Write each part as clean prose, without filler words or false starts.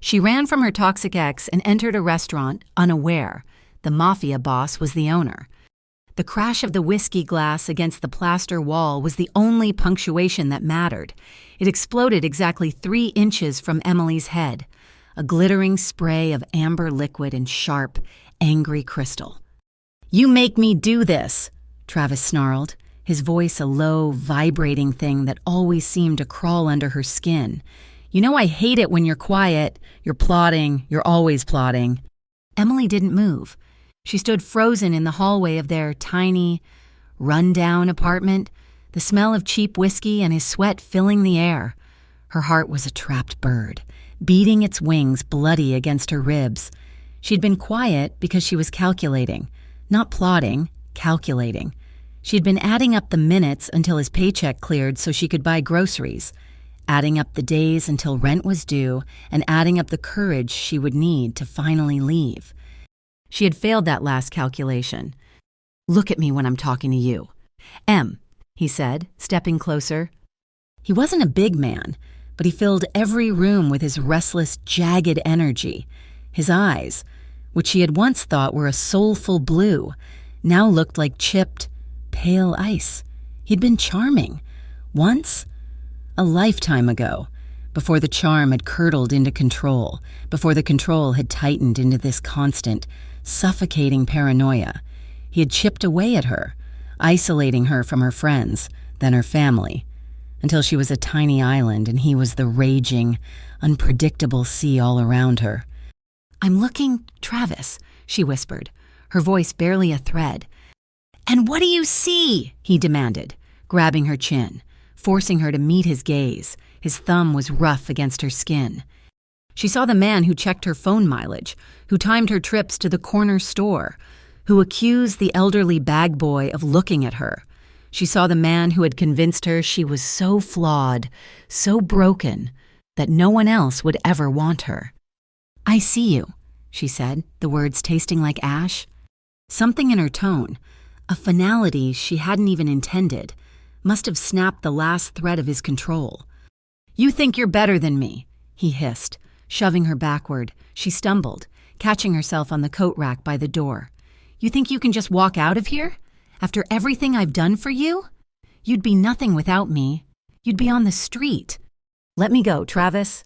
She ran from her toxic ex and entered a restaurant unaware. The mafia boss was the owner. The crash of the whiskey glass against the plaster wall was the only punctuation that mattered. It exploded exactly 3 inches from Emily's head, a glittering spray of amber liquid and sharp, angry crystal. "You make me do this," Travis snarled, his voice a low, vibrating thing that always seemed to crawl under her skin. "You know I hate it when you're quiet, you're plotting, you're always plotting." Emily didn't move. She stood frozen in the hallway of their tiny, run-down apartment, the smell of cheap whiskey and his sweat filling the air. Her heart was a trapped bird, beating its wings bloody against her ribs. She'd been quiet because she was calculating, not plotting, calculating. She'd been adding up the minutes until his paycheck cleared so she could buy groceries, adding up the days until rent was due, and adding up the courage she would need to finally leave. She had failed that last calculation. "Look at me when I'm talking to you." "Em," he said, stepping closer. He wasn't a big man, but he filled every room with his restless, jagged energy. His eyes, which she had once thought were a soulful blue, now looked like chipped, pale ice. He'd been charming. Once, a lifetime ago, before the charm had curdled into control, before the control had tightened into this constant, suffocating paranoia. He had chipped away at her, isolating her from her friends, then her family, until she was a tiny island and he was the raging, unpredictable sea all around her. "I'm looking, Travis," she whispered, her voice barely a thread. "And what do you see?" he demanded, grabbing her chin, forcing her to meet his gaze. His thumb was rough against her skin. She saw the man who checked her phone mileage, who timed her trips to the corner store, who accused the elderly bag boy of looking at her. She saw the man who had convinced her she was so flawed, so broken, that no one else would ever want her. "I see you," she said, the words tasting like ash. Something in her tone, a finality she hadn't even intended, must have snapped the last thread of his control. "You think you're better than me," he hissed, shoving her backward. She stumbled, catching herself on the coat rack by the door. "You think you can just walk out of here? After everything I've done for you? You'd be nothing without me. You'd be on the street. Let me go, Travis."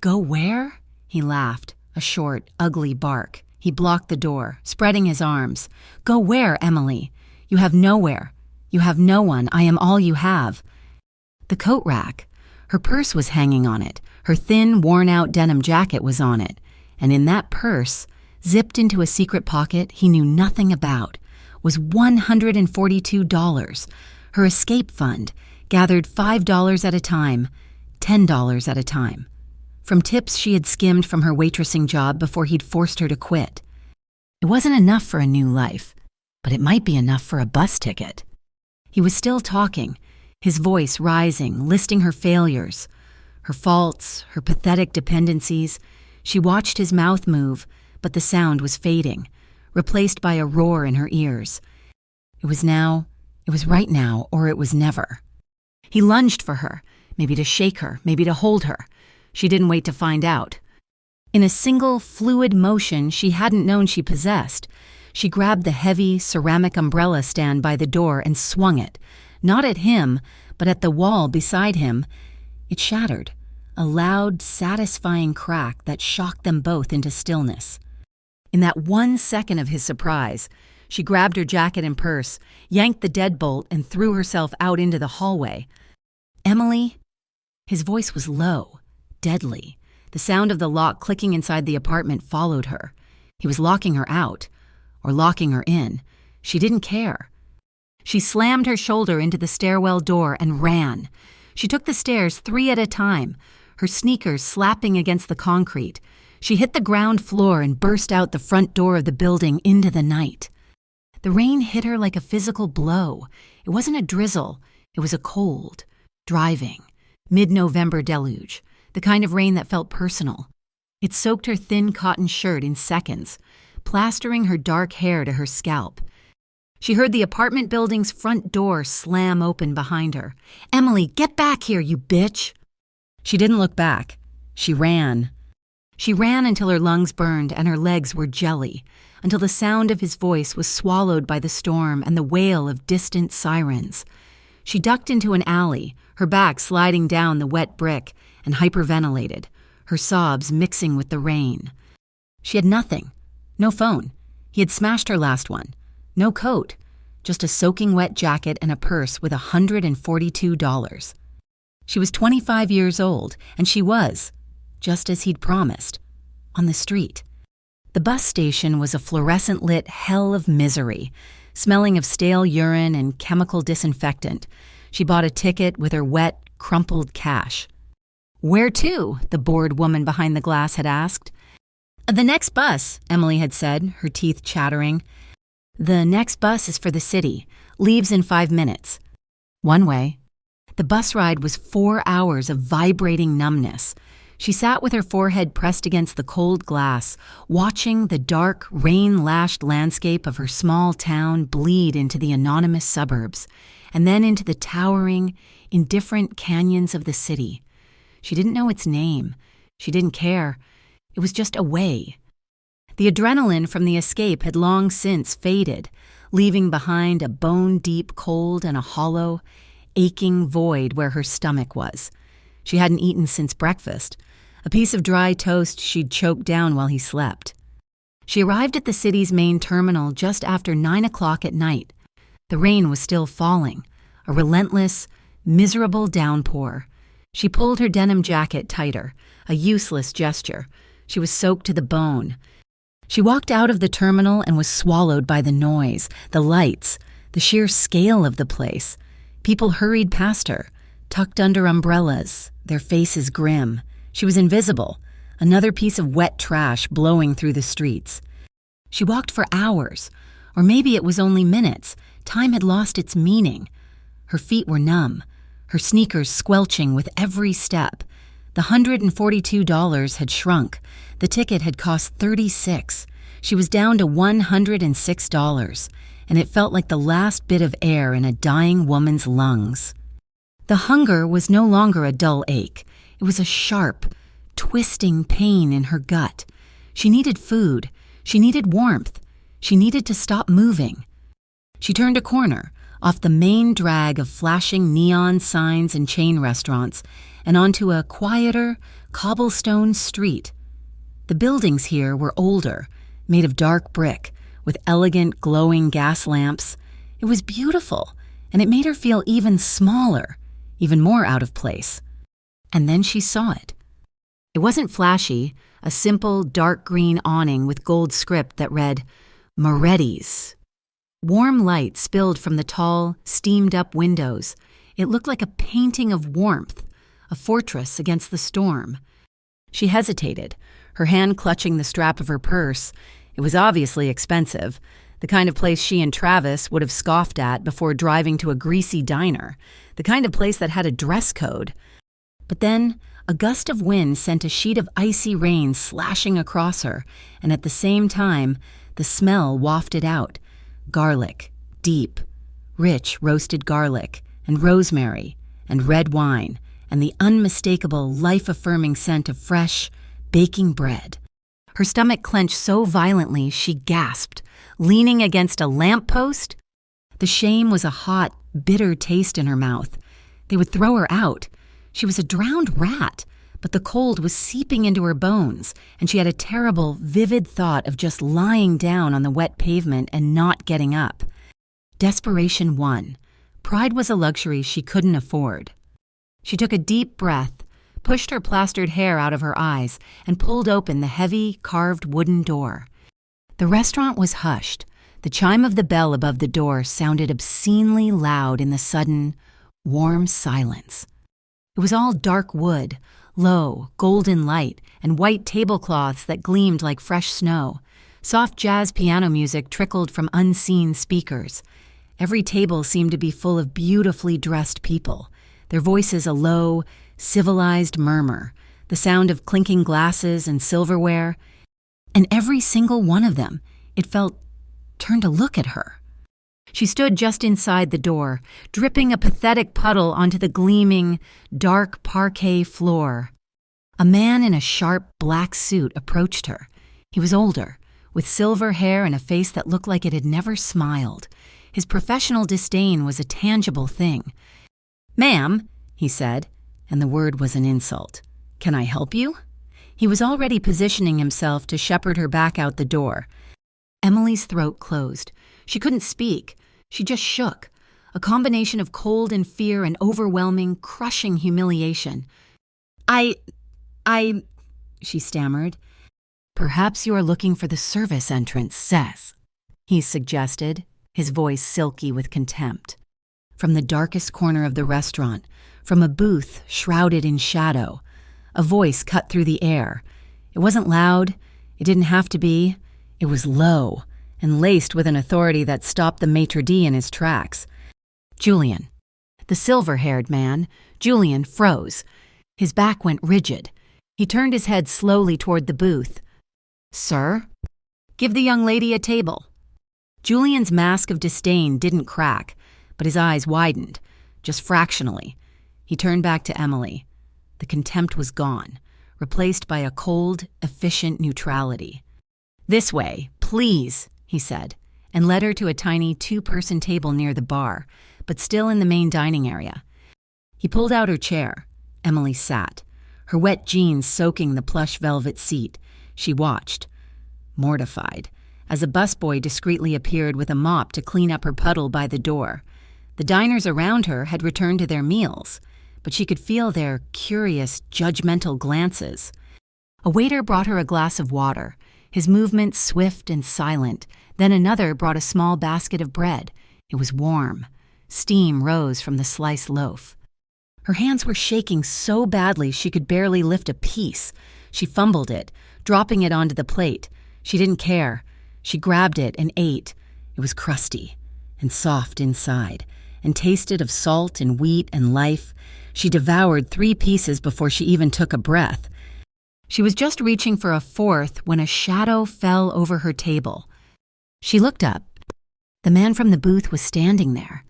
"Go where?" He laughed, a short, ugly bark. He blocked the door, spreading his arms. "Go where, Emily? You have nowhere. You have no one. I am all you have." The coat rack. Her purse was hanging on it. Her thin, worn-out denim jacket was on it. And in that purse, zipped into a secret pocket he knew nothing about, was $142, her escape fund, gathered $5 at a time, $10 at a time, from tips she had skimmed from her waitressing job before he'd forced her to quit. It wasn't enough for a new life, but it might be enough for a bus ticket. He was still talking, his voice rising, listing her failures, her faults, her pathetic dependencies. She watched his mouth move, but the sound was fading, replaced by a roar in her ears. It was right now, or it was never. He lunged for her, maybe to shake her, maybe to hold her. She didn't wait to find out. In a single, fluid motion she hadn't known she possessed, she grabbed the heavy, ceramic umbrella stand by the door and swung it, not at him, but at the wall beside him. It shattered, a loud, satisfying crack that shocked them both into stillness. In that 1 second of his surprise, she grabbed her jacket and purse, yanked the deadbolt, and threw herself out into the hallway. "Emily?" His voice was low, deadly. The sound of the lock clicking inside the apartment followed her. He was locking her out, or locking her in. She didn't care. She slammed her shoulder into the stairwell door and ran. She took the stairs 3 at a time, her sneakers slapping against the concrete. She hit the ground floor and burst out the front door of the building into the night. The rain hit her like a physical blow. It wasn't a drizzle. It was a cold, driving, mid-November deluge, the kind of rain that felt personal. It soaked her thin cotton shirt in seconds, plastering her dark hair to her scalp. She heard the apartment building's front door slam open behind her. "Emily, get back here, you bitch!" She didn't look back. She ran. She ran until her lungs burned and her legs were jelly, until the sound of his voice was swallowed by the storm and the wail of distant sirens. She ducked into an alley, her back sliding down the wet brick, and hyperventilated, her sobs mixing with the rain. She had nothing. No phone. He had smashed her last one. No coat. Just a soaking wet jacket and a purse with $142. She was 25 years old, and she was, just as he'd promised, on the street. The bus station was a fluorescent-lit hell of misery, smelling of stale urine and chemical disinfectant. She bought a ticket with her wet, crumpled cash. "Where to?" the bored woman behind the glass had asked. "The next bus," Emily had said, her teeth chattering. "The next bus is for the city. Leaves in 5 minutes." One way. The bus ride was 4 hours of vibrating numbness. She sat with her forehead pressed against the cold glass, watching the dark, rain-lashed landscape of her small town bleed into the anonymous suburbs, and then into the towering, indifferent canyons of the city. She didn't know its name. She didn't care. It was just a way. The adrenaline from the escape had long since faded, leaving behind a bone-deep cold and a hollow, aching void where her stomach was. She hadn't eaten since breakfast, a piece of dry toast she'd choked down while he slept. She arrived at the city's main terminal just after 9 o'clock at night. The rain was still falling, a relentless, miserable downpour. She pulled her denim jacket tighter, a useless gesture. She was soaked to the bone. She walked out of the terminal and was swallowed by the noise, the lights, the sheer scale of the place. People hurried past her, tucked under umbrellas, their faces grim. She was invisible, another piece of wet trash blowing through the streets. She walked for hours, or maybe it was only minutes. Time had lost its meaning. Her feet were numb, her sneakers squelching with every step. The $142 had shrunk. The ticket had cost $36. She was down to $106, and it felt like the last bit of air in a dying woman's lungs. The hunger was no longer a dull ache. It was a sharp, twisting pain in her gut. She needed food. She needed warmth. She needed to stop moving. She turned a corner, off the main drag of flashing neon signs and chain restaurants, and onto a quieter, cobblestone street. The buildings here were older, made of dark brick, with elegant, glowing gas lamps. It was beautiful, and it made her feel even smaller, even more out of place. And then she saw it. It wasn't flashy, a simple, dark green awning with gold script that read, "Moretti's." Warm light spilled from the tall, steamed-up windows. It looked like a painting of warmth, a fortress against the storm. She hesitated, her hand clutching the strap of her purse. It was obviously expensive, the kind of place she and Travis would have scoffed at before driving to a greasy diner, the kind of place that had a dress code. But then, a gust of wind sent a sheet of icy rain slashing across her, and at the same time, the smell wafted out. Garlic, deep, rich roasted garlic, and rosemary, and red wine, and the unmistakable, life-affirming scent of fresh, baking bread. Her stomach clenched so violently she gasped, leaning against a lamppost. The shame was a hot, bitter taste in her mouth. They would throw her out. She was a drowned rat, but the cold was seeping into her bones, and she had a terrible, vivid thought of just lying down on the wet pavement and not getting up. Desperation won. Pride was a luxury she couldn't afford. She took a deep breath, pushed her plastered hair out of her eyes, and pulled open the heavy, carved wooden door. The restaurant was hushed. The chime of the bell above the door sounded obscenely loud in the sudden, warm silence. It was all dark wood, low, golden light, and white tablecloths that gleamed like fresh snow. Soft jazz piano music trickled from unseen speakers. Every table seemed to be full of beautifully dressed people, their voices a low, civilized murmur, the sound of clinking glasses and silverware. And every single one of them, it felt, turned to look at her. She stood just inside the door, dripping a pathetic puddle onto the gleaming, dark parquet floor. A man in a sharp black suit approached her. He was older, with silver hair and a face that looked like it had never smiled. His professional disdain was a tangible thing. "Ma'am," he said, and the word was an insult. "Can I help you?" He was already positioning himself to shepherd her back out the door. Emily's throat closed. She couldn't speak. She just shook, a combination of cold and fear and overwhelming, crushing humiliation. I, she stammered. "Perhaps you are looking for the service entrance, Seth," he suggested, his voice silky with contempt. From the darkest corner of the restaurant, from a booth shrouded in shadow, a voice cut through the air. It wasn't loud. It didn't have to be. It was low and laced with an authority that stopped the maitre d' in his tracks. Julian. The silver-haired man, Julian, froze. His back went rigid. He turned his head slowly toward the booth. "Sir? Give the young lady a table." Julian's mask of disdain didn't crack, but his eyes widened, just fractionally. He turned back to Emily. The contempt was gone, replaced by a cold, efficient neutrality. "This way, please," he said, and led her to a tiny two-person table near the bar, but still in the main dining area. He pulled out her chair. Emily sat, her wet jeans soaking the plush velvet seat. She watched, mortified, as a busboy discreetly appeared with a mop to clean up her puddle by the door. The diners around her had returned to their meals, but she could feel their curious, judgmental glances. A waiter brought her a glass of water, his movements swift and silent. Then another brought a small basket of bread. It was warm. Steam rose from the sliced loaf. Her hands were shaking so badly she could barely lift a piece. She fumbled it, dropping it onto the plate. She didn't care. She grabbed it and ate. It was crusty and soft inside, and tasted of salt and wheat and life. She devoured 3 pieces before she even took a breath. She was just reaching for a fourth when a shadow fell over her table. She looked up. The man from the booth was standing there.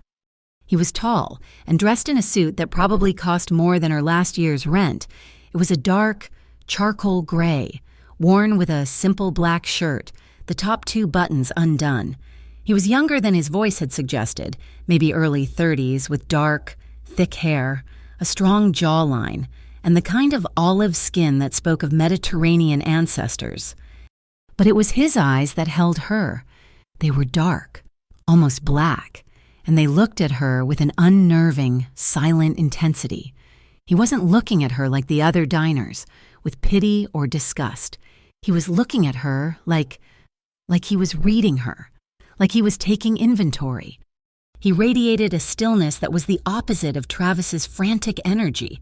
He was tall and dressed in a suit that probably cost more than her last year's rent. It was a dark, charcoal gray, worn with a simple black shirt, the top 2 buttons undone. He was younger than his voice had suggested, maybe early 30s, with dark, thick hair, a strong jawline, and the kind of olive skin that spoke of Mediterranean ancestors. But it was his eyes that held her. They were dark, almost black, and they looked at her with an unnerving, silent intensity. He wasn't looking at her like the other diners, with pity or disgust. He was looking at her like he was reading her, like he was taking inventory. He radiated a stillness that was the opposite of Travis's frantic energy.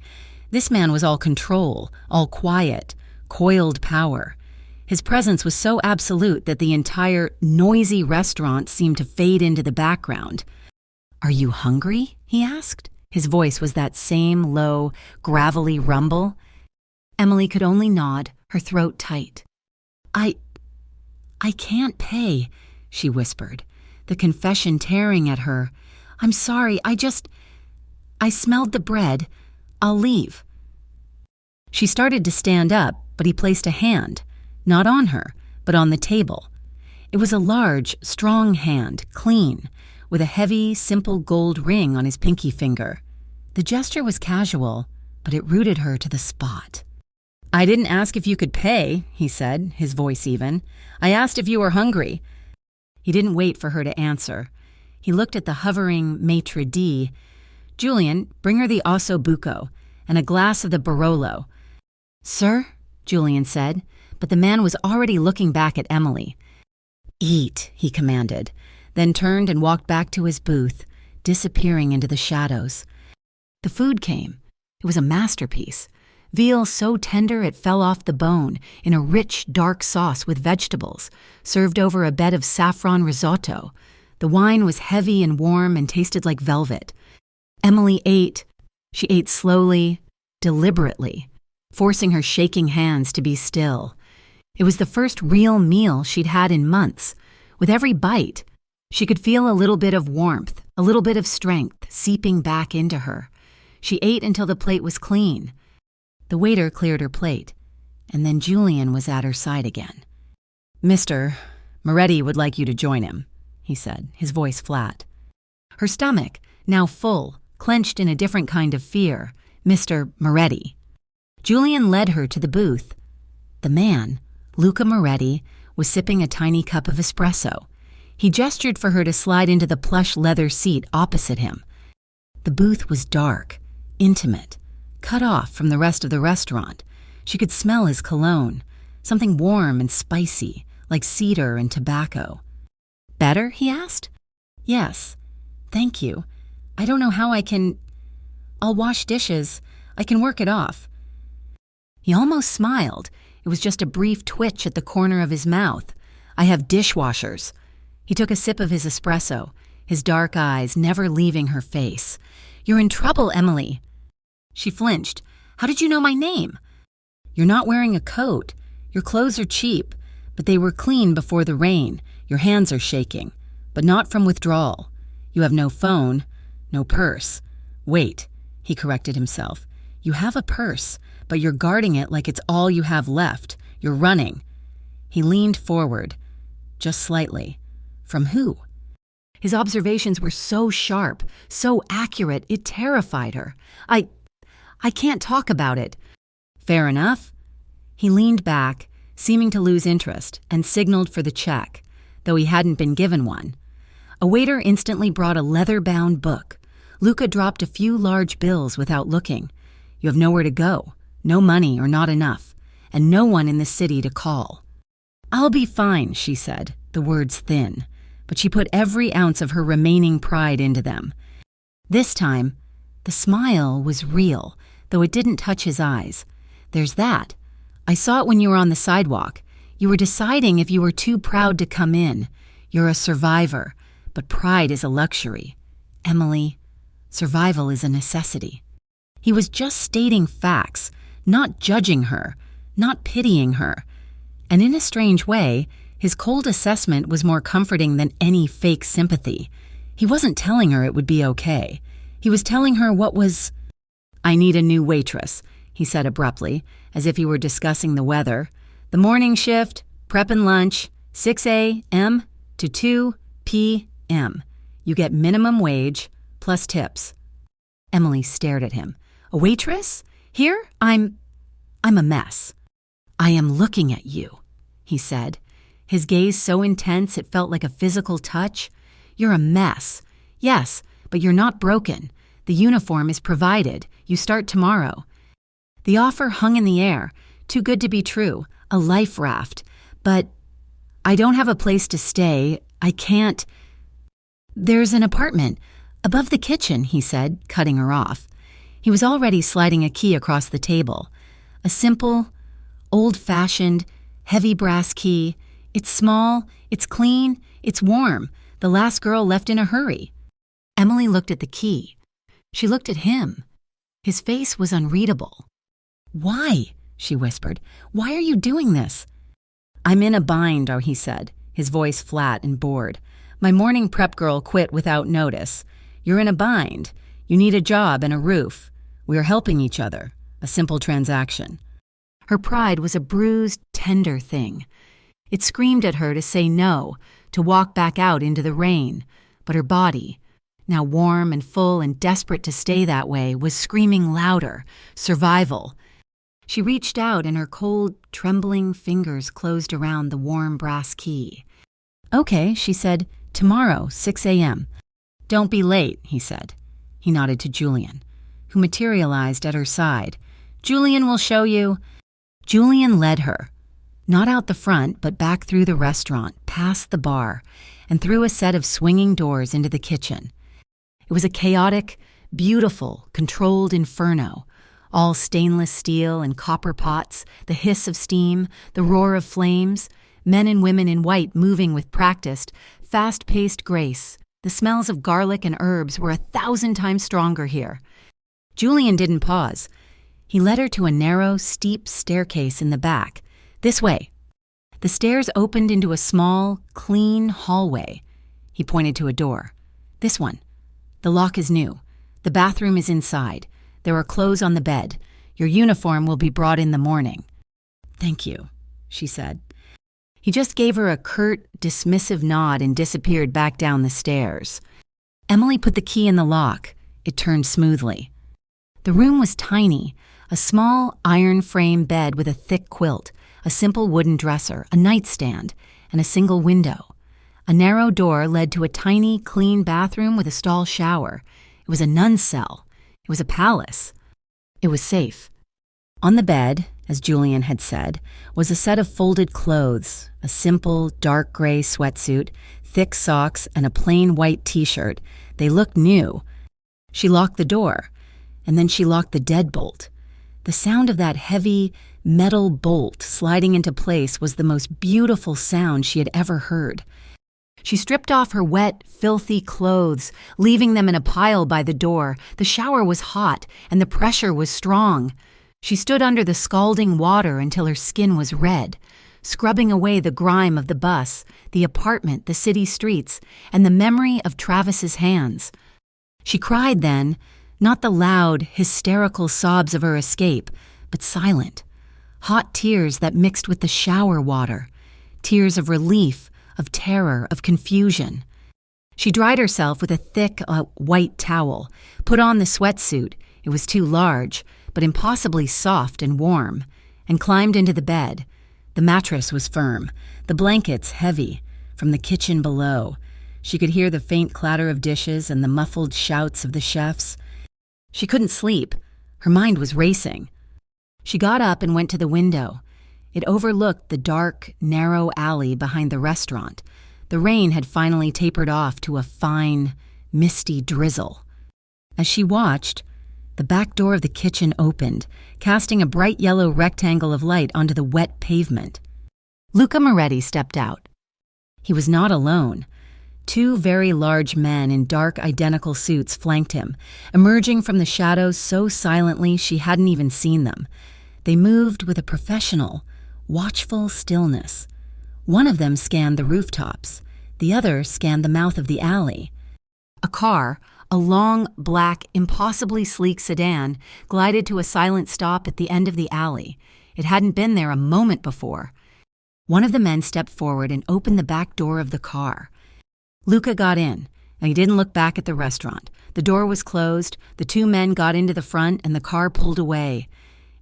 This man was all control, all quiet, coiled power. His presence was so absolute that the entire noisy restaurant seemed to fade into the background. "Are you hungry?" he asked. His voice was that same low, gravelly rumble. Emily could only nod, her throat tight. I can't pay," she whispered, the confession tearing at her. "I'm sorry, I smelled the bread. I'll leave." She started to stand up, but he placed a hand, not on her, but on the table. It was a large, strong hand, clean, with a heavy, simple gold ring on his pinky finger. The gesture was casual, but it rooted her to the spot. "I didn't ask if you could pay," he said, his voice even. "I asked if you were hungry." He didn't wait for her to answer. He looked at the hovering maitre d'. "Julian, bring her the osso buco and a glass of the Barolo." "Sir?" Julian said, but the man was already looking back at Emily. "Eat," he commanded, then turned and walked back to his booth, disappearing into the shadows. The food came. It was a masterpiece. Veal so tender it fell off the bone, in a rich, dark sauce with vegetables, served over a bed of saffron risotto. The wine was heavy and warm and tasted like velvet. Emily ate. She ate slowly, deliberately, forcing her shaking hands to be still. It was the first real meal she'd had in months. With every bite, she could feel a little bit of warmth, a little bit of strength seeping back into her. She ate until the plate was clean. The waiter cleared her plate, and then Julian was at her side again. "Mr. Moretti would like you to join him," he said, his voice flat. Her stomach, now full, clenched in a different kind of fear. Mr. Moretti. Julian led her to the booth. The man, Luca Moretti, was sipping a tiny cup of espresso. He gestured for her to slide into the plush leather seat opposite him. The booth was dark, intimate, cut off from the rest of the restaurant. She could smell his cologne, something warm and spicy, like cedar and tobacco. "Better?" he asked. "Yes. Thank you. I don't know how I can... I'll wash dishes. I can work it off." He almost smiled. It was just a brief twitch at the corner of his mouth. "I have dishwashers." He took a sip of his espresso, his dark eyes never leaving her face. "You're in trouble, Emily." She flinched. "How did you know my name?" "You're not wearing a coat. Your clothes are cheap, but they were clean before the rain. Your hands are shaking, but not from withdrawal. You have no phone, no purse. Wait," he corrected himself. "You have a purse, but you're guarding it like it's all you have left. You're running." He leaned forward, just slightly. From who? His observations were so sharp, so accurate, it terrified her. I can't talk about it." "Fair enough." He leaned back, seeming to lose interest, and signaled for the check, though he hadn't been given one. A waiter instantly brought a leather-bound book. Luca dropped a few large bills without looking. "You have nowhere to go, no money or not enough, and no one in the city to call." "I'll be fine," she said, the words thin, but she put every ounce of her remaining pride into them. This time, the smile was real, though it didn't touch his eyes. "There's that. I saw it when you were on the sidewalk. You were deciding if you were too proud to come in. You're a survivor, but pride is a luxury. Emily, survival is a necessity." He was just stating facts, not judging her, not pitying her. And in a strange way, his cold assessment was more comforting than any fake sympathy. He wasn't telling her it would be okay. He was telling her what was... "I need a new waitress," he said abruptly, as if he were discussing the weather. "The morning shift, prep and lunch, 6 a.m. to 2 p.m. You get minimum wage, plus tips." Emily stared at him. "A waitress? Here? I'm a mess." "I am looking at you," he said, his gaze so intense it felt like a physical touch. "You're a mess. Yes, but you're not broken. The uniform is provided. You start tomorrow." The offer hung in the air, too good to be true, a life raft. "But I don't have a place to stay. I can't..." "There's an apartment above the kitchen," he said, cutting her off. He was already sliding a key across the table. A simple, old-fashioned, heavy brass key. It's small, it's clean, it's warm. The last girl left in a hurry. Emily looked at the key. She looked at him. His face was unreadable. "Why?" she whispered. "Why are you doing this?" "I'm in a bind," he said, his voice flat and bored. "My morning prep girl quit without notice. You're in a bind. You need a job and a roof. We are helping each other. A simple transaction." Her pride was a bruised, tender thing. It screamed at her to say no, to walk back out into the rain. But her body, now warm and full and desperate to stay that way, was screaming louder. Survival. She reached out and her cold, trembling fingers closed around the warm brass key. "Okay," she said. "Tomorrow, 6 a.m. "Don't be late," he said. He nodded to Julian, who materialized at her side. "Julian will show you." Julian led her, not out the front, but back through the restaurant, past the bar, and through a set of swinging doors into the kitchen. It was a chaotic, beautiful, controlled inferno, all stainless steel and copper pots, the hiss of steam, the roar of flames, men and women in white moving with practiced, fast-paced grace. The smells of garlic and herbs were 1,000 times stronger here. Julian didn't pause. He led her to a narrow, steep staircase in the back. "This way." The stairs opened into a small, clean hallway. He pointed to a door. "This one. The lock is new. The bathroom is inside. There are clothes on the bed. Your uniform will be brought in the morning." "Thank you," she said. He just gave her a curt, dismissive nod and disappeared back down the stairs. Emily put the key in the lock. It turned smoothly. The room was tiny, a small iron frame bed with a thick quilt, a simple wooden dresser, a nightstand, and a single window. A narrow door led to a tiny, clean bathroom with a stall shower. It was a nun's cell. It was a palace. It was safe. On the bed, as Julian had said, was a set of folded clothes, a simple, dark gray sweatsuit, thick socks, and a plain white t-shirt. They looked new. She locked the door, and then she locked the deadbolt. The sound of that heavy, metal bolt sliding into place was the most beautiful sound she had ever heard. She stripped off her wet, filthy clothes, leaving them in a pile by the door. The shower was hot, and the pressure was strong. She stood under the scalding water until her skin was red, scrubbing away the grime of the bus, the apartment, the city streets, and the memory of Travis's hands. She cried then, not the loud, hysterical sobs of her escape, but silent, hot tears that mixed with the shower water, tears of relief, of terror, of confusion. She dried herself with a thick, white towel, put on the sweatsuit, it was too large, but impossibly soft and warm, and climbed into the bed. The mattress was firm, the blankets heavy. From the kitchen below, she could hear the faint clatter of dishes and the muffled shouts of the chefs. She couldn't sleep. Her mind was racing. She got up and went to the window. It overlooked the dark, narrow alley behind the restaurant. The rain had finally tapered off to a fine, misty drizzle. As she watched, the back door of the kitchen opened, casting a bright yellow rectangle of light onto the wet pavement. Luca Moretti stepped out. He was not alone. Two very large men in dark, identical suits flanked him, emerging from the shadows so silently she hadn't even seen them. They moved with a professional, watchful stillness. One of them scanned the rooftops. The other scanned the mouth of the alley. A car, a long, black, impossibly sleek sedan, glided to a silent stop at the end of the alley. It hadn't been there a moment before. One of the men stepped forward and opened the back door of the car. Luca got in, and he didn't look back at the restaurant. The door was closed, the two men got into the front, and the car pulled away.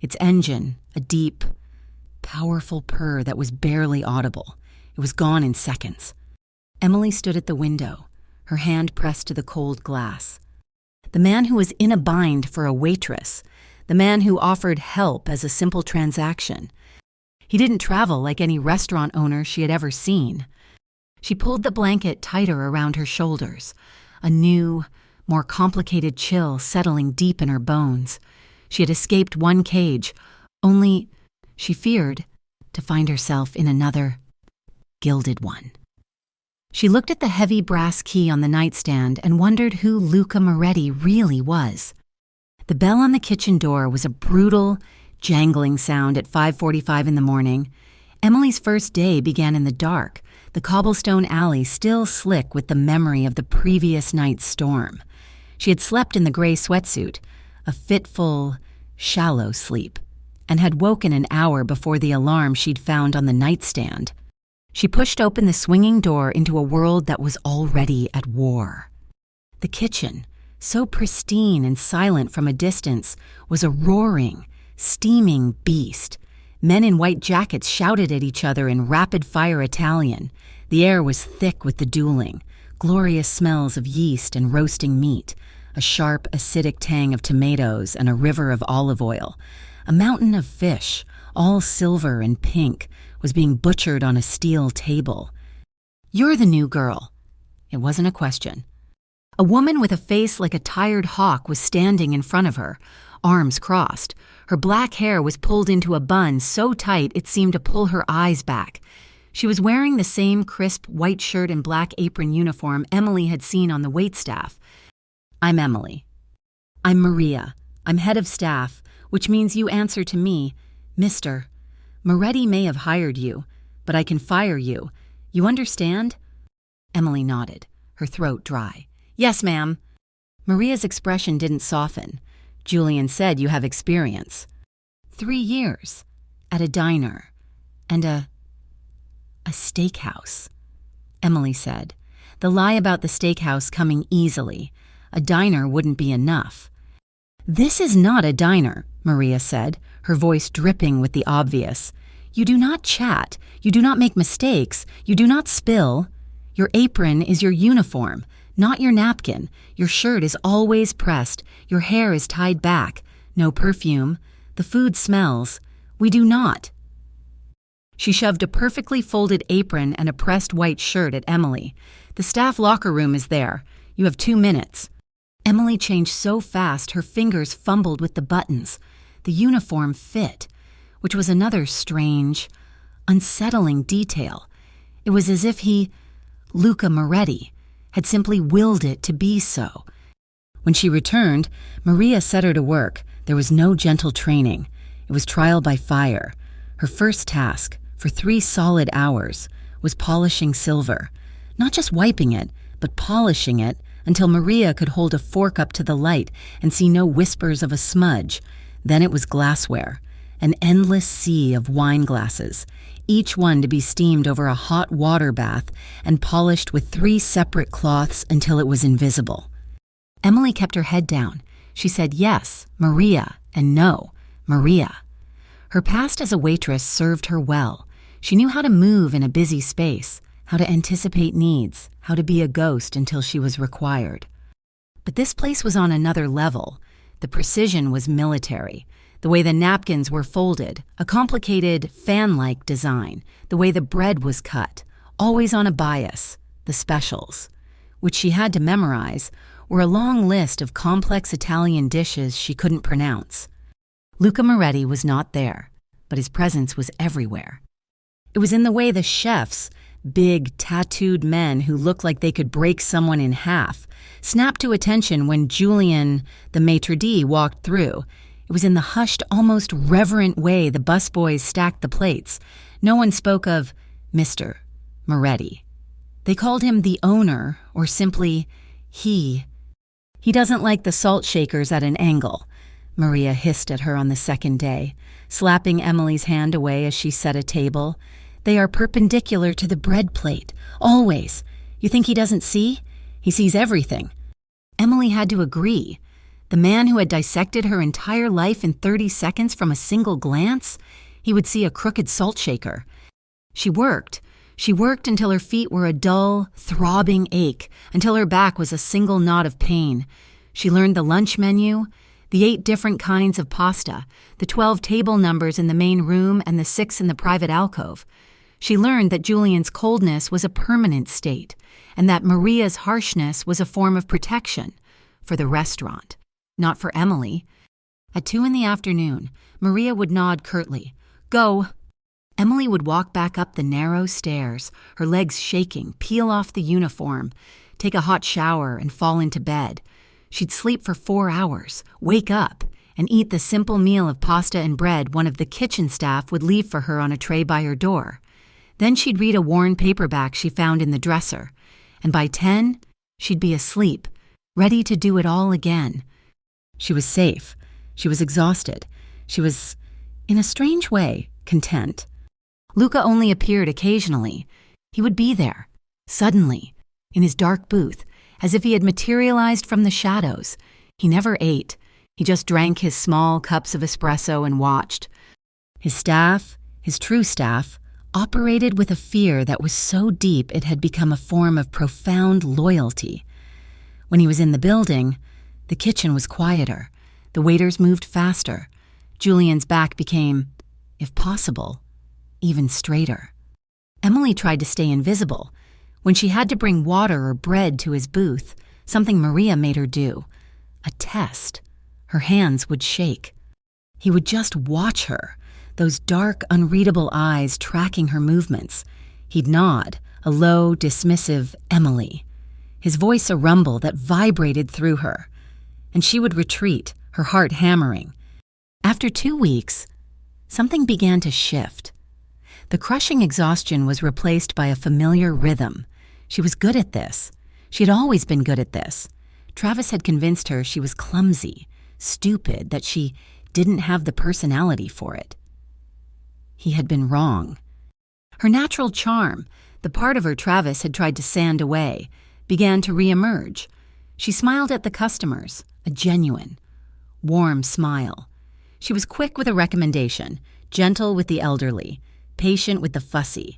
Its engine, a deep, powerful purr that was barely audible. It was gone in seconds. Emily stood at the window, her hand pressed to the cold glass. The man who was in a bind for a waitress, the man who offered help as a simple transaction. He didn't travel like any restaurant owner she had ever seen. She pulled the blanket tighter around her shoulders, a new, more complicated chill settling deep in her bones. She had escaped one cage, only, she feared, to find herself in another, gilded one. She looked at the heavy brass key on the nightstand and wondered who Luca Moretti really was. The bell on the kitchen door was a brutal, jangling sound at 5:45 in the morning. Emily's first day began in the dark, the cobblestone alley still slick with the memory of the previous night's storm. She had slept in the gray sweatsuit, a fitful, shallow sleep, and had woken an hour before the alarm she'd found on the nightstand. She pushed open the swinging door into a world that was already at war. The kitchen, so pristine and silent from a distance, was a roaring, steaming beast. Men in white jackets shouted at each other in rapid-fire Italian. The air was thick with the dueling, glorious smells of yeast and roasting meat, a sharp, acidic tang of tomatoes and a river of olive oil. A mountain of fish, all silver and pink, was being butchered on a steel table. "You're the new girl." It wasn't a question. A woman with a face like a tired hawk was standing in front of her, arms crossed. Her black hair was pulled into a bun so tight it seemed to pull her eyes back. She was wearing the same crisp white shirt and black apron uniform Emily had seen on the waitstaff. "I'm Emily." "I'm Maria. I'm head of staff, which means you answer to me, Mr. Moretti may have hired you, but I can fire you. You understand?" Emily nodded, her throat dry. "Yes, ma'am." Maria's expression didn't soften. "Julian said you have experience." 3 years. At a diner. And a steakhouse. Emily said, the lie about the steakhouse coming easily. A diner wouldn't be enough. This is not a diner, Maria said, her voice dripping with the obvious. You do not chat. You do not make mistakes. You do not spill. Your apron is your uniform, not your napkin. Your shirt is always pressed. Your hair is tied back. No perfume. The food smells. We do not. She shoved a perfectly folded apron and a pressed white shirt at Emily. The staff locker room is there. You have 2 minutes. Emily changed so fast her fingers fumbled with the buttons. The uniform fit, which was another strange, unsettling detail. It was as if Luca Moretti, had simply willed it to be so. When she returned, Maria set her to work. There was no gentle training. It was trial by fire. Her first task, for 3 solid hours, was polishing silver. Not just wiping it, but polishing it until Maria could hold a fork up to the light and see no whispers of a smudge. Then it was glassware, an endless sea of wine glasses, each one to be steamed over a hot water bath and polished with 3 separate cloths until it was invisible. Emily kept her head down. She said yes, Maria, and no, Maria. Her past as a waitress served her well. She knew how to move in a busy space, how to anticipate needs, how to be a ghost until she was required. But this place was on another level. The precision was military. The way the napkins were folded, a complicated fan-like design, the way the bread was cut, always on a bias, the specials, which she had to memorize, were a long list of complex Italian dishes she couldn't pronounce. Luca Moretti was not there, but his presence was everywhere. It was in the way the chefs, big, tattooed men who looked like they could break someone in half, snapped to attention when Julian, the maitre d', walked through. It was in the hushed, almost reverent way the busboys stacked the plates. No one spoke of Mr. Moretti. They called him the owner, or simply he. He doesn't like the salt shakers at an angle, Maria hissed at her on the second day, slapping Emily's hand away as she set a table. They are perpendicular to the bread plate, always. You think he doesn't see? He sees everything. Emily had to agree. The man who had dissected her entire life in 30 seconds from a single glance, he would see a crooked salt shaker. She worked until her feet were a dull, throbbing ache, until her back was a single knot of pain. She learned the lunch menu, the 8 different kinds of pasta, the 12 table numbers in the main room and the 6 in the private alcove. She learned that Julian's coldness was a permanent state, and that Maria's harshness was a form of protection for the restaurant, not for Emily. At 2 p.m, Maria would nod curtly. Go. Emily would walk back up the narrow stairs, her legs shaking, peel off the uniform, take a hot shower, and fall into bed. She'd sleep for 4 hours, wake up, and eat the simple meal of pasta and bread one of the kitchen staff would leave for her on a tray by her door. Then she'd read a worn paperback she found in the dresser, and by 10, she'd be asleep, ready to do it all again. She was safe. She was exhausted. She was, in a strange way, content. Luca only appeared occasionally. He would be there, suddenly, in his dark booth, as if he had materialized from the shadows. He never ate. He just drank his small cups of espresso and watched. His staff, his true staff, operated with a fear that was so deep it had become a form of profound loyalty. When he was in the building, the kitchen was quieter. The waiters moved faster. Julian's back became, if possible, even straighter. Emily tried to stay invisible. When she had to bring water or bread to his booth, something Maria made her do. A test. Her hands would shake. He would just watch her, those dark, unreadable eyes tracking her movements. He'd nod, a low, dismissive Emily. His voice a rumble that vibrated through her. And she would retreat, her heart hammering. After 2 weeks, something began to shift. The crushing exhaustion was replaced by a familiar rhythm. She was good at this. She had always been good at this. Travis had convinced her she was clumsy, stupid, that she didn't have the personality for it. He had been wrong. Her natural charm, the part of her Travis had tried to sand away, began to reemerge. She smiled at the customers, a genuine, warm smile. She was quick with a recommendation, gentle with the elderly, patient with the fussy.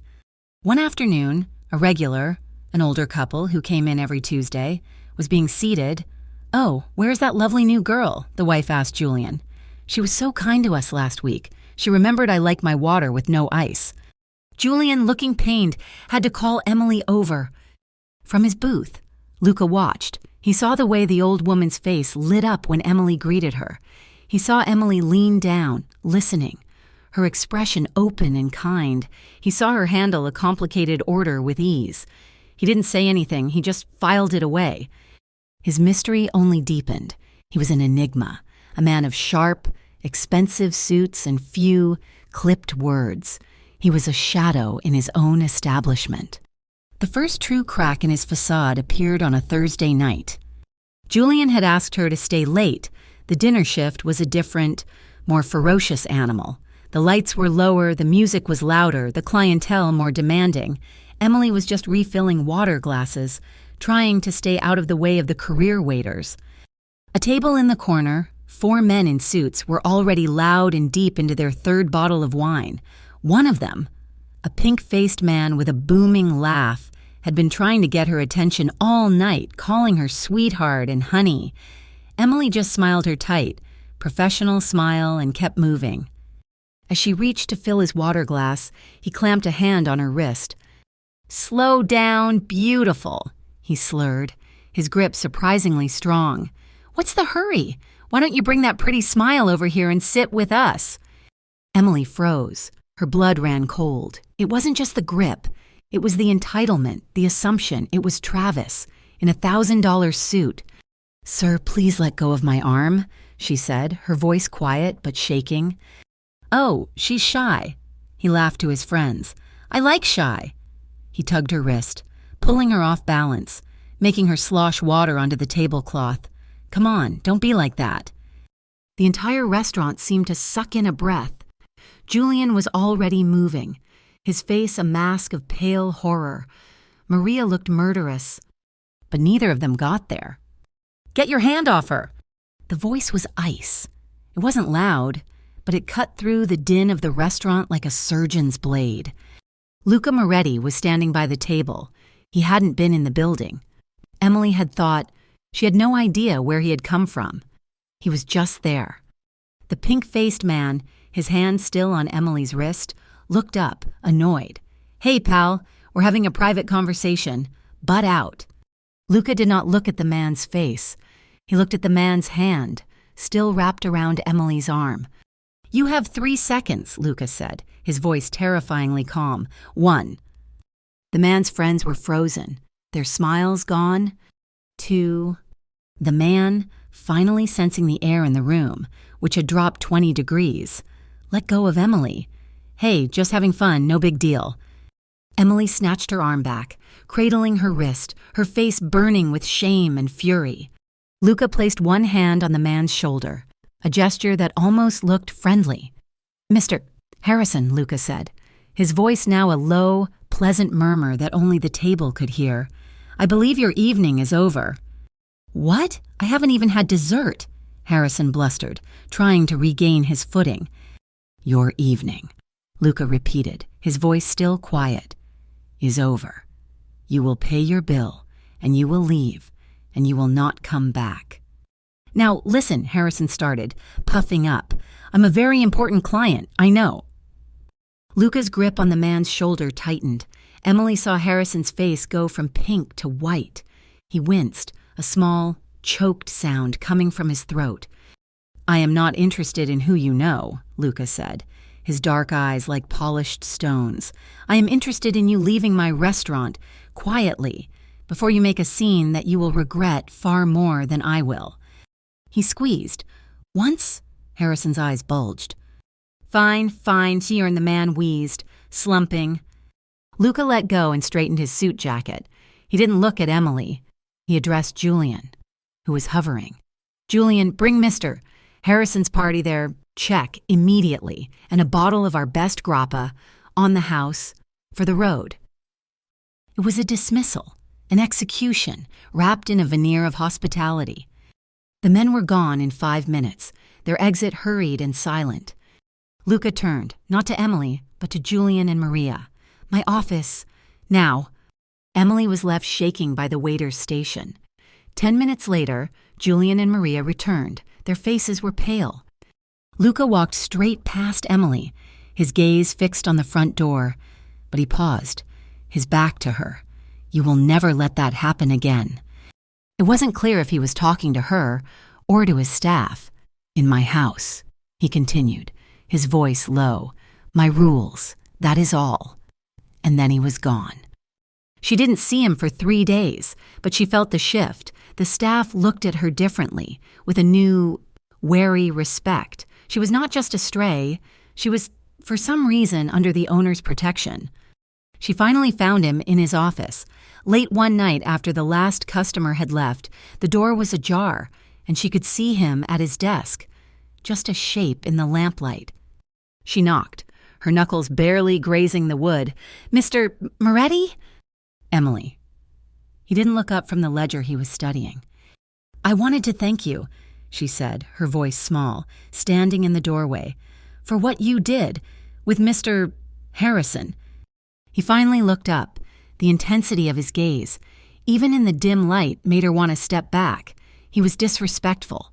One afternoon, a regular, an older couple who came in every Tuesday, was being seated. "Oh, where's that lovely new girl?" the wife asked Julian. "She was so kind to us last week. She remembered I like my water with no ice." Julian, looking pained, had to call Emily over. From his booth, Luca watched. He saw the way the old woman's face lit up when Emily greeted her. He saw Emily lean down, listening, her expression open and kind. He saw her handle a complicated order with ease. He didn't say anything, he just filed it away. His mystery only deepened. He was an enigma, a man of sharp, expensive suits and few, clipped words. He was a shadow in his own establishment. The first true crack in his facade appeared on a Thursday night. Julian had asked her to stay late. The dinner shift was a different, more ferocious animal. The lights were lower, the music was louder, the clientele more demanding. Emily was just refilling water glasses, trying to stay out of the way of the career waiters. A table in the corner, 4 men in suits were already loud and deep into their 3rd bottle of wine. One of them, a pink-faced man with a booming laugh, had been trying to get her attention all night, calling her sweetheart and honey. Emily just smiled her tight, professional smile, and kept moving. As she reached to fill his water glass, he clamped a hand on her wrist. "Slow down, beautiful," he slurred, his grip surprisingly strong. "What's the hurry? Why don't you bring that pretty smile over here and sit with us?" Emily froze. Her blood ran cold. It wasn't just the grip. It was the entitlement, the assumption. It was Travis, in a $1,000 suit. "Sir, please let go of my arm," she said, her voice quiet but shaking. "Oh, she's shy." He laughed to his friends. "I like shy." He tugged her wrist, pulling her off balance, making her slosh water onto the tablecloth. "Come on, don't be like that." The entire restaurant seemed to suck in a breath. Julian was already moving, his face a mask of pale horror. Maria looked murderous, but neither of them got there. "Get your hand off her!" The voice was ice. It wasn't loud, but it cut through the din of the restaurant like a surgeon's blade. Luca Moretti was standing by the table. He hadn't been in the building. Emily had thought she had no idea where he had come from. He was just there. The pink-faced man, his hand still on Emily's wrist, looked up, annoyed. "Hey, pal, we're having a private conversation. Butt out." Luca did not look at the man's face. He looked at the man's hand, still wrapped around Emily's arm. "You have 3 seconds, Luca said, his voice terrifyingly calm. 1. The man's friends were frozen, their smiles gone. 2. The man, finally sensing the air in the room, which had dropped 20 degrees, let go of Emily. "Hey, just having fun, no big deal." Emily snatched her arm back, cradling her wrist, her face burning with shame and fury. Luca placed one hand on the man's shoulder, a gesture that almost looked friendly. "Mr. Harrison," Luca said, his voice now a low, pleasant murmur that only the table could hear. "I believe your evening is over." "What? I haven't even had dessert," Harrison blustered, trying to regain his footing. "Your evening," Luca repeated, his voice still quiet, "is over. You will pay your bill, and you will leave, and you will not come back." "Now, listen," Harrison started, puffing up. "I'm a very important client, I know." Luca's grip on the man's shoulder tightened. Emily saw Harrison's face go from pink to white. He winced, a small, choked sound coming from his throat. "I am not interested in who you know," Luca said, his dark eyes like polished stones. "I am interested in you leaving my restaurant, quietly, before you make a scene that you will regret far more than I will." He squeezed. "Once?" Harrison's eyes bulged. Fine, she and the man wheezed, slumping. Luca let go and straightened his suit jacket. He didn't look at Emily. He addressed Julian, who was hovering. "Julian, bring Mr. Harrison's party there. check immediately, and a bottle of our best grappa on the house for the road. It was a dismissal, an execution, wrapped in a veneer of hospitality. The men were gone in 5 minutes, their exit hurried and silent. Luca turned, not to Emily, but to Julian and Maria. "My office. Now." Emily was left shaking by the waiter's station. 10 minutes later, Julian and Maria returned. Their faces were pale. Luca walked straight past Emily, his gaze fixed on the front door, but he paused, his back to her. "You will never let that happen again." It wasn't clear if he was talking to her or to his staff. "In my house," he continued, his voice low. "My rules, that is all." And then he was gone. She didn't see him for 3 days, but she felt the shift. The staff looked at her differently, with a new, wary respect. She was not just a stray. She was, for some reason, under the owner's protection. She finally found him in his office. Late one night after the last customer had left, the door was ajar, and she could see him at his desk, just a shape in the lamplight. She knocked, her knuckles barely grazing the wood. "Mr. Moretti?" "Emily." He didn't look up from the ledger he was studying. "I wanted to thank you," she said, her voice small, standing in the doorway, "for what you did with Mr. Harrison." He finally looked up, the intensity of his gaze, even in the dim light, made her want to step back. He was disrespectful.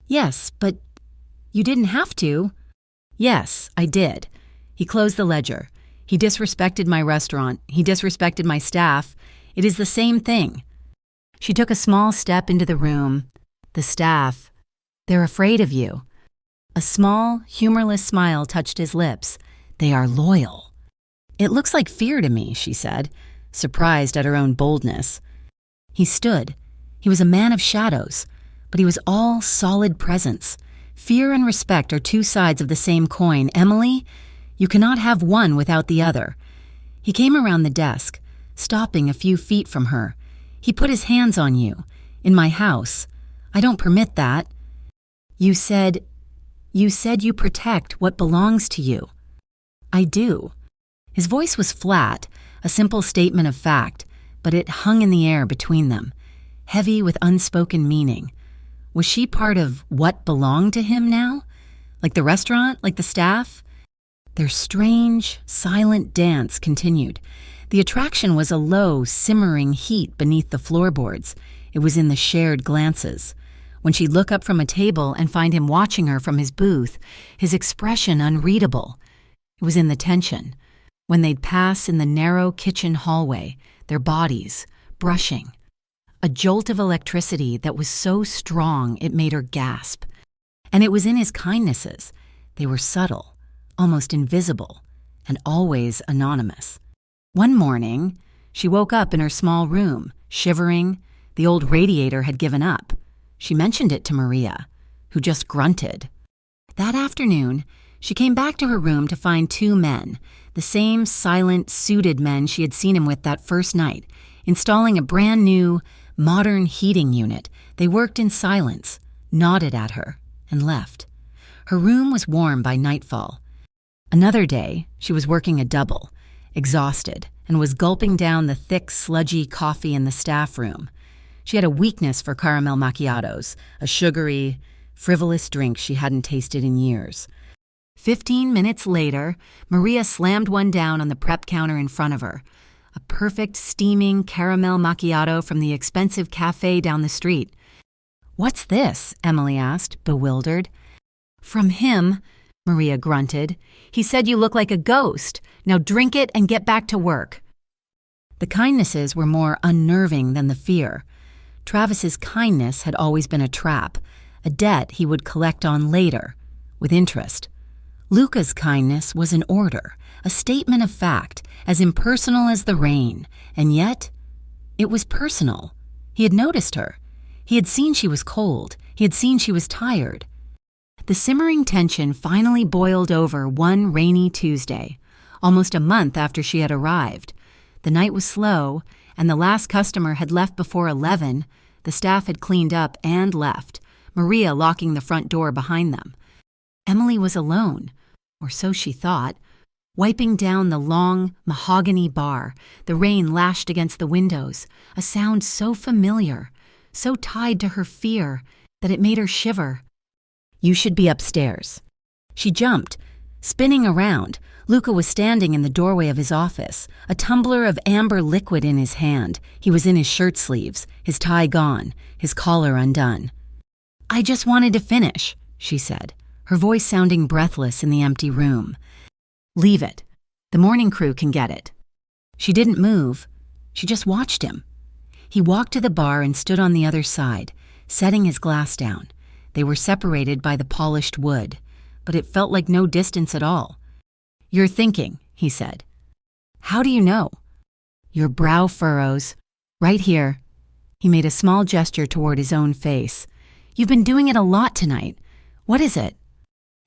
"Yes, but you didn't have to." "Yes, I did." He closed the ledger. "He disrespected my restaurant. He disrespected my staff. It is the same thing." She took a small step into the room. "The staff, they're afraid of you." A small, humorless smile touched his lips. "They are loyal." "It looks like fear to me," she said, surprised at her own boldness. He stood. He was a man of shadows, but he was all solid presence. Fear and respect are 2 sides of the same coin. "Emily, you cannot have one without the other." He came around the desk, stopping a few feet from her. "He put his hands on you. In my house. I don't permit that." You said you protect what belongs to you." "I do." His voice was flat, a simple statement of fact, but it hung in the air between them, heavy with unspoken meaning. Was she part of what belonged to him now? Like the restaurant? Like the staff? Their strange, silent dance continued. The attraction was a low, simmering heat beneath the floorboards. It was in the shared glances. When she'd look up from a table and find him watching her from his booth, his expression unreadable. It was in the tension. When they'd pass in the narrow kitchen hallway, their bodies brushing. A jolt of electricity that was so strong it made her gasp. And it was in his kindnesses. They were subtle, almost invisible, and always anonymous. One morning, she woke up in her small room, shivering. The old radiator had given up. She mentioned it to Maria, who just grunted. That afternoon, she came back to her room to find 2 men, the same silent, suited men she had seen him with that first night, installing a brand new, modern heating unit. They worked in silence, nodded at her, and left. Her room was warm by nightfall. Another day, she was working a double, exhausted, and was gulping down the thick, sludgy coffee in the staff room. She had a weakness for caramel macchiatos, a sugary, frivolous drink she hadn't tasted in years. 15 minutes later, Maria slammed one down on the prep counter in front of her. A perfect, steaming caramel macchiato from the expensive cafe down the street. "What's this?" Emily asked, bewildered. "From him," Maria grunted. "He said you look like a ghost. Now drink it and get back to work." The kindnesses were more unnerving than the fear. Travis's kindness had always been a trap, a debt he would collect on later, with interest. Luca's kindness was an order, a statement of fact, as impersonal as the rain, and yet it was personal. He had noticed her. He had seen she was cold. He had seen she was tired. The simmering tension finally boiled over one rainy Tuesday, almost a month after she had arrived. The night was slow, and the last customer had left before 11. The staff had cleaned up and left, Maria locking the front door behind them. Emily was alone, or so she thought, wiping down the long mahogany bar. The rain lashed against the windows, a sound so familiar, so tied to her fear that it made her shiver. "You should be upstairs." She jumped, spinning around. Luca was standing in the doorway of his office, a tumbler of amber liquid in his hand. He was in his shirt sleeves, his tie gone, his collar undone. "I just wanted to finish," she said, her voice sounding breathless in the empty room. "Leave it. The morning crew can get it." She didn't move. She just watched him. He walked to the bar and stood on the other side, setting his glass down. They were separated by the polished wood, but it felt like no distance at all. "You're thinking," he said. "How do you know?" "Your brow furrows. Right here." He made a small gesture toward his own face. "You've been doing it a lot tonight. What is it?"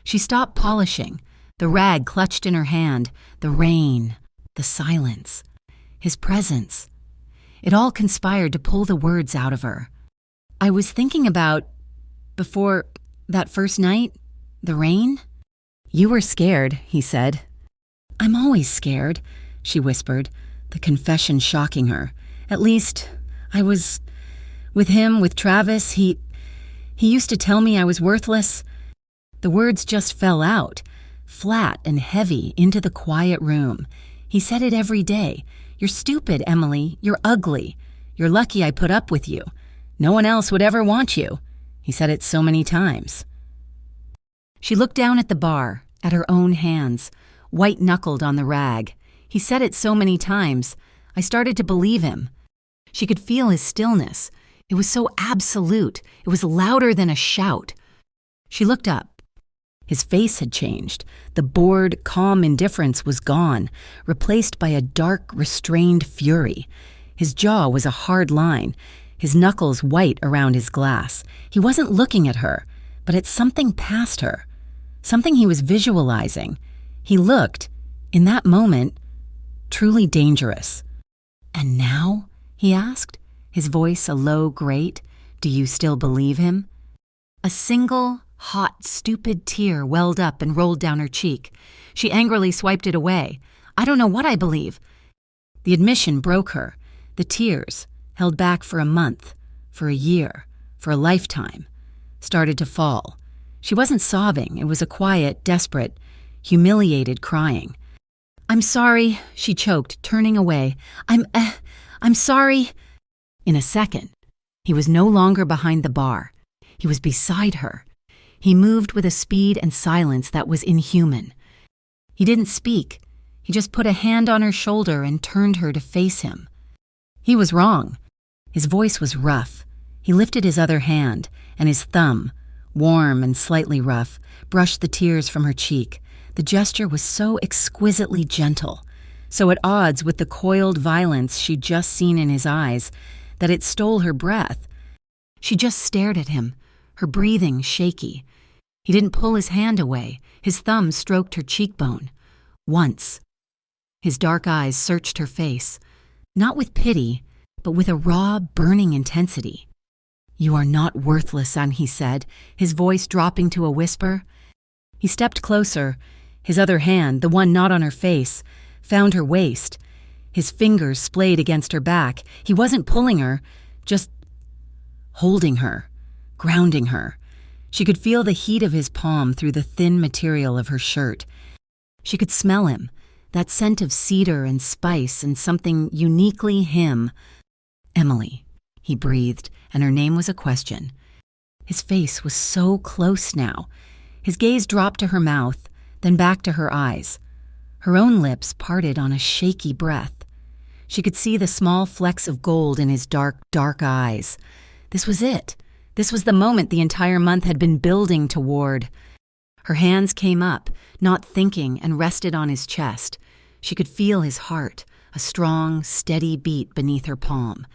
She stopped polishing, the rag clutched in her hand, the rain, the silence, his presence. It all conspired to pull the words out of her. "I was thinking about, before that first night, the rain." "You were scared," he said. "I'm always scared," she whispered, the confession shocking her. "At least, I was with him, with Travis. He used to tell me I was worthless." The words just fell out, flat and heavy, into the quiet room. He said it every day. "You're stupid, Emily. You're ugly. You're lucky I put up with you. No one else would ever want you." He said it so many times. She looked down at the bar, at her own hands, white-knuckled on the rag. He said it so many times. I started to believe him. She could feel his stillness. It was so absolute. It was louder than a shout. She looked up. His face had changed. The bored, calm indifference was gone, replaced by a dark, restrained fury. His jaw was a hard line, his knuckles white around his glass. He wasn't looking at her, but at something past her, something he was visualizing. He looked, in that moment, truly dangerous. "And now?" he asked, his voice a low grate. "Do you still believe him?" A single, hot, stupid tear welled up and rolled down her cheek. She angrily swiped it away. "I don't know what I believe." The admission broke her. The tears, held back for a month, for a year, for a lifetime, started to fall. She wasn't sobbing. It was a quiet, desperate, humiliated crying. "I'm sorry," she choked, turning away. I'm sorry." In a second, he was no longer behind the bar. He was beside her. He moved with a speed and silence that was inhuman. He didn't speak. He just put a hand on her shoulder and turned her to face him. He was wrong. His voice was rough. He lifted his other hand, and his thumb, warm and slightly rough, brushed the tears from her cheek. The gesture was so exquisitely gentle, so at odds with the coiled violence she'd just seen in his eyes, that it stole her breath. She just stared at him, her breathing shaky. He didn't pull his hand away. His thumb stroked her cheekbone. Once. His dark eyes searched her face, not with pity, but with a raw, burning intensity. "You are not worthless, Anne," he said, his voice dropping to a whisper. He stepped closer. His other hand, the one not on her face, found her waist. His fingers splayed against her back. He wasn't pulling her, just holding her, grounding her. She could feel the heat of his palm through the thin material of her shirt. She could smell him, that scent of cedar and spice and something uniquely him. "Emily," he breathed, and her name was a question. His face was so close now. His gaze dropped to her mouth, then back to her eyes. Her own lips parted on a shaky breath. She could see the small flecks of gold in his dark, dark eyes. This was it. This was the moment the entire month had been building toward. Her hands came up, not thinking, and rested on his chest. She could feel his heart, a strong, steady beat beneath her palm.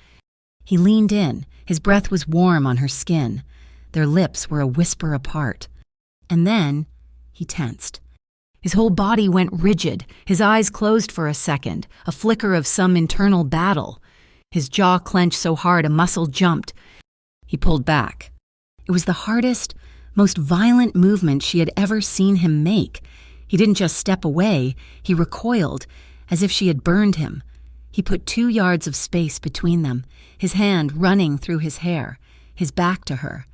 He leaned in. His breath was warm on her skin. Their lips were a whisper apart. And then he tensed. His whole body went rigid. His eyes closed for a second, a flicker of some internal battle. His jaw clenched so hard a muscle jumped. He pulled back. It was the hardest, most violent movement she had ever seen him make. He didn't just step away, he recoiled, as if she had burned him. He put 2 yards of space between them, his hand running through his hair, his back to her.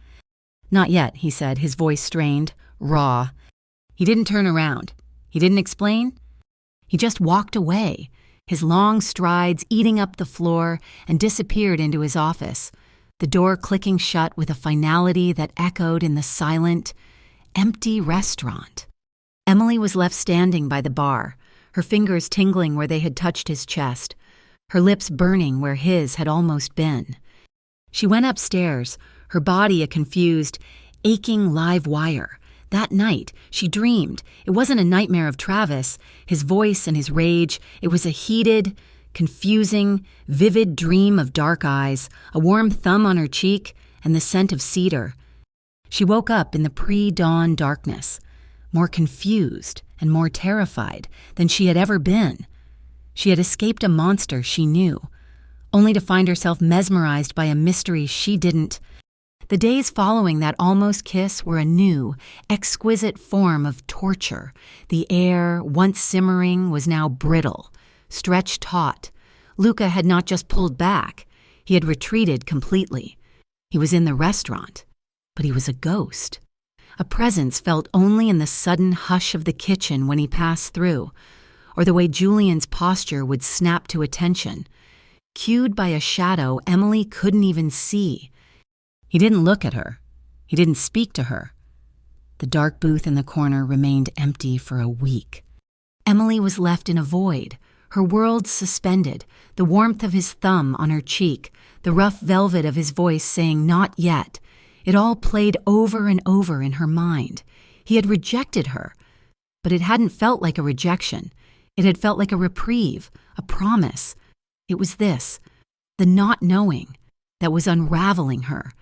"Not yet," he said, his voice strained, raw. He didn't turn around. He didn't explain. He just walked away, his long strides eating up the floor, and disappeared into his office, the door clicking shut with a finality that echoed in the silent, empty restaurant. Emily was left standing by the bar, her fingers tingling where they had touched his chest, her lips burning where his had almost been. She went upstairs, her body a confused, aching live wire. That night, she dreamed. It wasn't a nightmare of Travis, his voice and his rage. It was a heated, confusing, vivid dream of dark eyes, a warm thumb on her cheek, and the scent of cedar. She woke up in the pre-dawn darkness, more confused and more terrified than she had ever been. She had escaped a monster she knew, only to find herself mesmerized by a mystery she didn't. The days following that almost kiss were a new, exquisite form of torture. The air, once simmering, was now brittle, stretched taut. Luca had not just pulled back, he had retreated completely. He was in the restaurant, but he was a ghost. A presence felt only in the sudden hush of the kitchen when he passed through, or the way Julian's posture would snap to attention. Cued by a shadow Emily couldn't even see. He didn't look at her. He didn't speak to her. The dark booth in the corner remained empty for a week. Emily was left in a void, her world suspended, the warmth of his thumb on her cheek, the rough velvet of his voice saying "not yet." It all played over and over in her mind. He had rejected her, but it hadn't felt like a rejection. It had felt like a reprieve, a promise. It was this, the not knowing, that was unraveling her.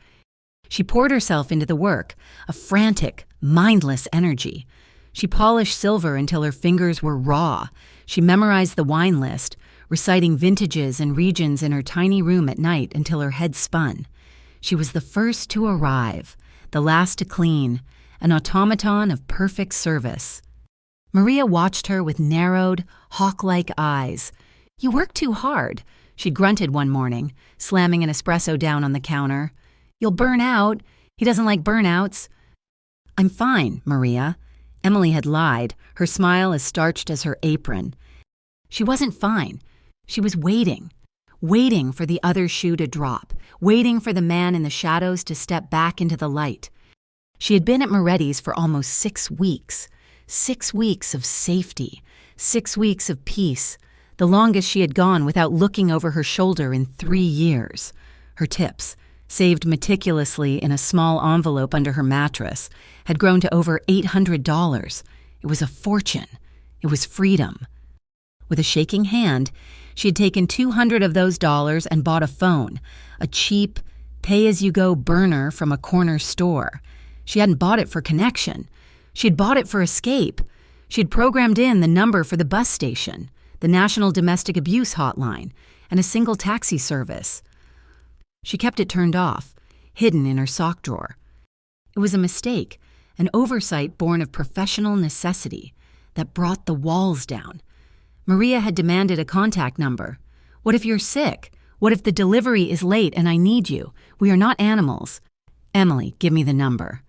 She poured herself into the work, a frantic, mindless energy. She polished silver until her fingers were raw. She memorized the wine list, reciting vintages and regions in her tiny room at night until her head spun. She was the first to arrive, the last to clean, an automaton of perfect service. Maria watched her with narrowed, hawk-like eyes. "You work too hard," she grunted one morning, slamming an espresso down on the counter. "You'll burn out. He doesn't like burnouts." "I'm fine, Maria." Emily had lied, her smile as starched as her apron. She wasn't fine. She was waiting for the other shoe to drop, waiting for the man in the shadows to step back into the light. She had been at Moretti's for almost 6 weeks. 6 weeks of safety, 6 weeks of peace, the longest she had gone without looking over her shoulder in 3 years. Her tips, saved meticulously in a small envelope under her mattress, had grown to over $800. It was a fortune. It was freedom. With a shaking hand, she had taken $200 of those dollars and bought a phone, a cheap, pay-as-you-go burner from a corner store. She hadn't bought it for connection. She had bought it for escape. She had programmed in the number for the bus station, the National Domestic Abuse Hotline, and a single taxi service. She kept it turned off, hidden in her sock drawer. It was a mistake, an oversight born of professional necessity that brought the walls down. Maria had demanded a contact number. "What if you're sick? What if the delivery is late and I need you? We are not animals." "Emily, give me the number."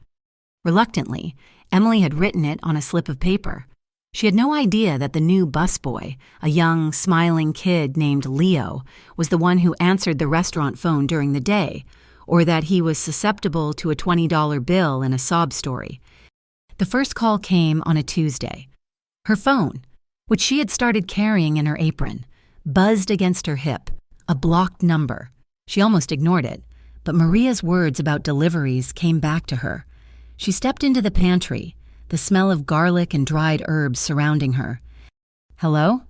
Reluctantly, Emily had written it on a slip of paper. She had no idea that the new busboy, a young, smiling kid named Leo, was the one who answered the restaurant phone during the day, or that he was susceptible to a $20 bill and a sob story. The first call came on a Tuesday. Her phone, which she had started carrying in her apron, buzzed against her hip, a blocked number. She almost ignored it, but Maria's words about deliveries came back to her. She stepped into the pantry, the smell of garlic and dried herbs surrounding her. "Hello?"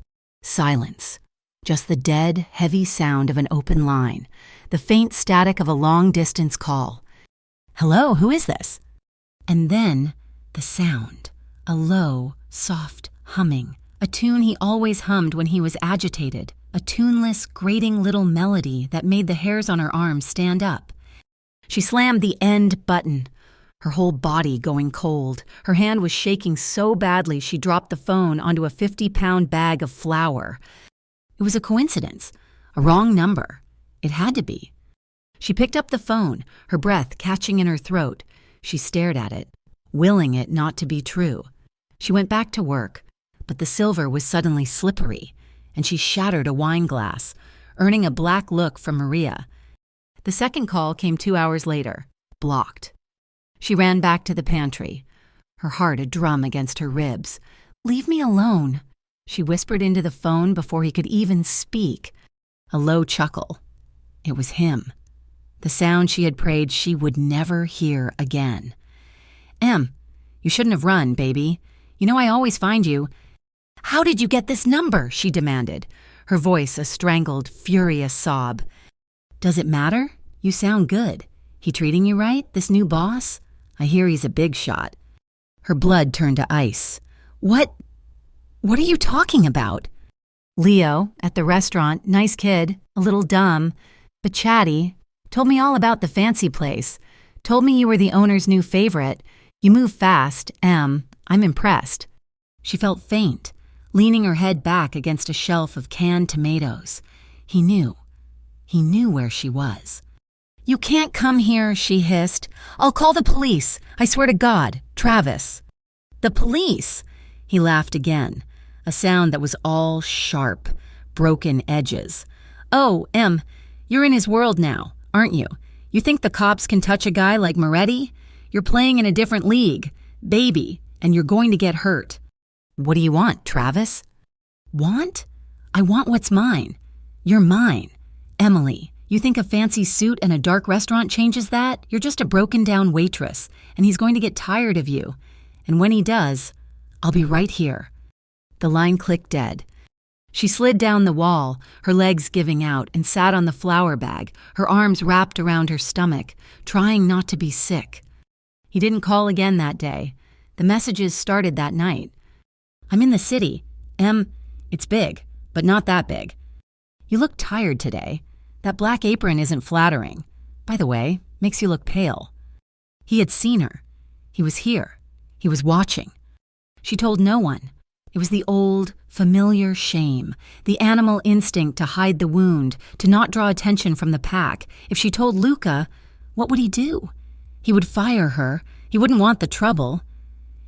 Silence. Just the dead, heavy sound of an open line, the faint static of a long-distance call. "Hello, who is this?" And then the sound, a low, soft humming, a tune he always hummed when he was agitated, a tuneless, grating little melody that made the hairs on her arms stand up. She slammed the end button. her whole body going cold. Her hand was shaking so badly she dropped the phone onto a 50-pound bag of flour. It was a coincidence, a wrong number. It had to be. She picked up the phone, her breath catching in her throat. She stared at it, willing it not to be true. She went back to work, but the silver was suddenly slippery, and she shattered a wine glass, earning a black look from Maria. The second call came 2 hours later, blocked. She ran back to the pantry, her heart a drum against her ribs. "Leave me alone," she whispered into the phone before he could even speak. A low chuckle. It was him. The sound she had prayed she would never hear again. "Em, you shouldn't have run, baby. You know I always find you." "How did you get this number?" she demanded, her voice a strangled, furious sob. "Does it matter? You sound good. He treating you right, this new boss? I hear he's a big shot." Her blood turned to ice. What are you talking about?" "Leo, at the restaurant, nice kid, a little dumb, but chatty, told me all about the fancy place. Told me you were the owner's new favorite. You move fast, I'm impressed." She felt faint, leaning her head back against a shelf of canned tomatoes. He knew where she was. "You can't come here," she hissed. "I'll call the police. I swear to God, Travis." "The police?" He laughed again, a sound that was all sharp, broken edges. "Oh, you're in his world now, aren't you? You think the cops can touch a guy like Moretti? You're playing in a different league, baby, and you're going to get hurt." "What do you want, Travis?" "Want? I want what's mine. You're mine. Emily, you think a fancy suit and a dark restaurant changes that? You're just a broken-down waitress, and he's going to get tired of you. And when he does, I'll be right here." The line clicked dead. She slid down the wall, her legs giving out, and sat on the flour bag, her arms wrapped around her stomach, trying not to be sick. He didn't call again that day. The messages started that night. "I'm in the city. It's big, but not that big. You look tired today. That black apron isn't flattering. By the way, makes you look pale." He had seen her. He was here. He was watching. She told no one. It was the old, familiar shame, the animal instinct to hide the wound, to not draw attention from the pack. If she told Luca, what would he do? He would fire her. He wouldn't want the trouble.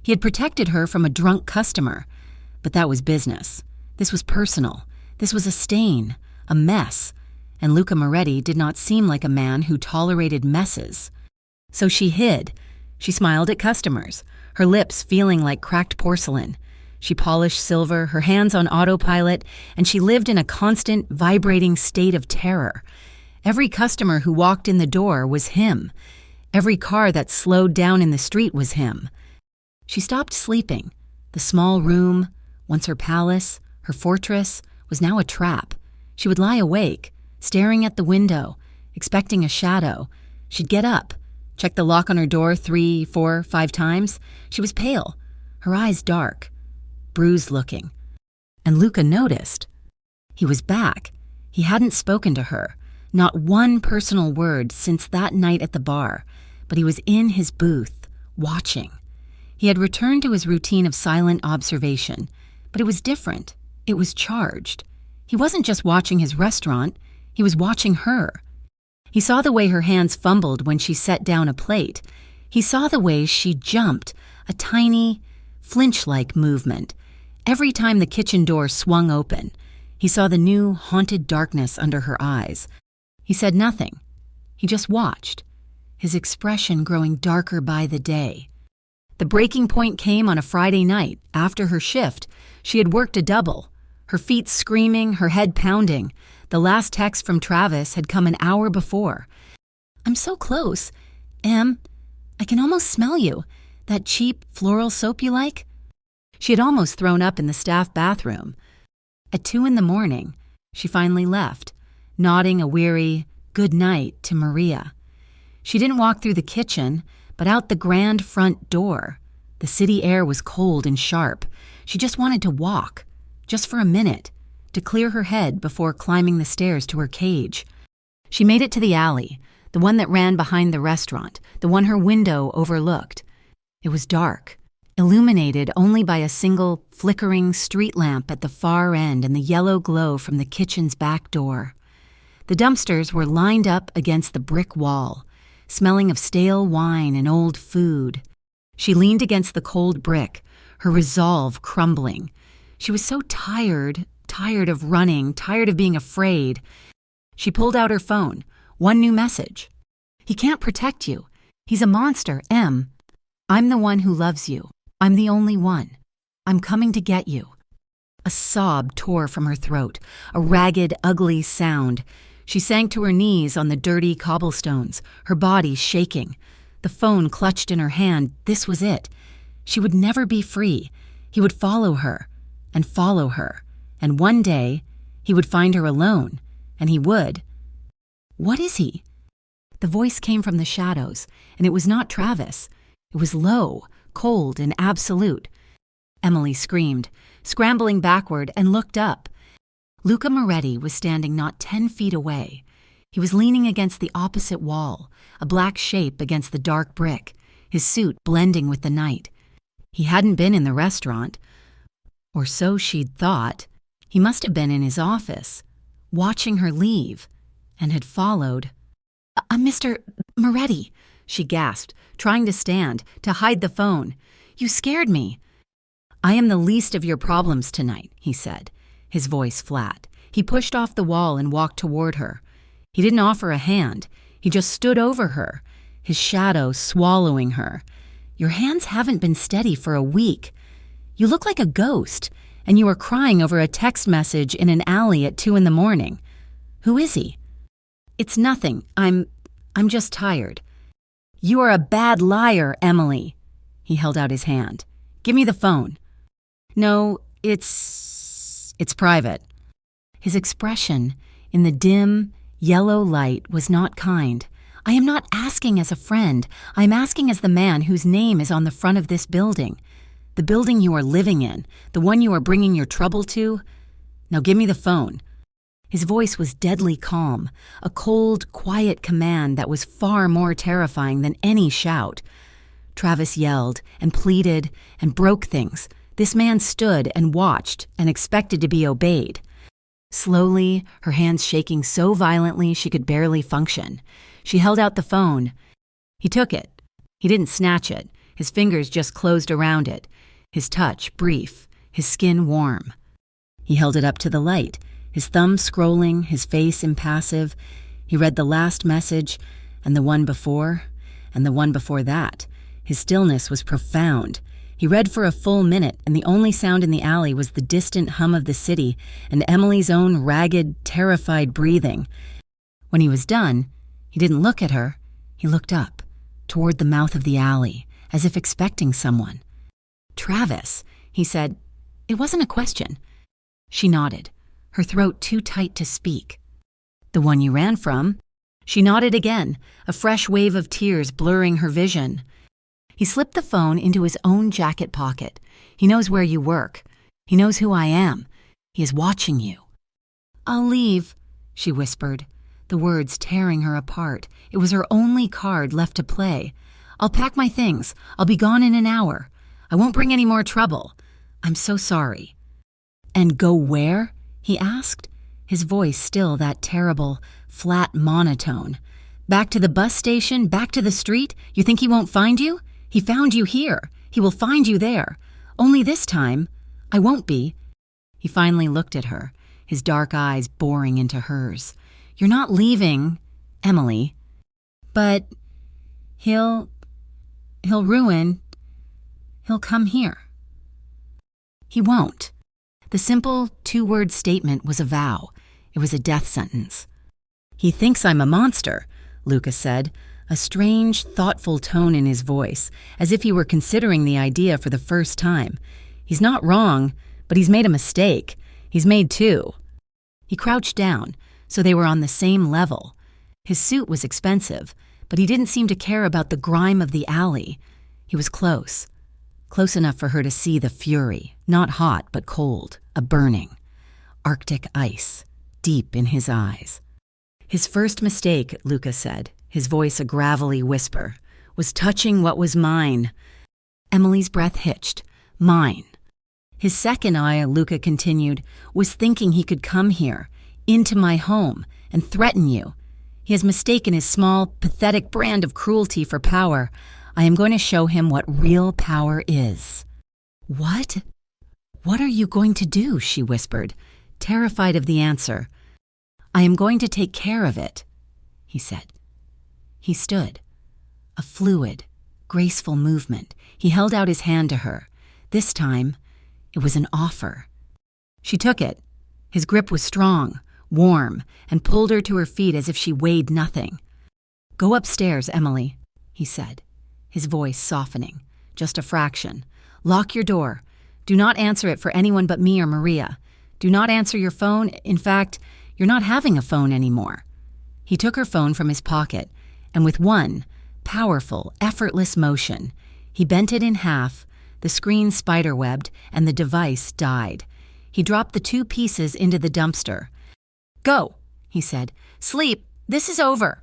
He had protected her from a drunk customer. But that was business. This was personal. This was a stain, a mess. And Luca Moretti did not seem like a man who tolerated messes. So she hid. She smiled at customers, her lips feeling like cracked porcelain. She polished silver, her hands on autopilot, and she lived in a constant, vibrating state of terror. Every customer who walked in the door was him. Every car that slowed down in the street was him. She stopped sleeping. The small room, once her palace, her fortress, was now a trap. She would lie awake, staring at the window, expecting a shadow. She'd get up, check the lock on her door 3, 4, 5 times. She was pale, her eyes dark, bruised-looking. And Luca noticed. He was back. He hadn't spoken to her, not one personal word since that night at the bar, but he was in his booth, watching. He had returned to his routine of silent observation, but it was different. It was charged. He wasn't just watching his restaurant, he was watching her. He saw the way her hands fumbled when she set down a plate. He saw the way she jumped, a tiny, flinch-like movement. Every time the kitchen door swung open, he saw the new, haunted darkness under her eyes. He said nothing. He just watched, his expression growing darker by the day. The breaking point came on a Friday night, after her shift. She had worked a double, her feet screaming, her head pounding. The last text from Travis had come an hour before. "I'm so close. I can almost smell you. That cheap floral soap you like?" She had almost thrown up in the staff bathroom. At 2 a.m, she finally left, nodding a weary good night to Maria. She didn't walk through the kitchen, but out the grand front door. The city air was cold and sharp. She just wanted to walk, just for a minute, to clear her head before climbing the stairs to her cage. She made it to the alley, the one that ran behind the restaurant, the one her window overlooked. It was dark, illuminated only by a single flickering street lamp at the far end and the yellow glow from the kitchen's back door. The dumpsters were lined up against the brick wall, smelling of stale wine and old food. She leaned against the cold brick, her resolve crumbling. She was so tired of running, tired of being afraid. She pulled out her phone. One new message. "He can't protect you. He's a monster, M. I'm the one who loves you. I'm the only one. I'm coming to get you." A sob tore from her throat, a ragged, ugly sound. She sank to her knees on the dirty cobblestones, her body shaking. The phone clutched in her hand. This was it. She would never be free. He would follow her, and one day he would find her alone, and he would. What is he? The voice came from the shadows, and it was not Travis. It was low, cold, and absolute. Emily screamed, scrambling backward, and looked up. Luca Moretti was standing not 10 feet away. He was leaning against the opposite wall, a black shape against the dark brick, his suit blending with the night. He hadn't been in the restaurant, or so she'd thought. He must have been in his office, watching her leave, and had followed. Mr. Moretti," she gasped, trying to stand, to hide the phone. "You scared me." "I am the least of your problems tonight," he said, his voice flat. He pushed off the wall and walked toward her. He didn't offer a hand. He just stood over her, his shadow swallowing her. "Your hands haven't been steady for a week. You look like a ghost, and you were crying over a text message in an alley at 2 a.m. Who is he?" "It's nothing. I'm just tired." "You are a bad liar, Emily." He held out his hand. "Give me the phone." "No, it's private." His expression in the dim, yellow light was not kind. "I am not asking as a friend. I am asking as the man whose name is on the front of this building. The building you are living in, the one you are bringing your trouble to. Now give me the phone." His voice was deadly calm, a cold, quiet command that was far more terrifying than any shout. Travis yelled and pleaded and broke things. This man stood and watched and expected to be obeyed. Slowly, her hands shaking so violently she could barely function, she held out the phone. He took it. He didn't snatch it. His fingers just closed around it, his touch brief, his skin warm. He held it up to the light, his thumb scrolling, his face impassive. He read the last message, and the one before, and the one before that. His stillness was profound. He read for a full minute, and the only sound in the alley was the distant hum of the city and Emily's own ragged, terrified breathing. When he was done, he didn't look at her. He looked up, toward the mouth of the alley, as if expecting someone. "Travis," he said. It wasn't a question. She nodded, her throat too tight to speak. "The one you ran from." She nodded again, a fresh wave of tears blurring her vision. He slipped the phone into his own jacket pocket. "He knows where you work. He knows who I am. He is watching you." "I'll leave," she whispered, the words tearing her apart. It was her only card left to play. "I'll pack my things. I'll be gone in an hour. I won't bring any more trouble. I'm so sorry." "And go where?" he asked, his voice still that terrible, flat monotone. "Back to the bus station? Back to the street? You think he won't find you? He found you here. He will find you there. Only this time, I won't be." He finally looked at her, his dark eyes boring into hers. "You're not leaving, Emily." "But he'll come here." "He won't." The simple 2-word statement was a vow. It was a death sentence. "He thinks I'm a monster," Lucas said, a strange, thoughtful tone in his voice, as if he were considering the idea for the first time. "He's not wrong, but he's made a mistake. He's made 2. He crouched down, so they were on the same level. His suit was expensive, but he didn't seem to care about the grime of the alley. He was close enough for her to see the fury, not hot but cold, a burning. Arctic ice, deep in his eyes. "His first mistake," Lucas said, his voice a gravelly whisper, was touching what was mine. Emily's breath hitched. Mine. His second eye, Luca continued, was thinking he could come here, into my home, and threaten you. He has mistaken his small, pathetic brand of cruelty for power. I am going to show him what real power is. What? What are you going to do? She whispered, terrified of the answer. I am going to take care of it, he said. He stood. A fluid, graceful movement. He held out his hand to her. This time, it was an offer. She took it. His grip was strong, warm, and pulled her to her feet as if she weighed nothing. Go upstairs, Emily, he said, his voice softening, just a fraction. Lock your door. Do not answer it for anyone but me or Maria. Do not answer your phone. In fact, you're not having a phone anymore. He took her phone from his pocket, and with one powerful, effortless motion, he bent it in half, the screen spiderwebbed, and the device died. He dropped the two pieces into the dumpster. Go, he said. Sleep. This is over.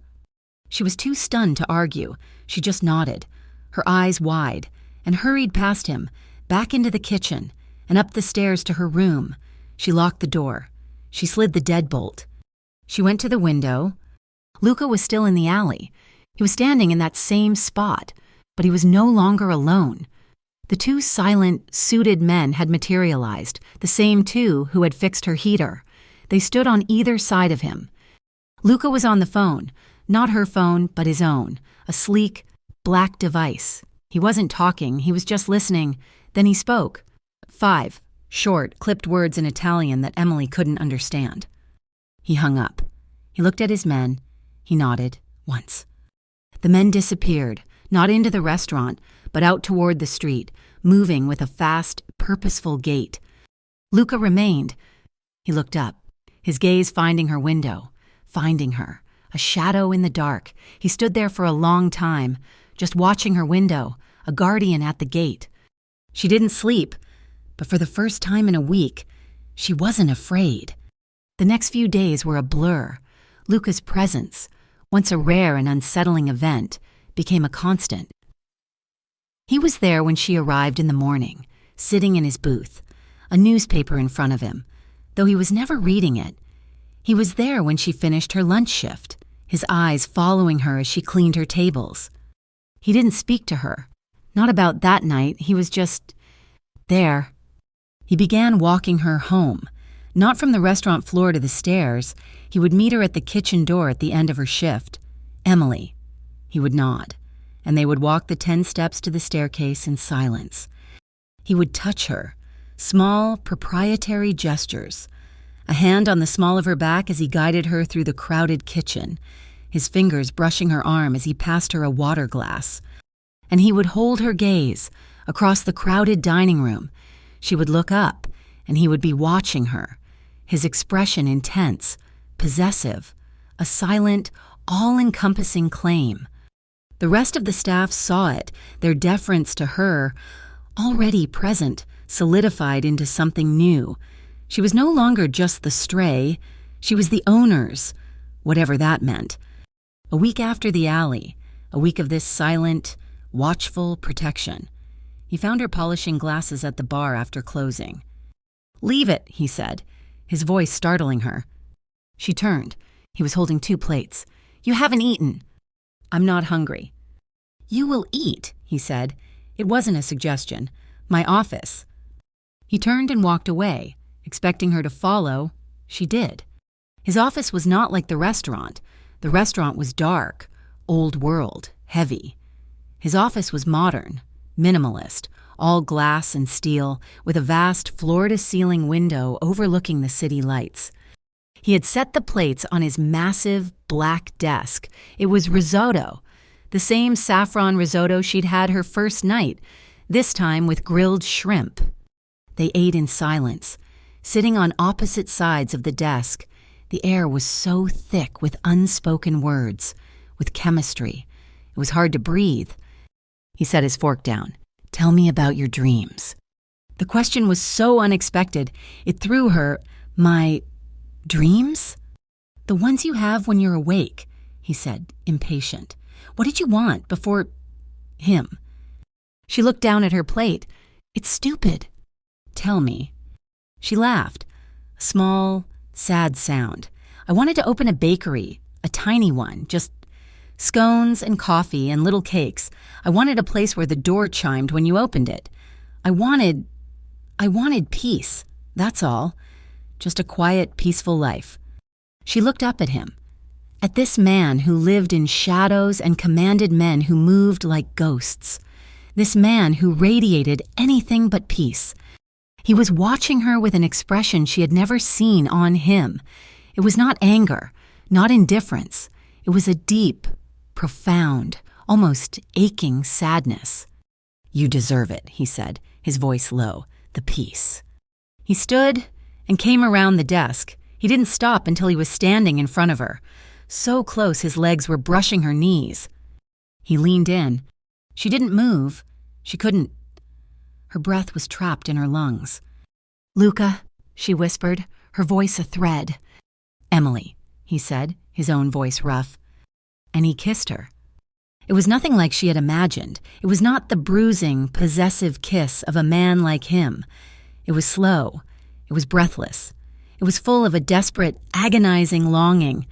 She was too stunned to argue. She just nodded, her eyes wide, and hurried past him, back into the kitchen, and up the stairs to her room. She locked the door. She slid the deadbolt. She went to the window. Luca was still in the alley. He was standing in that same spot, but he was no longer alone. The two silent, suited men had materialized, the same two who had fixed her heater. They stood on either side of him. Luca was on the phone, not her phone, but his own, a sleek, black device. He wasn't talking, he was just listening. Then he spoke. 5 short, clipped words in Italian that Emily couldn't understand. He hung up. He looked at his men. He nodded, once. The men disappeared, not into the restaurant, but out toward the street, moving with a fast, purposeful gait. Luca remained. He looked up, his gaze finding her window, finding her, a shadow in the dark. He stood there for a long time, just watching her window, a guardian at the gate. She didn't sleep, but for the first time in a week, she wasn't afraid. The next few days were a blur. Luca's presence, once a rare and unsettling event, became a constant. He was there when she arrived in the morning, sitting in his booth, a newspaper in front of him, though he was never reading it. He was there when she finished her lunch shift, his eyes following her as she cleaned her tables. He didn't speak to her. Not about that night, he was just there. He began walking her home, not from the restaurant floor to the stairs. He would meet her at the kitchen door at the end of her shift. Emily. He would nod, and they would walk the 10 steps to the staircase in silence. He would touch her, small, proprietary gestures, a hand on the small of her back as he guided her through the crowded kitchen, his fingers brushing her arm as he passed her a water glass. And he would hold her gaze across the crowded dining room. She would look up, and he would be watching her, his expression intense, possessive, a silent, all-encompassing claim. The rest of the staff saw it, their deference to her, already present, solidified into something new. She was no longer just the stray, she was the owner's, whatever that meant. A week after the alley, a week of this silent, watchful protection. He found her polishing glasses at the bar after closing. "Leave it," he said, his voice startling her. She turned. He was holding 2 plates. "You haven't eaten." "I'm not hungry." "You will eat," he said. It wasn't a suggestion. "My office." He turned and walked away, expecting her to follow. She did. His office was not like the restaurant. The restaurant was dark, old world, heavy. His office was modern, minimalist, all glass and steel, with a vast floor-to-ceiling window overlooking the city lights. He had set the plates on his massive black desk. It was risotto, the same saffron risotto she'd had her first night, this time with grilled shrimp. They ate in silence, sitting on opposite sides of the desk. The air was so thick with unspoken words, with chemistry. It was hard to breathe. He set his fork down. "Tell me about your dreams." The question was so unexpected, it threw her. "My dreams?" "The ones you have when you're awake," he said, impatient. What did you want before him? She looked down at her plate. It's stupid. Tell me. She laughed. A small, sad sound. I wanted to open a bakery, a tiny one, just scones and coffee and little cakes. I wanted a place where the door chimed when you opened it. I wanted peace, that's all. Just a quiet, peaceful life. She looked up at him, at this man who lived in shadows and commanded men who moved like ghosts. This man who radiated anything but peace. He was watching her with an expression she had never seen on him. It was not anger, not indifference. It was a deep, profound, almost aching sadness. You deserve it, he said, his voice low, the peace. He stood and came around the desk. He didn't stop until he was standing in front of her, so close his legs were brushing her knees. He leaned in. She didn't move. She couldn't. Her breath was trapped in her lungs. Luca, she whispered, her voice a thread. Emily, he said, his own voice rough. And he kissed her. It was nothing like she had imagined. It was not the bruising, possessive kiss of a man like him. It was slow. It was breathless. It was full of a desperate, agonizing longing.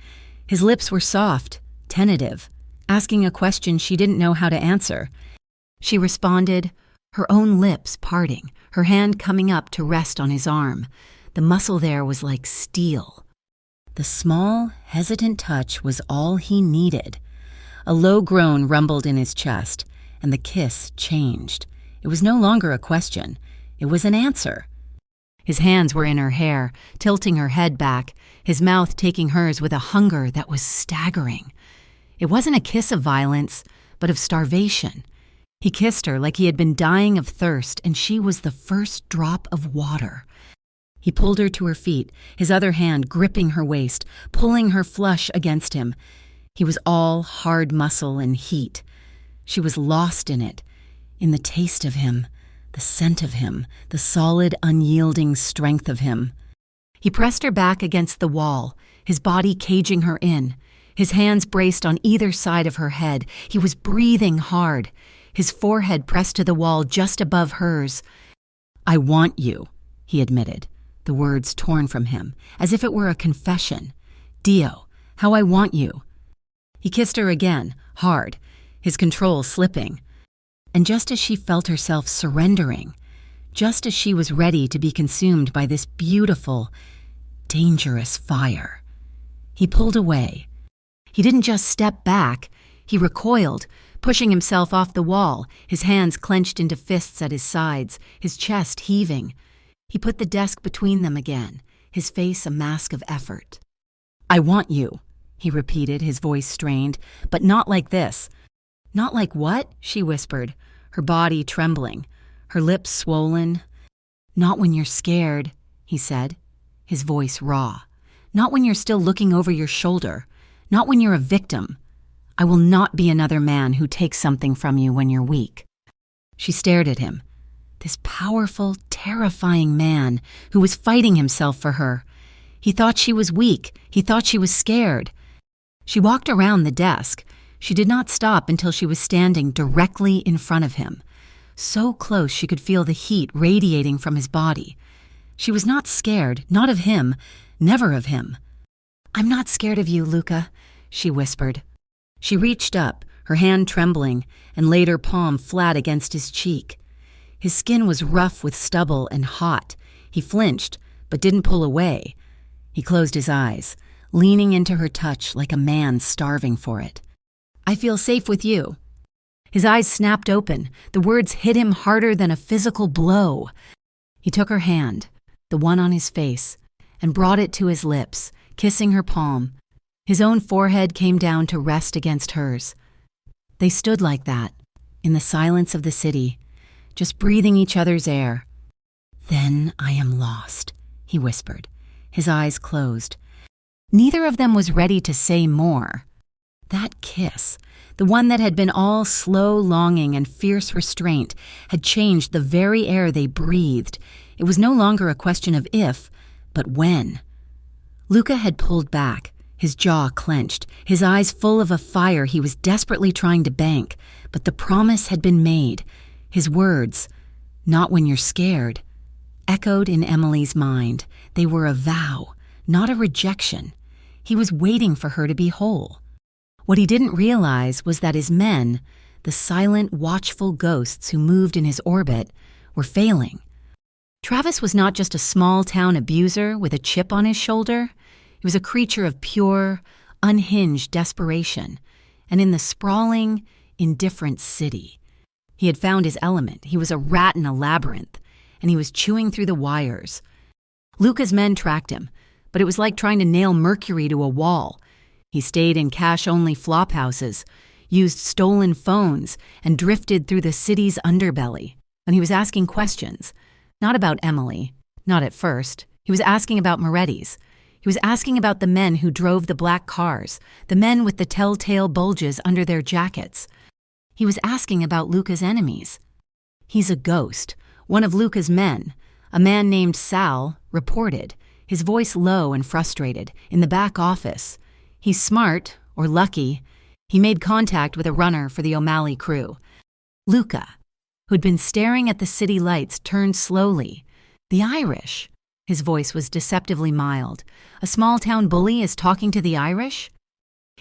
His lips were soft, tentative, asking a question she didn't know how to answer. She responded, her own lips parting, her hand coming up to rest on his arm. The muscle there was like steel. The small, hesitant touch was all he needed. A low groan rumbled in his chest, and the kiss changed. It was no longer a question. It was an answer. His hands were in her hair, tilting her head back, his mouth taking hers with a hunger that was staggering. It wasn't a kiss of violence, but of starvation. He kissed her like he had been dying of thirst, and she was the first drop of water. He pulled her to her feet, his other hand gripping her waist, pulling her flush against him. He was all hard muscle and heat. She was lost in it, in the taste of him, the scent of him, the solid, unyielding strength of him. He pressed her back against the wall, his body caging her in, his hands braced on either side of her head. He was breathing hard, his forehead pressed to the wall just above hers. I want you, he admitted, the words torn from him, as if it were a confession. Dio, how I want you. He kissed her again, hard, his control slipping. And just as she felt herself surrendering, just as she was ready to be consumed by this beautiful, dangerous fire, he pulled away. He didn't just step back, he recoiled, pushing himself off the wall, his hands clenched into fists at his sides, his chest heaving. He put the desk between them again, his face a mask of effort. I want you, he repeated, his voice strained, but not like this. Not like what? She whispered, her body trembling, her lips swollen. Not when you're scared, he said, his voice raw. Not when you're still looking over your shoulder. Not when you're a victim. I will not be another man who takes something from you when you're weak. She stared at him. This powerful, terrifying man who was fighting himself for her. He thought she was weak. He thought she was scared. She walked around the desk. She did not stop until she was standing directly in front of him, so close she could feel the heat radiating from his body. She was not scared, not of him, never of him. I'm not scared of you, Luca, she whispered. She reached up, her hand trembling, and laid her palm flat against his cheek. His skin was rough with stubble and hot. He flinched, but didn't pull away. He closed his eyes, leaning into her touch like a man starving for it. I feel safe with you. His eyes snapped open. The words hit him harder than a physical blow. He took her hand, the one on his face, and brought it to his lips, kissing her palm. His own forehead came down to rest against hers. They stood like that, in the silence of the city, just breathing each other's air. Then I am lost, he whispered, his eyes closed. Neither of them was ready to say more. That kiss, the one that had been all slow longing and fierce restraint, had changed the very air they breathed. It was no longer a question of if, but when. Luca had pulled back, His jaw clenched, his eyes full of a fire he was desperately trying to bank, but the promise had been made. His words, "Not when you're scared," echoed in Emily's mind. They were a vow, not a rejection. He was waiting for her to be whole. What he didn't realize was that his men, the silent, watchful ghosts who moved in his orbit, were failing. Travis was not just a small-town abuser with a chip on his shoulder. He was a creature of pure, unhinged desperation. And in the sprawling, indifferent city, he had found his element. He was a rat in a labyrinth, and he was chewing through the wires. Luca's men tracked him, but it was like trying to nail mercury to a wall. He stayed in cash-only flophouses, used stolen phones, and drifted through the city's underbelly. And he was asking questions. Not about Emily, not at first. He was asking about Moretti's. He was asking about the men who drove the black cars, the men with the telltale bulges under their jackets. He was asking about Luca's enemies. "He's a ghost," one of Luca's men, a man named Sal, reported, his voice low and frustrated, in the back office. "He's smart, or lucky. He made contact with a runner for the O'Malley crew." Luca, who'd been staring at the city lights, turned slowly. "The Irish." His voice was deceptively mild. "A small-town bully is talking to the Irish?"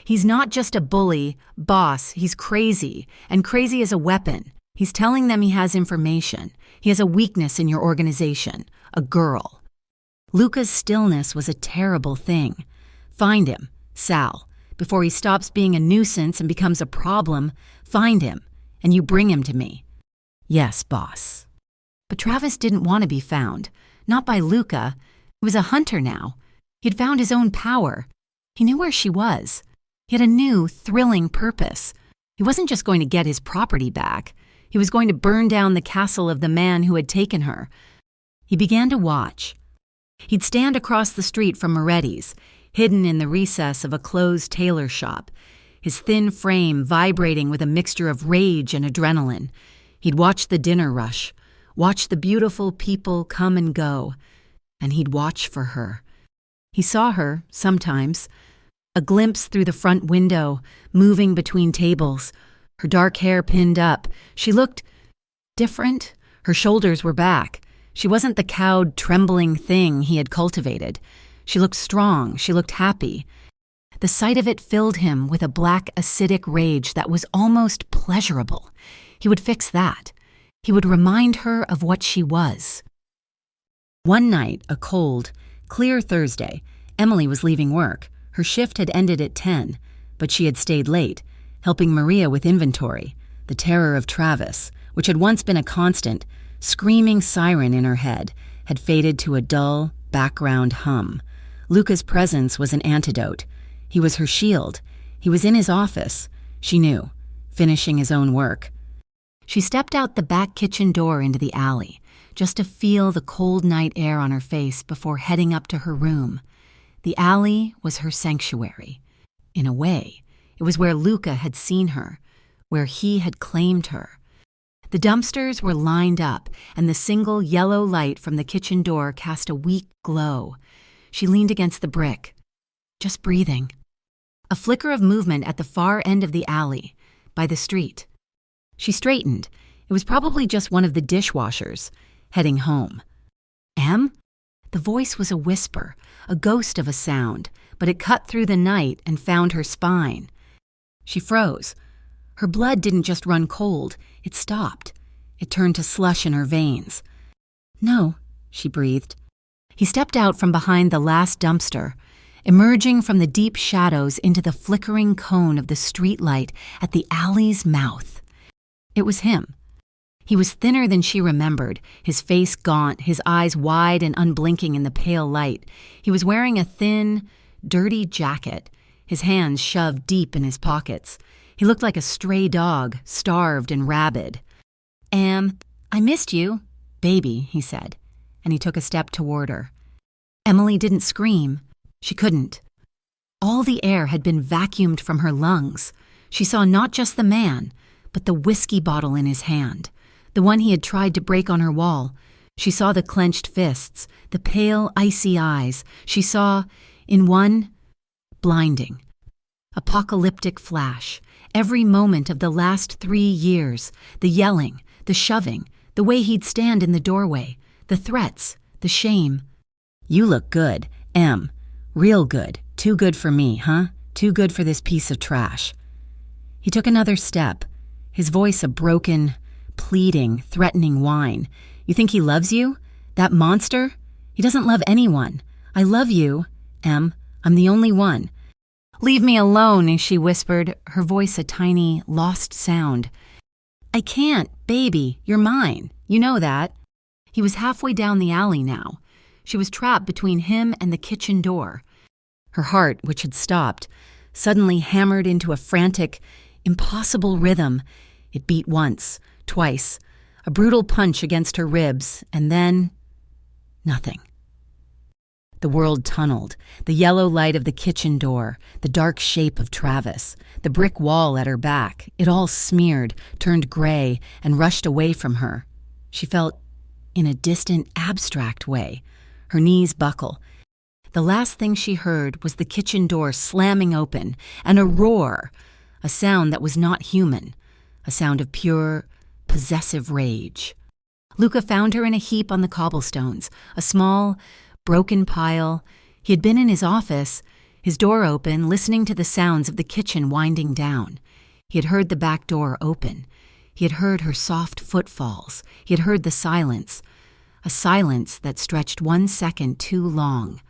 "He's not just a bully, boss. He's crazy, and crazy as a weapon. He's telling them he has information. He has a weakness in your organization, a girl." Luca's stillness was a terrible thing. "Find him, Sal. Before he stops being a nuisance and becomes a problem, find him, and you bring him to me." "Yes, boss." But Travis didn't want to be found. Not by Luca. He was a hunter now. He'd found his own power. He knew where she was. He had a new, thrilling purpose. He wasn't just going to get his property back. He was going to burn down the castle of the man who had taken her. He began to watch. He'd stand across the street from Moretti's, hidden in the recess of a closed tailor shop, his thin frame vibrating with a mixture of rage and adrenaline. He'd watch the dinner rush, watch the beautiful people come and go, and he'd watch for her. He saw her, sometimes, a glimpse through the front window, moving between tables, her dark hair pinned up. She looked different. Her shoulders were back. She wasn't the cowed, trembling thing he had cultivated. She looked strong. She looked happy. The sight of it filled him with a black, acidic rage that was almost pleasurable. He would fix that. He would remind her of what she was. One night, a cold, clear Thursday, Emily was leaving work. Her shift had ended at 10, but she had stayed late, helping Maria with inventory. The terror of Travis, which had once been a constant, screaming siren in her head, had faded to a dull, background hum. Luca's presence was an antidote. He was her shield. He was in his office, she knew, finishing his own work. She stepped out the back kitchen door into the alley, just to feel the cold night air on her face before heading up to her room. The alley was her sanctuary. In a way, it was where Luca had seen her, where he had claimed her. The dumpsters were lined up, and the single yellow light from the kitchen door cast a weak glow. She leaned against the brick, just breathing. A flicker of movement at the far end of the alley, by the street. She straightened. It was probably just one of the dishwashers, heading home. "Em?" The voice was a whisper, a ghost of a sound, but it cut through the night and found her spine. She froze. Her blood didn't just run cold, it stopped. It turned to slush in her veins. "No," she breathed. He stepped out from behind the last dumpster, emerging from the deep shadows into the flickering cone of the streetlight at the alley's mouth. It was him. He was thinner than she remembered, his face gaunt, his eyes wide and unblinking in the pale light. He was wearing a thin, dirty jacket, his hands shoved deep in his pockets. He looked like a stray dog, starved and rabid. I missed you." "Baby," he said, and he took a step toward her. Emily didn't scream. She couldn't. All the air had been vacuumed from her lungs. She saw not just the man, but the whiskey bottle in his hand, the one he had tried to break on her wall. She saw the clenched fists, the pale, icy eyes. She saw, in one, blinding. Apocalyptic flash. Every moment of the last 3 years, the yelling, the shoving, the way he'd stand in the doorway, the threats, the shame. "You look good, Em. Real good. Too good for me, huh? Too good for this piece of trash." He took another step, his voice a broken, pleading, threatening whine. "You think he loves you? That monster? He doesn't love anyone. I love you, Em. I'm the only one." "Leave me alone," she whispered, her voice a tiny, lost sound. "I can't, baby. You're mine. You know that." He was halfway down the alley now. She was trapped between him and the kitchen door. Her heart, which had stopped, suddenly hammered into a frantic, impossible rhythm. It beat once, twice, a brutal punch against her ribs, and then nothing. The world tunneled, the yellow light of the kitchen door, the dark shape of Travis, the brick wall at her back, it all smeared, turned gray, and rushed away from her. She felt, in a distant, abstract way, her knees buckle. The last thing she heard was the kitchen door slamming open, and a roar, a sound that was not human, a sound of pure, possessive rage. Luca found her in a heap on the cobblestones, a small, broken pile. He had been in his office, his door open, listening to the sounds of the kitchen winding down. He had heard the back door open. He had heard her soft footfalls. He had heard the silence, a silence that stretched 1 second too long.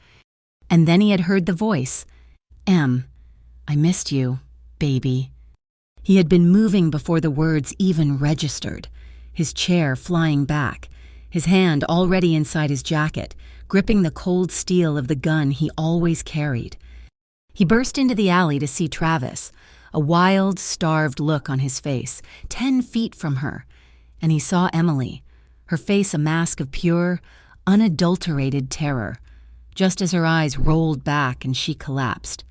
And then he had heard the voice, "Em, I missed you, baby." He had been moving before the words even registered, his chair flying back, his hand already inside his jacket, gripping the cold steel of the gun he always carried. He burst into the alley to see Travis, a wild, starved look on his face, 10 feet from her, and he saw Emily, her face a mask of pure, unadulterated terror, just as her eyes rolled back and she collapsed.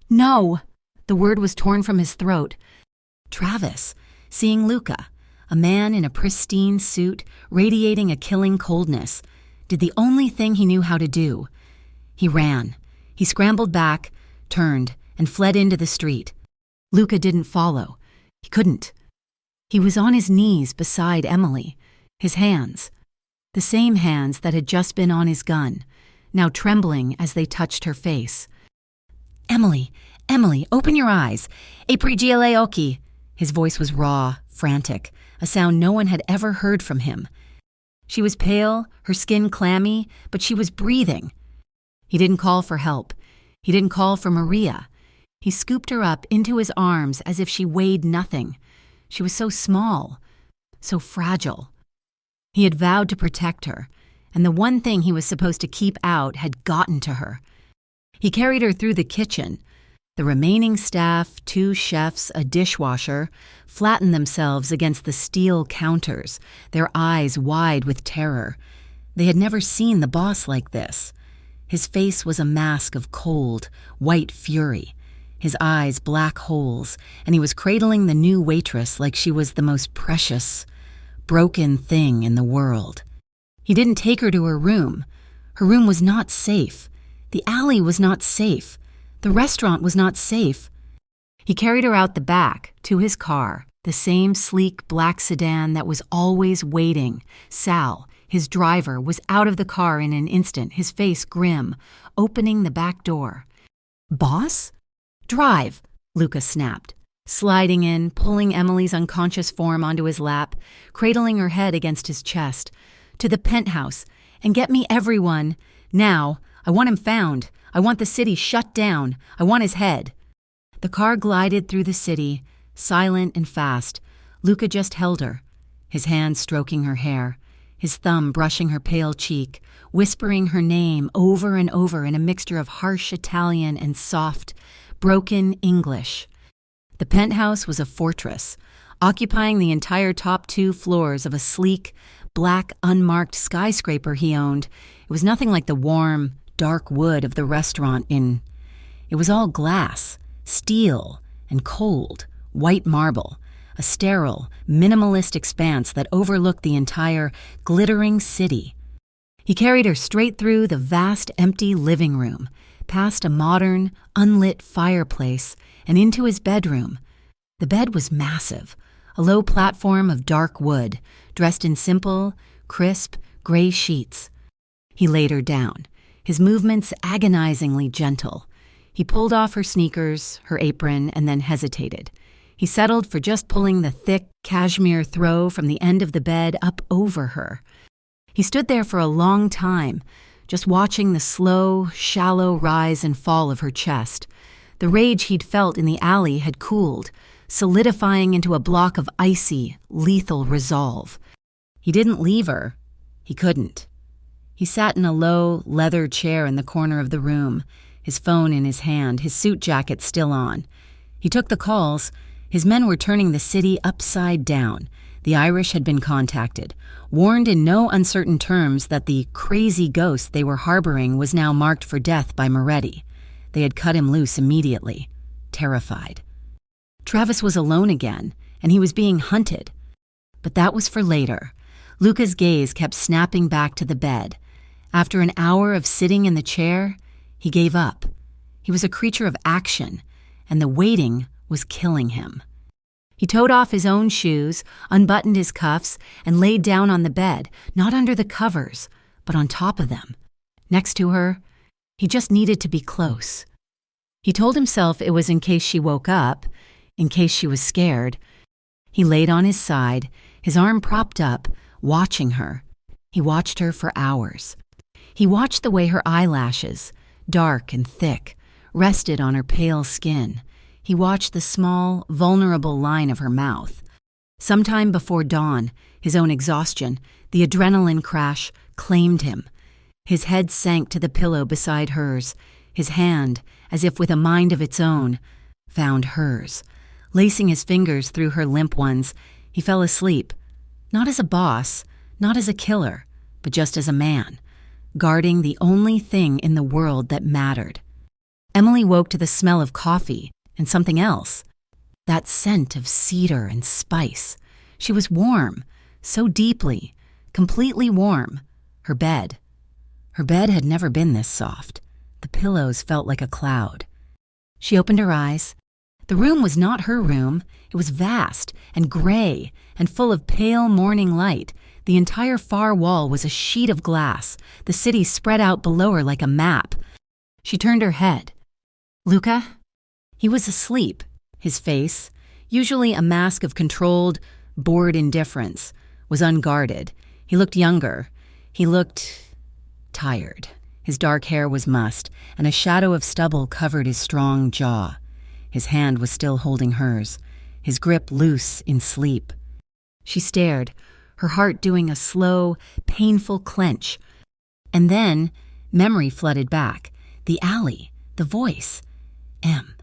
"No!" The word was torn from his throat. Travis, seeing Luca, a man in a pristine suit, radiating a killing coldness, did the only thing he knew how to do. He ran. He scrambled back, turned, and fled into the street. Luca didn't follow. He couldn't. He was on his knees beside Emily, his hands, the same hands that had just been on his gun, now trembling as they touched her face. "Emily, Emily, open your eyes. Apri gli occhi." His voice was raw, frantic, a sound no one had ever heard from him. She was pale, her skin clammy, but she was breathing. He didn't call for help. He didn't call for Maria. He scooped her up into his arms as if she weighed nothing. She was so small, so fragile. He had vowed to protect her, and the one thing he was supposed to keep out had gotten to her. He carried her through the kitchen. The remaining staff, 2 chefs, a dishwasher, flattened themselves against the steel counters, their eyes wide with terror. They had never seen the boss like this. His face was a mask of cold, white fury, his eyes black holes, and he was cradling the new waitress like she was the most precious, broken thing in the world. He didn't take her to her room. Her room was not safe. The alley was not safe. The restaurant was not safe. He carried her out the back, to his car, the same sleek black sedan that was always waiting. Sal, his driver, was out of the car in an instant, his face grim, opening the back door. "Boss? Drive," Luca snapped, sliding in, pulling Emily's unconscious form onto his lap, cradling her head against his chest. "To the penthouse, and get me everyone. Now, I want him found. I want the city shut down. I want his head." The car glided through the city, silent and fast. Luca just held her, his hand stroking her hair, his thumb brushing her pale cheek, whispering her name over and over in a mixture of harsh Italian and soft, broken English. The penthouse was a fortress, occupying the entire top 2 floors of a sleek, black, unmarked skyscraper he owned. It was nothing like the warm, dark wood of the restaurant in. It was all glass, steel, and cold, white marble, a sterile, minimalist expanse that overlooked the entire, glittering city. He carried her straight through the vast, empty living room, past a modern, unlit fireplace, and into his bedroom. The bed was massive, a low platform of dark wood, dressed in simple, crisp, gray sheets. He laid her down, his movements agonizingly gentle. He pulled off her sneakers, her apron, and then hesitated. He settled for just pulling the thick cashmere throw from the end of the bed up over her. He stood there for a long time, just watching the slow, shallow rise and fall of her chest. The rage he'd felt in the alley had cooled, solidifying into a block of icy, lethal resolve. He didn't leave her. He couldn't. He sat in a low, leather chair in the corner of the room, his phone in his hand, his suit jacket still on. He took the calls. His men were turning the city upside down. The Irish had been contacted, warned in no uncertain terms that the crazy ghost they were harboring was now marked for death by Moretti. They had cut him loose immediately, terrified. Travis was alone again, and he was being hunted. But that was for later. Luca's gaze kept snapping back to the bed. After an hour of sitting in the chair, he gave up. He was a creature of action, and the waiting was killing him. He toed off his own shoes, unbuttoned his cuffs, and laid down on the bed, not under the covers, but on top of them. Next to her, he just needed to be close. He told himself it was in case she woke up, in case she was scared. He laid on his side, his arm propped up, watching her. He watched her for hours. He watched the way her eyelashes, dark and thick, rested on her pale skin. He watched the small, vulnerable line of her mouth. Sometime before dawn, his own exhaustion, the adrenaline crash, claimed him. His head sank to the pillow beside hers. His hand, as if with a mind of its own, found hers. Lacing his fingers through her limp ones, he fell asleep. Not as a boss, not as a killer, but just as a man, guarding the only thing in the world that mattered. Emily woke to the smell of coffee and something else. That scent of cedar and spice. She was warm, so deeply, completely warm. Her bed. Her bed had never been this soft. The pillows felt like a cloud. She opened her eyes. The room was not her room. It was vast and gray and full of pale morning light. The entire far wall was a sheet of glass, the city spread out below her like a map. She turned her head. Luca? He was asleep. His face, usually a mask of controlled, bored indifference, was unguarded. He looked younger. He looked tired. His dark hair was mussed, and a shadow of stubble covered his strong jaw. His hand was still holding hers, his grip loose in sleep. She stared, her heart doing a slow, painful clench. And then, memory flooded back. The alley, the voice. Em,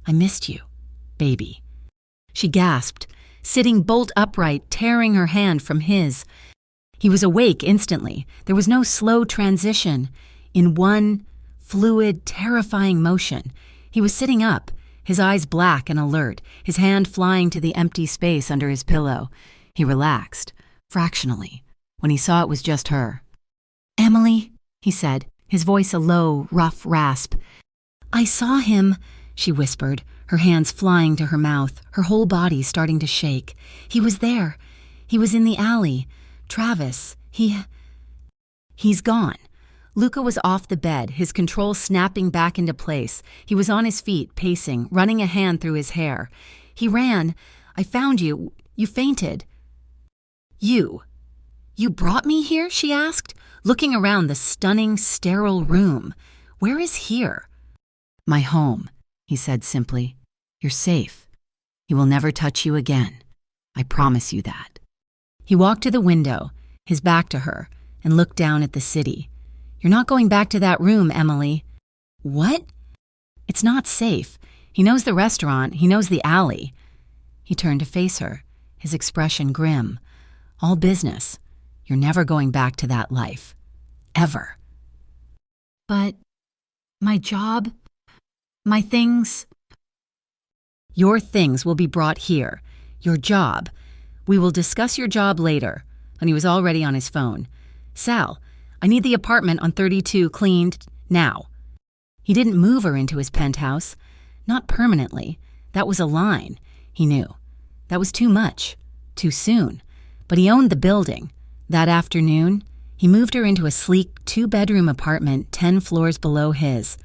I missed you, baby. She gasped, sitting bolt upright, tearing her hand from his. He was awake instantly. There was no slow transition. In one fluid, terrifying motion, he was sitting up, his eyes black and alert, his hand flying to the empty space under his pillow. He relaxed, fractionally, when he saw it was just her. Emily, he said, his voice a low, rough rasp. I saw him, she whispered, her hands flying to her mouth, her whole body starting to shake. He was there. He was in the alley. Travis, he's gone. Luca was off the bed, his control snapping back into place. He was on his feet, pacing, running a hand through his hair. He ran. I found you. You fainted. You brought me here? She asked, looking around the stunning, sterile room. Where is here? My home, he said simply. You're safe. He will never touch you again. I promise you that. He walked to the window, his back to her, and looked down at the city. You're not going back to that room, Emily. What? It's not safe. He knows the restaurant. He knows the alley. He turned to face her, his expression grim. All business. You're never going back to that life. Ever. But my job, my things. Your things will be brought here. Your job. We will discuss your job later. And he was already on his phone. Sal, I need the apartment on 32 cleaned now. He didn't move her into his penthouse. Not permanently. That was a line, he knew. That was too much. Too soon. But he owned the building. That afternoon, he moved her into a sleek 2-bedroom apartment 10 floors below his.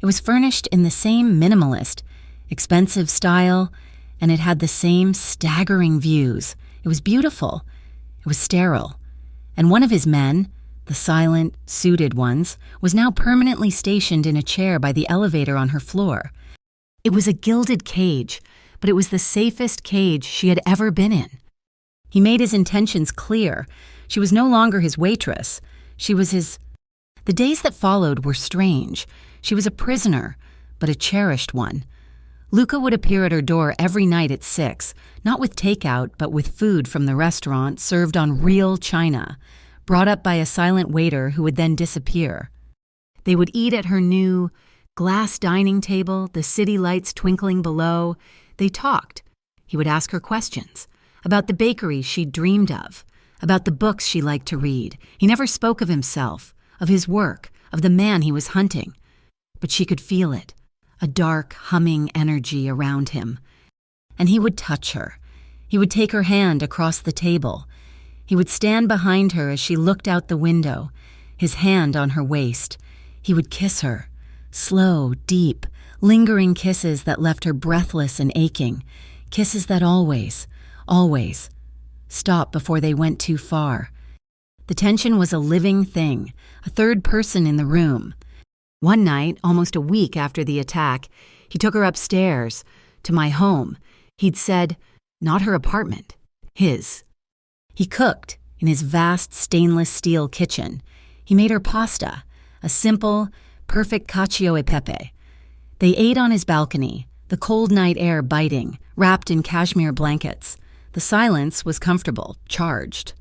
It was furnished in the same minimalist, expensive style, and it had the same staggering views. It was beautiful. It was sterile. And one of his men, the silent, suited ones, was now permanently stationed in a chair by the elevator on her floor. It was a gilded cage, but it was the safest cage she had ever been in. He made his intentions clear. She was no longer his waitress. She was his... The days that followed were strange. She was a prisoner, but a cherished one. Luca would appear at her door every night at 6, not with takeout, but with food from the restaurant served on real china, brought up by a silent waiter who would then disappear. They would eat at her new glass dining table, the city lights twinkling below. They talked. He would ask her questions about the bakery she'd dreamed of, about the books she liked to read. He never spoke of himself, of his work, of the man he was hunting. But she could feel it, a dark, humming energy around him. And he would touch her. He would take her hand across the table. He would stand behind her as she looked out the window, his hand on her waist. He would kiss her, slow, deep, lingering kisses that left her breathless and aching, kisses that always stop before they went too far. The tension was a living thing, a third person in the room. One night, almost a week after the attack, he took her upstairs, to my home. He'd said, not her apartment, his. He cooked in his vast stainless steel kitchen. He made her pasta, a simple, perfect cacio e pepe. They ate on his balcony, the cold night air biting, wrapped in cashmere blankets. The silence was comfortable, charged.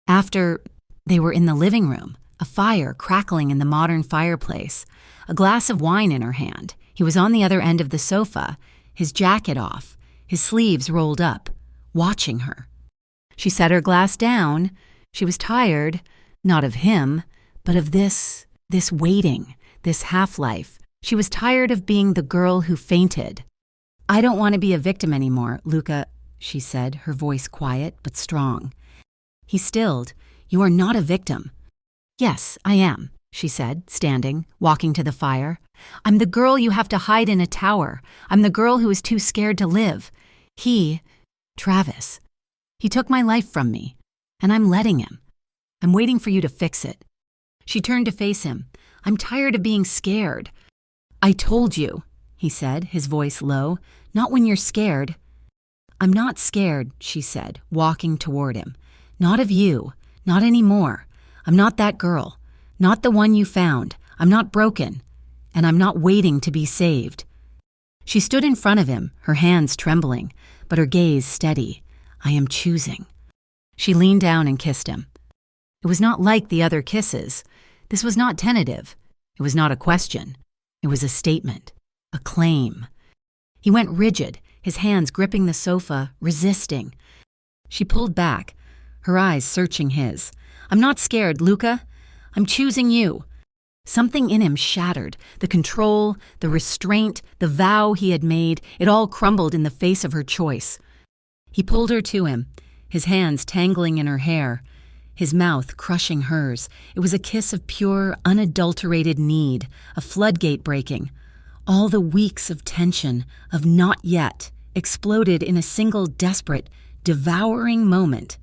After, they were in the living room, a fire crackling in the modern fireplace, a glass of wine in her hand. He was on the other end of the sofa, his jacket off, his sleeves rolled up, watching her. She set her glass down. She was tired, not of him, but of this waiting, this half-life. She was tired of being the girl who fainted. I don't want to be a victim anymore, Luca, she said, her voice quiet but strong. He stilled. You are not a victim. Yes, I am, she said, standing, walking to the fire. I'm the girl you have to hide in a tower. I'm the girl who is too scared to live. Travis, he took my life from me, and I'm letting him. I'm waiting for you to fix it. She turned to face him. I'm tired of being scared. I told you, he said, his voice low, not when you're scared. I'm not scared, she said, walking toward him. Not of you, not anymore. I'm not that girl, not the one you found. I'm not broken, and I'm not waiting to be saved. She stood in front of him, her hands trembling, but her gaze steady. I am choosing. She leaned down and kissed him. It was not like the other kisses. This was not tentative. It was not a question. It was a statement, a claim. He went rigid, his hands gripping the sofa, resisting. She pulled back, her eyes searching his. I'm not scared, Luca. I'm choosing you. Something in him shattered. The control, the restraint, the vow he had made, it all crumbled in the face of her choice. He pulled her to him, his hands tangling in her hair, his mouth crushing hers. It was a kiss of pure, unadulterated need, a floodgate breaking. All the weeks of tension, of not yet, exploded in a single desperate, devouring moment.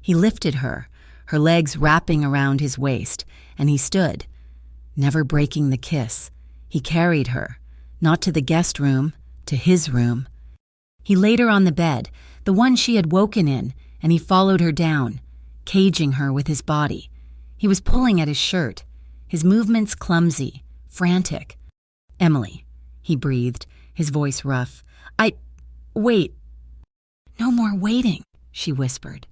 He lifted her, her legs wrapping around his waist, and he stood, never breaking the kiss. He carried her, not to the guest room, to his room. He laid her on the bed, the one she had woken in, and he followed her down, caging her with his body. He was pulling at his shirt, his movements clumsy, frantic. Emily, he breathed, his voice rough. Wait. No more waiting, she whispered,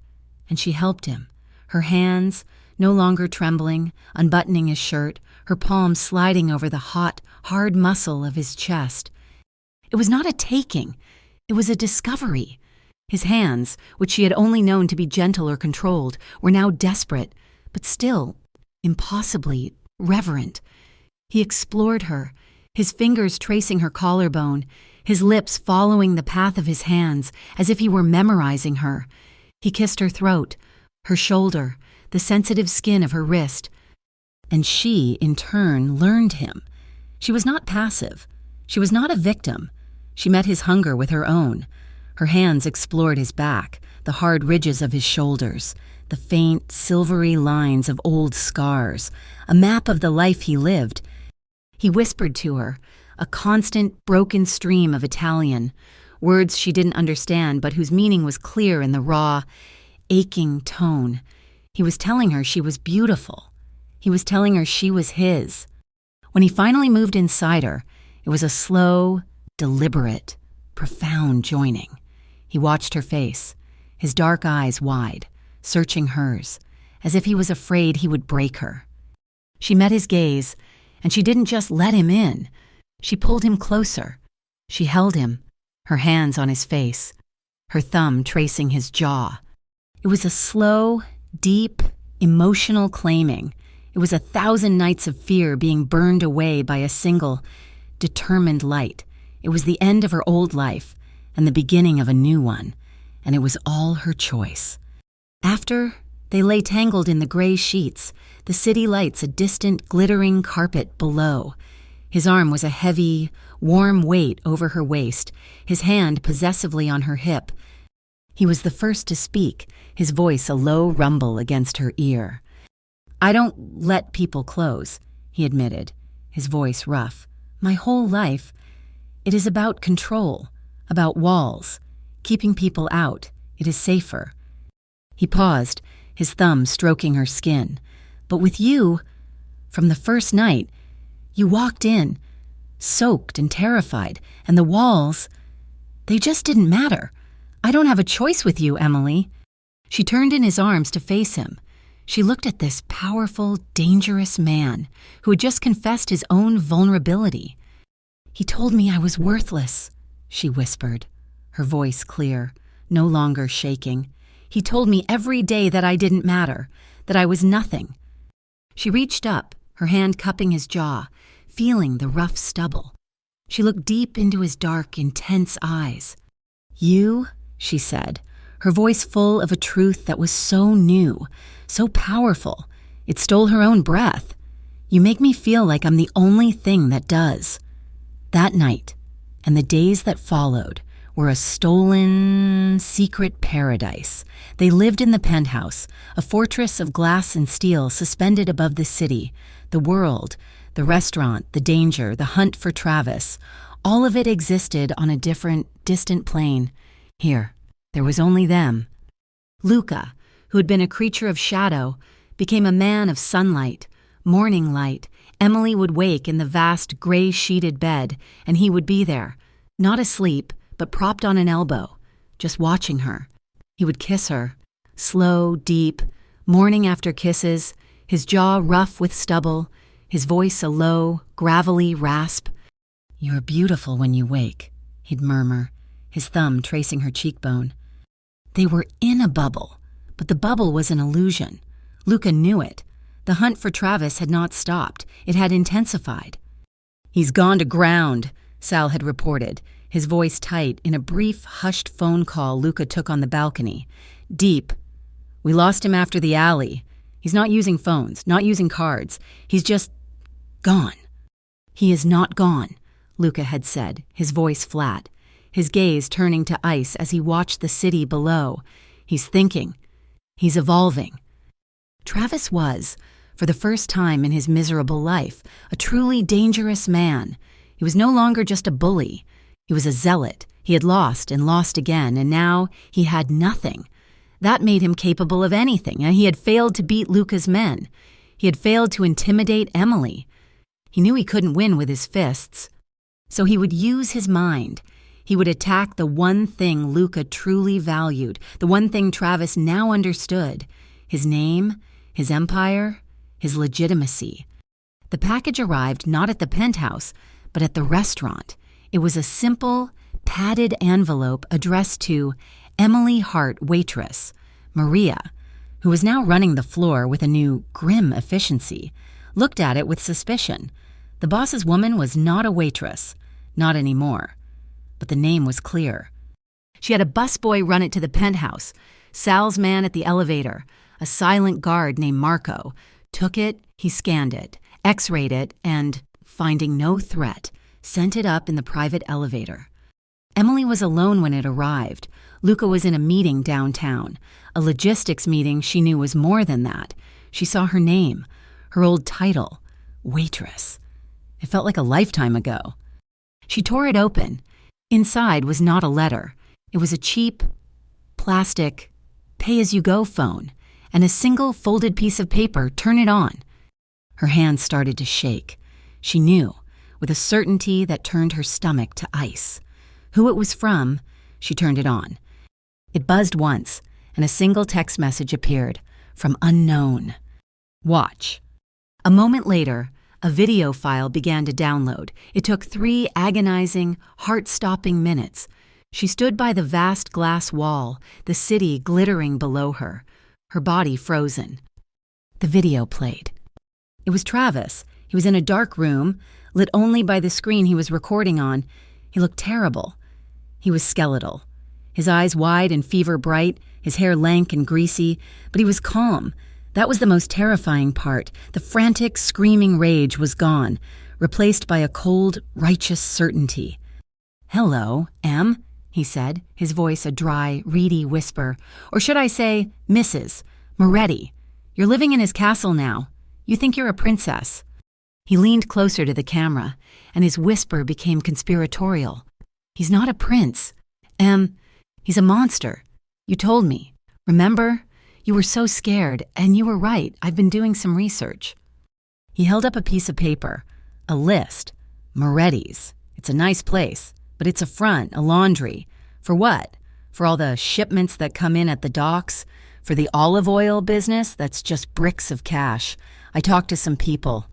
and she helped him, her hands, no longer trembling, unbuttoning his shirt, her palms sliding over the hot, hard muscle of his chest. It was not a taking, it was a discovery. His hands, which she had only known to be gentle or controlled, were now desperate, but still impossibly reverent. He explored her, his fingers tracing her collarbone, his lips following the path of his hands as if he were memorizing her. He kissed her throat, her shoulder, the sensitive skin of her wrist. And she, in turn, learned him. She was not passive. She was not a victim. She met his hunger with her own. Her hands explored his back, the hard ridges of his shoulders, the faint, silvery lines of old scars, a map of the life he lived. He whispered to her, a constant, broken stream of Italian, words she didn't understand but whose meaning was clear in the raw, aching tone. He was telling her she was beautiful. He was telling her she was his. When he finally moved inside her, it was a slow, deliberate, profound joining. He watched her face, his dark eyes wide, searching hers, as if he was afraid he would break her. She met his gaze, and she didn't just let him in. She pulled him closer. She held him, her hands on his face, her thumb tracing his jaw. It was a slow, deep, emotional claiming. It was 1,000 nights of fear being burned away by a single, determined light. It was the end of her old life and the beginning of a new one, and it was all her choice. After, they lay tangled in the gray sheets, the city lights a distant, glittering carpet below. His arm was a heavy, warm weight over her waist, his hand possessively on her hip. He was the first to speak, his voice a low rumble against her ear. "I don't let people close," he admitted, his voice rough. "My whole life, it is about control, about walls, keeping people out. It is safer." He paused, his thumb stroking her skin. "But with you, from the first night, you walked in, soaked and terrified, and the walls, they just didn't matter. I don't have a choice with you, Emily." She turned in his arms to face him. She looked at this powerful, dangerous man who had just confessed his own vulnerability. "He told me I was worthless," she whispered, her voice clear, no longer shaking. "He told me every day that I didn't matter, that I was nothing." She reached up, her hand cupping his jaw, feeling the rough stubble. She looked deep into his dark, intense eyes. "You," she said, her voice full of a truth that was so new, so powerful, it stole her own breath. "You make me feel like I'm the only thing that does." That night, and the days that followed, were a stolen, secret paradise. They lived in the penthouse, a fortress of glass and steel suspended above the city, the world, the restaurant, the danger, the hunt for Travis. All of it existed on a different, distant plane. Here, there was only them. Luca, who had been a creature of shadow, became a man of sunlight, morning light. Emily would wake in the vast, gray-sheeted bed, and he would be there, not asleep, but propped on an elbow, just watching her. He would kiss her, slow, deep, morning after kisses, his jaw rough with stubble, his voice a low, gravelly rasp. "You're beautiful when you wake," he'd murmur, his thumb tracing her cheekbone. They were in a bubble, but the bubble was an illusion. Luca knew it. The hunt for Travis had not stopped. It had intensified. "He's gone to ground," Sal had reported, his voice tight in a brief, hushed phone call Luca took on the balcony. "Deep. We lost him after the alley. He's not using phones, not using cards. He's just gone." "He is not gone," Luca had said, his voice flat, his gaze turning to ice as he watched the city below. "He's thinking. He's evolving." Travis was, for the first time in his miserable life, a truly dangerous man. He was no longer just a bully. He was a zealot. He had lost and lost again, and now he had nothing. That made him capable of anything, and he had failed to beat Luca's men. He had failed to intimidate Emily. He knew he couldn't win with his fists. So he would use his mind. He would attack the one thing Luca truly valued, the one thing Travis now understood: his name, his empire, his legitimacy. The package arrived not at the penthouse, but at the restaurant. It was a simple, padded envelope addressed to Emily Hart, waitress. Maria, who was now running the floor with a new, grim efficiency, looked at it with suspicion. The boss's woman was not a waitress. Not anymore. But the name was clear. She had a busboy run it to the penthouse. Sal's man at the elevator, a silent guard named Marco, took it, he scanned it, x-rayed it, and, finding no threat, sent it up in the private elevator. Emily was alone when it arrived. Luca was in a meeting downtown, a logistics meeting she knew was more than that. She saw her name, her old title, waitress. It felt like a lifetime ago. She tore it open. Inside was not a letter. It was a cheap, plastic, pay-as-you-go phone, and a single folded piece of paper. Turn it on. Her hands started to shake. She knew, with a certainty that turned her stomach to ice. Who it was from, she turned it on. It buzzed once, and a single text message appeared, from unknown. Watch. A moment later, a video file began to download. It took 3 agonizing, heart-stopping minutes. She stood by the vast glass wall, the city glittering below her, her body frozen. The video played. It was Travis. He was in a dark room, lit only by the screen he was recording on. He looked terrible. He was skeletal. His eyes wide and fever-bright, his hair lank and greasy, but he was calm. That was the most terrifying part. The frantic, screaming rage was gone, replaced by a cold, righteous certainty. "Hello, Em," he said, his voice a dry, reedy whisper. "Or should I say, Mrs. Moretti. You're living in his castle now. You think you're a princess." He leaned closer to the camera, and his whisper became conspiratorial. "He's not a prince. Em, he's a monster. You told me. Remember? You were so scared, and you were right. I've been doing some research." He held up a piece of paper, a list. Moretti's. It's a nice place, but it's a front, a laundry. For what? For all the shipments that come in at the docks? For the olive oil business that's just bricks of cash? I talked to some people.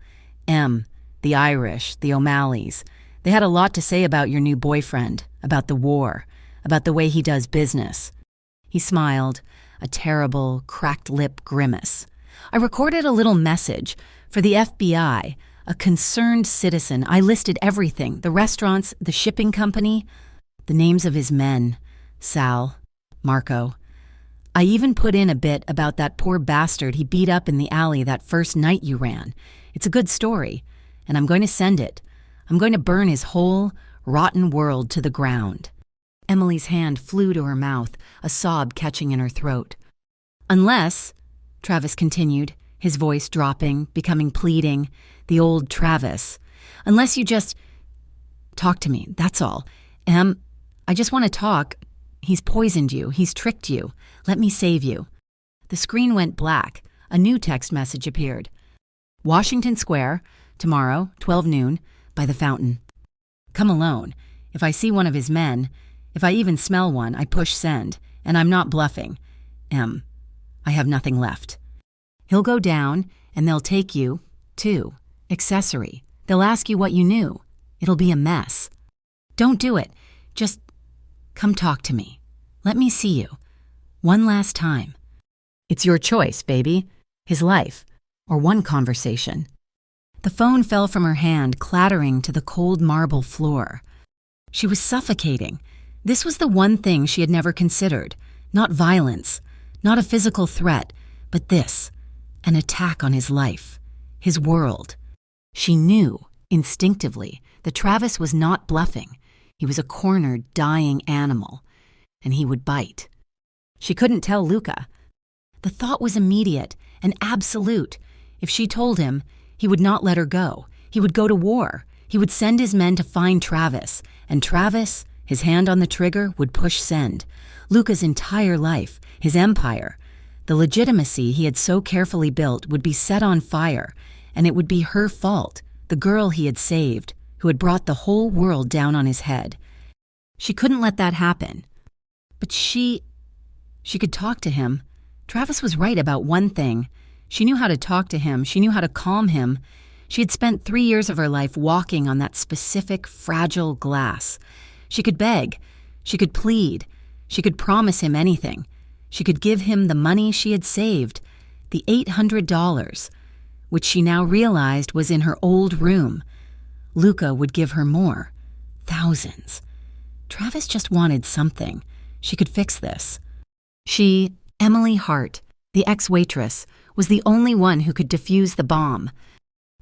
The Irish, the O'Malleys. They had a lot to say about your new boyfriend, about the war, about the way he does business. He smiled, a terrible, cracked lip grimace. "I recorded a little message for the FBI, a concerned citizen. I listed everything, the restaurants, the shipping company, the names of his men, Sal, Marco. I even put in a bit about that poor bastard he beat up in the alley that first night you ran. It's a good story, and I'm going to send it. I'm going to burn his whole, rotten world to the ground." Emily's hand flew to her mouth, a sob catching in her throat. "Unless," Travis continued, his voice dropping, becoming pleading, the old Travis, "unless you just talk to me, that's all. I just want to talk. He's poisoned you. He's tricked you. Let me save you." The screen went black. A new text message appeared. "Washington Square, tomorrow, 12 noon, by the fountain. Come alone. If I see one of his men, if I even smell one, I push send, and I'm not bluffing. I have nothing left. He'll go down, and they'll take you, too. Accessory. They'll ask you what you knew. It'll be a mess. Don't do it. Just come talk to me. Let me see you. One last time. It's your choice, baby. His life, or one conversation." The phone fell from her hand, clattering to the cold marble floor. She was suffocating. This was the one thing she had never considered. Not violence, not a physical threat, but this, an attack on his life, his world. She knew, instinctively, that Travis was not bluffing. He was a cornered, dying animal, and he would bite. She couldn't tell Luca. The thought was immediate and absolute. If she told him, he would not let her go. He would go to war. He would send his men to find Travis, and Travis, his hand on the trigger, would push send. Luca's entire life, his empire, the legitimacy he had so carefully built would be set on fire, and it would be her fault, the girl he had saved, who had brought the whole world down on his head. She couldn't let that happen. But she could talk to him. Travis was right about one thing. She knew how to talk to him. She knew how to calm him. She had spent 3 years of her life walking on that specific, fragile glass. She could beg. She could plead. She could promise him anything. She could give him the money she had saved, the $800, which she now realized was in her old room, Luca would give her more. Thousands. Travis just wanted something. She could fix this. She, Emily Hart, the ex-waitress, was the only one who could defuse the bomb.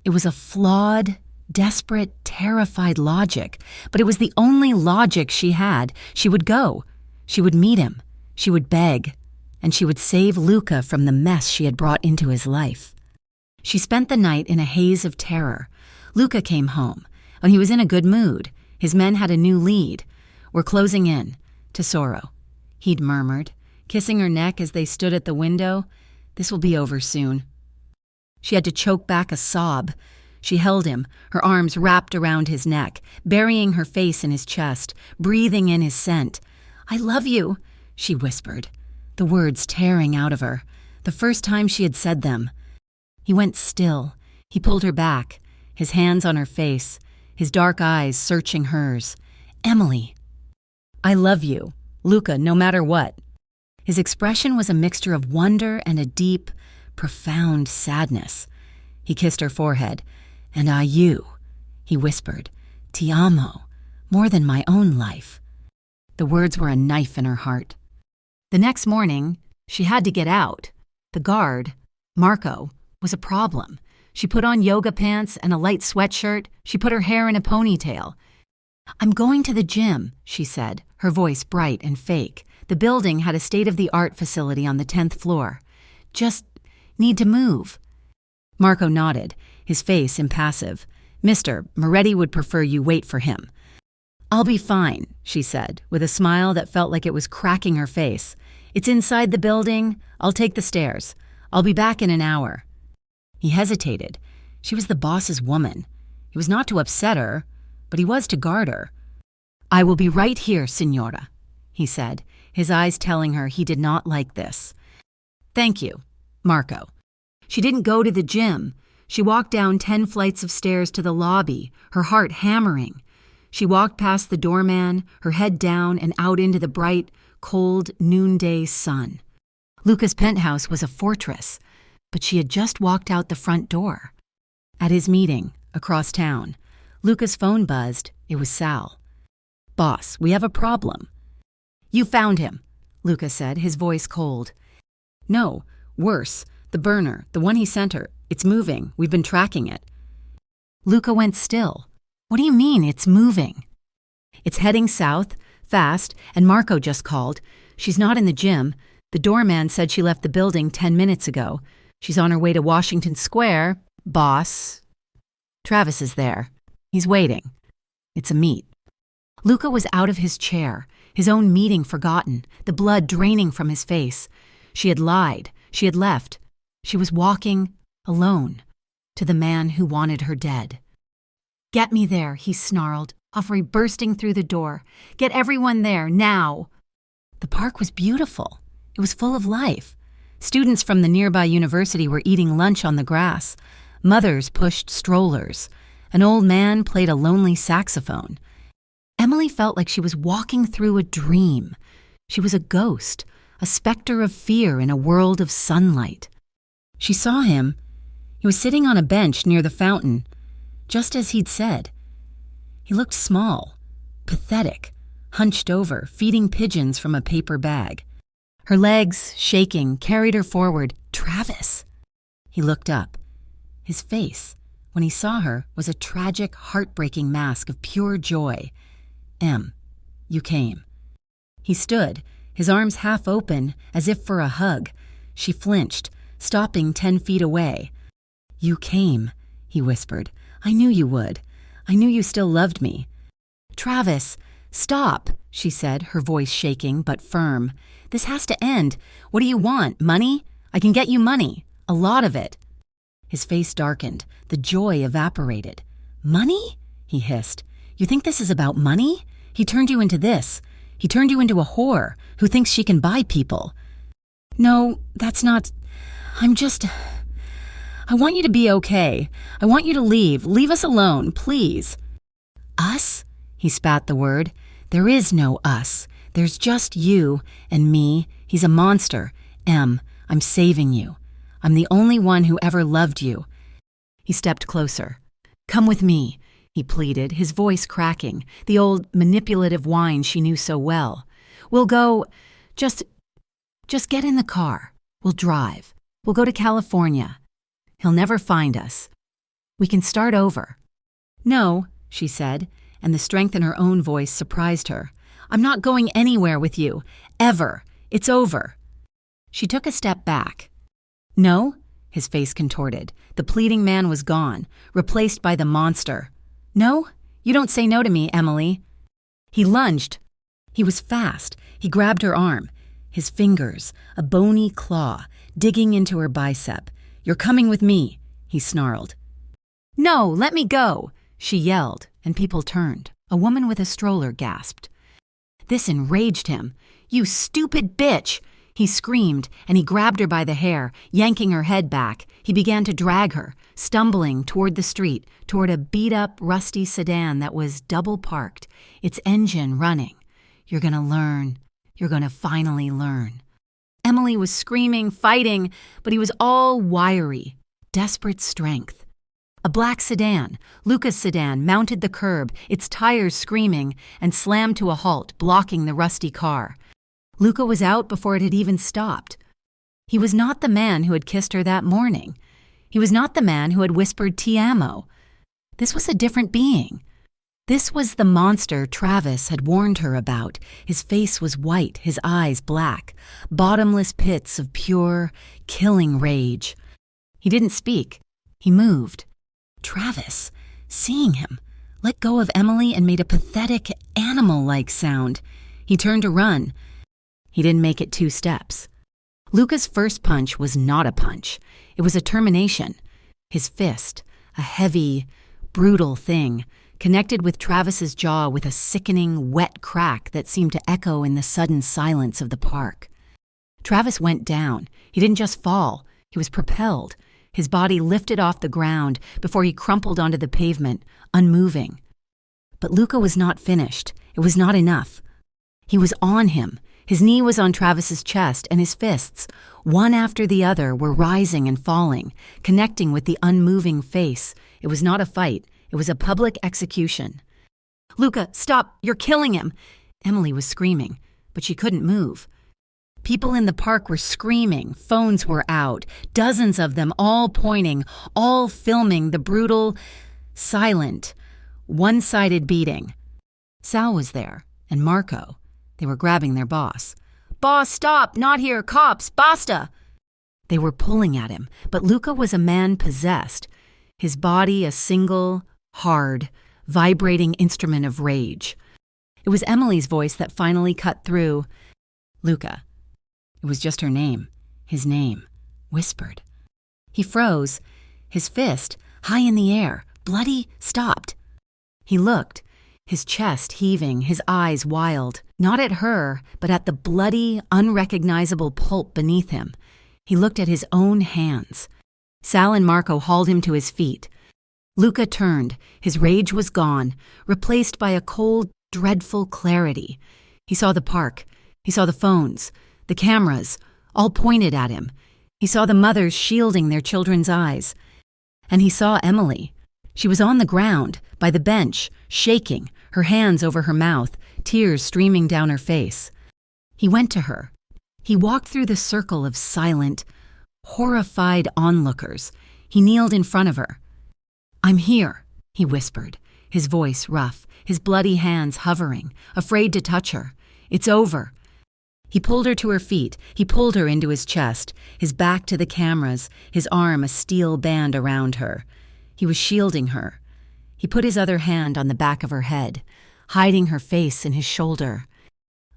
It was a flawed, desperate, terrified logic, but it was the only logic she had. She would go. She would meet him. She would beg. And she would save Luca from the mess she had brought into his life. She spent the night in a haze of terror. Luca came home, and he was in a good mood. His men had a new lead. "We're closing in. Tesoro," he'd murmured, kissing her neck as they stood at the window. "This will be over soon." She had to choke back a sob. She held him, her arms wrapped around his neck, burying her face in his chest, breathing in his scent. "I love you," she whispered, the words tearing out of her, the first time she had said them. He went still. He pulled her back, his hands on her face, his dark eyes searching hers. "Emily." "I love you, Luca, no matter what." His expression was a mixture of wonder and a deep, profound sadness. He kissed her forehead. "And you," he whispered, "ti amo, more than my own life." The words were a knife in her heart. The next morning, she had to get out. The guard, Marco, was a problem. She put on yoga pants and a light sweatshirt. She put her hair in a ponytail. "I'm going to the gym," she said, her voice bright and fake. The building had a state-of-the-art facility on the 10th floor. "Just need to move." Marco nodded, his face impassive. "Mr. Moretti would prefer you wait for him." "I'll be fine," she said, with a smile that felt like it was cracking her face. "It's inside the building. I'll take the stairs. I'll be back in an hour." He hesitated. She was the boss's woman. He was not to upset her, but he was to guard her. "I will be right here, Signora," he said, his eyes telling her he did not like this. "Thank you, Marco." She didn't go to the gym. She walked down 10 flights of stairs to the lobby, her heart hammering. She walked past the doorman, her head down and out into the bright, cold noonday sun. Luca's penthouse was a fortress, but she had just walked out the front door. At his meeting, across town, Luca's phone buzzed. It was Sal. "Boss, we have a problem." "You found him," Luca said, his voice cold. "No, worse. The burner, the one he sent her. It's moving. We've been tracking it." Luca went still. "What do you mean, it's moving?" "It's heading south, fast, and Marco just called. She's not in the gym. The doorman said she left the building 10 minutes ago. She's on her way to Washington Square. Boss. Travis is there. He's waiting. It's a meet." Luca was out of his chair, his own meeting forgotten, the blood draining from his face. She had lied. She had left. She was walking, alone, to the man who wanted her dead. "Get me there," he snarled, already bursting through the door. "Get everyone there, now." The park was beautiful. It was full of life. Students from the nearby university were eating lunch on the grass. Mothers pushed strollers. An old man played a lonely saxophone. Emily felt like she was walking through a dream. She was a ghost, a specter of fear in a world of sunlight. She saw him. He was sitting on a bench near the fountain, just as he'd said. He looked small, pathetic, hunched over, feeding pigeons from a paper bag. Her legs, shaking, carried her forward. Travis! He looked up. His face, when he saw her, was a tragic, heartbreaking mask of pure joy. "Em, you came." He stood, his arms half open, as if for a hug. She flinched, stopping 10 feet away. "You came," he whispered. "I knew you would. I knew you still loved me." "Travis, stop," she said, her voice shaking but firm. "This has to end. What do you want? Money? I can get you money. A lot of it." His face darkened. The joy evaporated. "Money?" he hissed. "You think this is about money? He turned you into this. He turned you into a whore who thinks she can buy people." "No, that's not... I want you to be okay. I want you to leave. Leave us alone, please." "Us?" He spat the word. "There is no us. There's just you and me. He's a monster. Em, I'm saving you. I'm the only one who ever loved you." He stepped closer. "Come with me. he pleaded, his voice cracking, the old manipulative whine she knew so well. "We'll go. Just get in the car. We'll drive. We'll go to California. He'll never find us. We can start over." "No," she said, and the strength in her own voice surprised her. "I'm not going anywhere with you. Ever. It's over." She took a step back. "No?" His face contorted. The pleading man was gone, replaced by the monster. "No? You don't say no to me, Emily." He lunged. He was fast. He grabbed her arm. His fingers, a bony claw, digging into her bicep. "You're coming with me," he snarled. "No, let me go," she yelled, and people turned. A woman with a stroller gasped. This enraged him. "You stupid bitch!" He screamed, and he grabbed her by the hair, yanking her head back. He began to drag her, stumbling toward the street, toward a beat-up, rusty sedan that was double-parked, its engine running. "You're gonna learn. You're gonna finally learn." Emily was screaming, fighting, but he was all wiry, desperate strength. A black sedan, Luca's sedan, mounted the curb, its tires screaming, and slammed to a halt, blocking the rusty car. Luca was out before it had even stopped. He was not the man who had kissed her that morning. He was not the man who had whispered "Ti amo." This was a different being. This was the monster Travis had warned her about. His face was white, his eyes black, bottomless pits of pure, killing rage. He didn't speak. He moved. Travis, seeing him, let go of Emily and made a pathetic, animal-like sound. He turned to run. He didn't make it 2 steps. Luca's first punch was not a punch. It was a termination. His fist, a heavy, brutal thing, connected with Travis's jaw with a sickening, wet crack that seemed to echo in the sudden silence of the park. Travis went down. He didn't just fall. He was propelled. His body lifted off the ground before he crumpled onto the pavement, unmoving. But Luca was not finished. It was not enough. He was on him. His knee was on Travis's chest, and his fists, one after the other, were rising and falling, connecting with the unmoving face. It was not a fight. It was a public execution. "Luca, stop! You're killing him!" Emily was screaming, but she couldn't move. People in the park were screaming. Phones were out, dozens of them, all pointing, all filming the brutal, silent, one-sided beating. Sal was there, and Marco. They were grabbing their boss. "Boss, stop! Not here! Cops! Basta!" They were pulling at him, but Luca was a man possessed, his body a single, hard, vibrating instrument of rage. It was Emily's voice that finally cut through. "Luca." It was just her name, his name, whispered. He froze, his fist, high in the air, bloody, stopped. He looked, his chest heaving, his eyes wild, not at her, but at the bloody, unrecognizable pulp beneath him. He looked at his own hands. Sal and Marco hauled him to his feet. Luca turned. His rage was gone, replaced by a cold, dreadful clarity. He saw the park. He saw the phones, the cameras, all pointed at him. He saw the mothers shielding their children's eyes. And he saw Emily. She was on the ground, by the bench, shaking, her hands over her mouth, tears streaming down her face. He went to her. He walked through the circle of silent, horrified onlookers. He kneeled in front of her. "I'm here," he whispered, his voice rough, his bloody hands hovering, afraid to touch her. "It's over." He pulled her to her feet. He pulled her into his chest, his back to the cameras, his arm a steel band around her. He was shielding her. He put his other hand on the back of her head, hiding her face in his shoulder.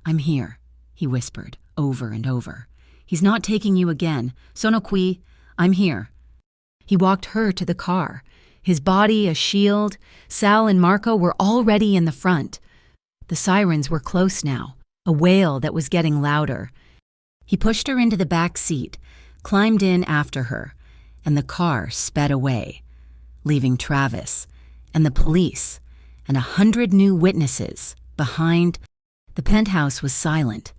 "I'm here," he whispered, over and over. "He's not taking you again. Sono qui. I'm here." He walked her to the car. His body a shield. Sal and Marco were already in the front. The sirens were close now, a wail that was getting louder. He pushed her into the back seat, climbed in after her, and the car sped away, leaving Travis and the police and 100 new witnesses behind. The penthouse was silent.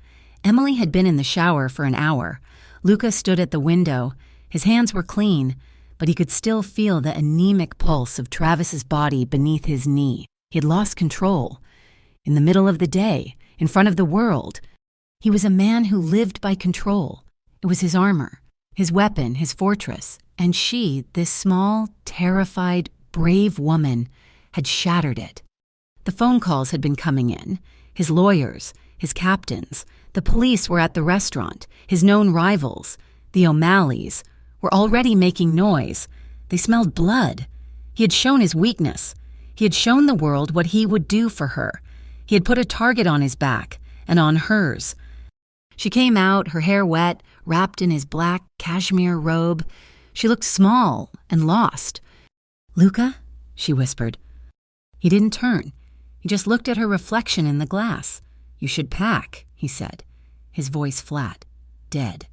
Emily had been in the shower for an hour. Luca stood at the window. His hands were clean, but he could still feel the anemic pulse of Travis's body beneath his knee. He had lost control. In the middle of the day, in front of the world, he was a man who lived by control. It was his armor, his weapon, his fortress, and she, this small, terrified, brave woman, had shattered it. The phone calls had been coming in. His lawyers, his captains, the police were at the restaurant. His known rivals, the O'Malleys, were already making noise. They smelled blood. He had shown his weakness. He had shown the world what he would do for her. He had put a target on his back and on hers. She came out, her hair wet, wrapped in his black cashmere robe. She looked small and lost. "Luca?" she whispered. He didn't turn. He just looked at her reflection in the glass. "You should pack," he said, his voice flat, dead.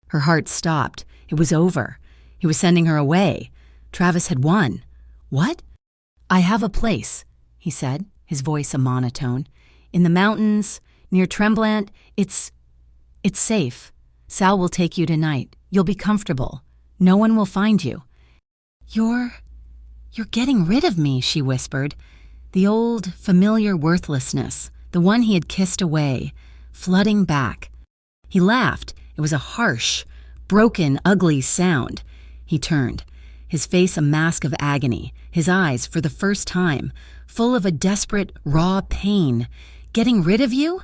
Her heart stopped. It was over. He was sending her away. Travis had won. What? "I have a place," he said, his voice a monotone. "In the mountains, near Tremblant. It's safe. Sal will take you tonight. You'll be comfortable. No one will find you." You're getting rid of me," she whispered. The old, familiar worthlessness, the one he had kissed away, flooding back. He laughed. It was a harsh, broken, ugly sound. He turned, his face a mask of agony, his eyes, for the first time, full of a desperate, raw pain. "Getting rid of you?"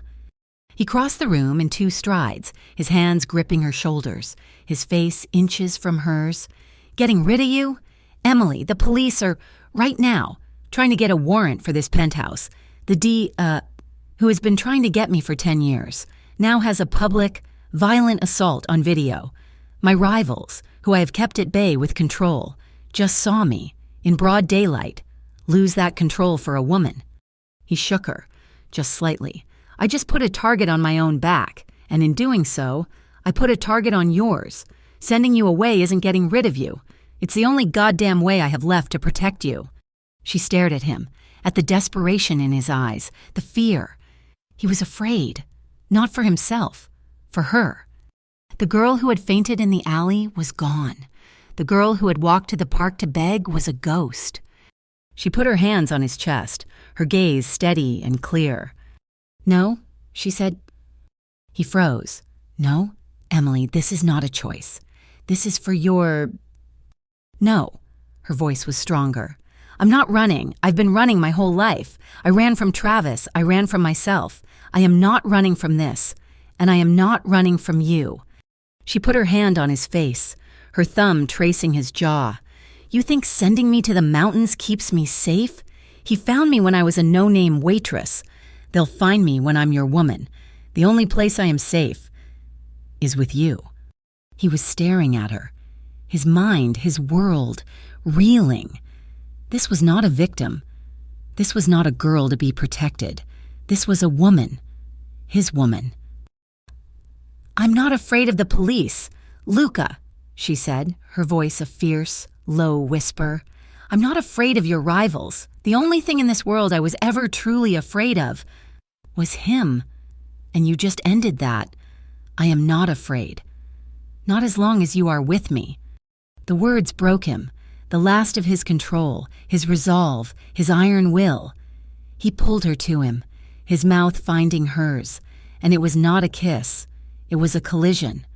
He crossed the room in 2 strides, his hands gripping her shoulders, his face inches from hers. "Getting rid of you? Emily, the police are, right now, trying to get a warrant for this penthouse. The who has been trying to get me for 10 years, now has a public, violent assault on video. My rivals, who I have kept at bay with control, just saw me, in broad daylight, lose that control for a woman." He shook her, just slightly. "I just put a target on my own back, and in doing so, I put a target on yours. Sending you away isn't getting rid of you. It's the only goddamn way I have left to protect you." She stared at him, at the desperation in his eyes, the fear. He was afraid, not for himself, for her. The girl who had fainted in the alley was gone. The girl who had walked to the park to beg was a ghost. She put her hands on his chest, her gaze steady and clear. "No," she said. He froze. "No, Emily, this is not a choice. This is for your—" "No." Her voice was stronger. "I'm not running. I've been running my whole life. I ran from Travis. I ran from myself. I am not running from this. And I am not running from you." She put her hand on his face, her thumb tracing his jaw. "You think sending me to the mountains keeps me safe? He found me when I was a no-name waitress. They'll find me when I'm your woman. The only place I am safe is with you." He was staring at her, his mind, his world, reeling. This was not a victim. This was not a girl to be protected. This was a woman, his woman. "I'm not afraid of the police. Luca," she said, her voice a fierce, low whisper. "I'm not afraid of your rivals. The only thing in this world I was ever truly afraid of was him. And you just ended that. I am not afraid. Not as long as you are with me." The words broke him, the last of his control, his resolve, his iron will. He pulled her to him, his mouth finding hers, and it was not a kiss. It was a collision.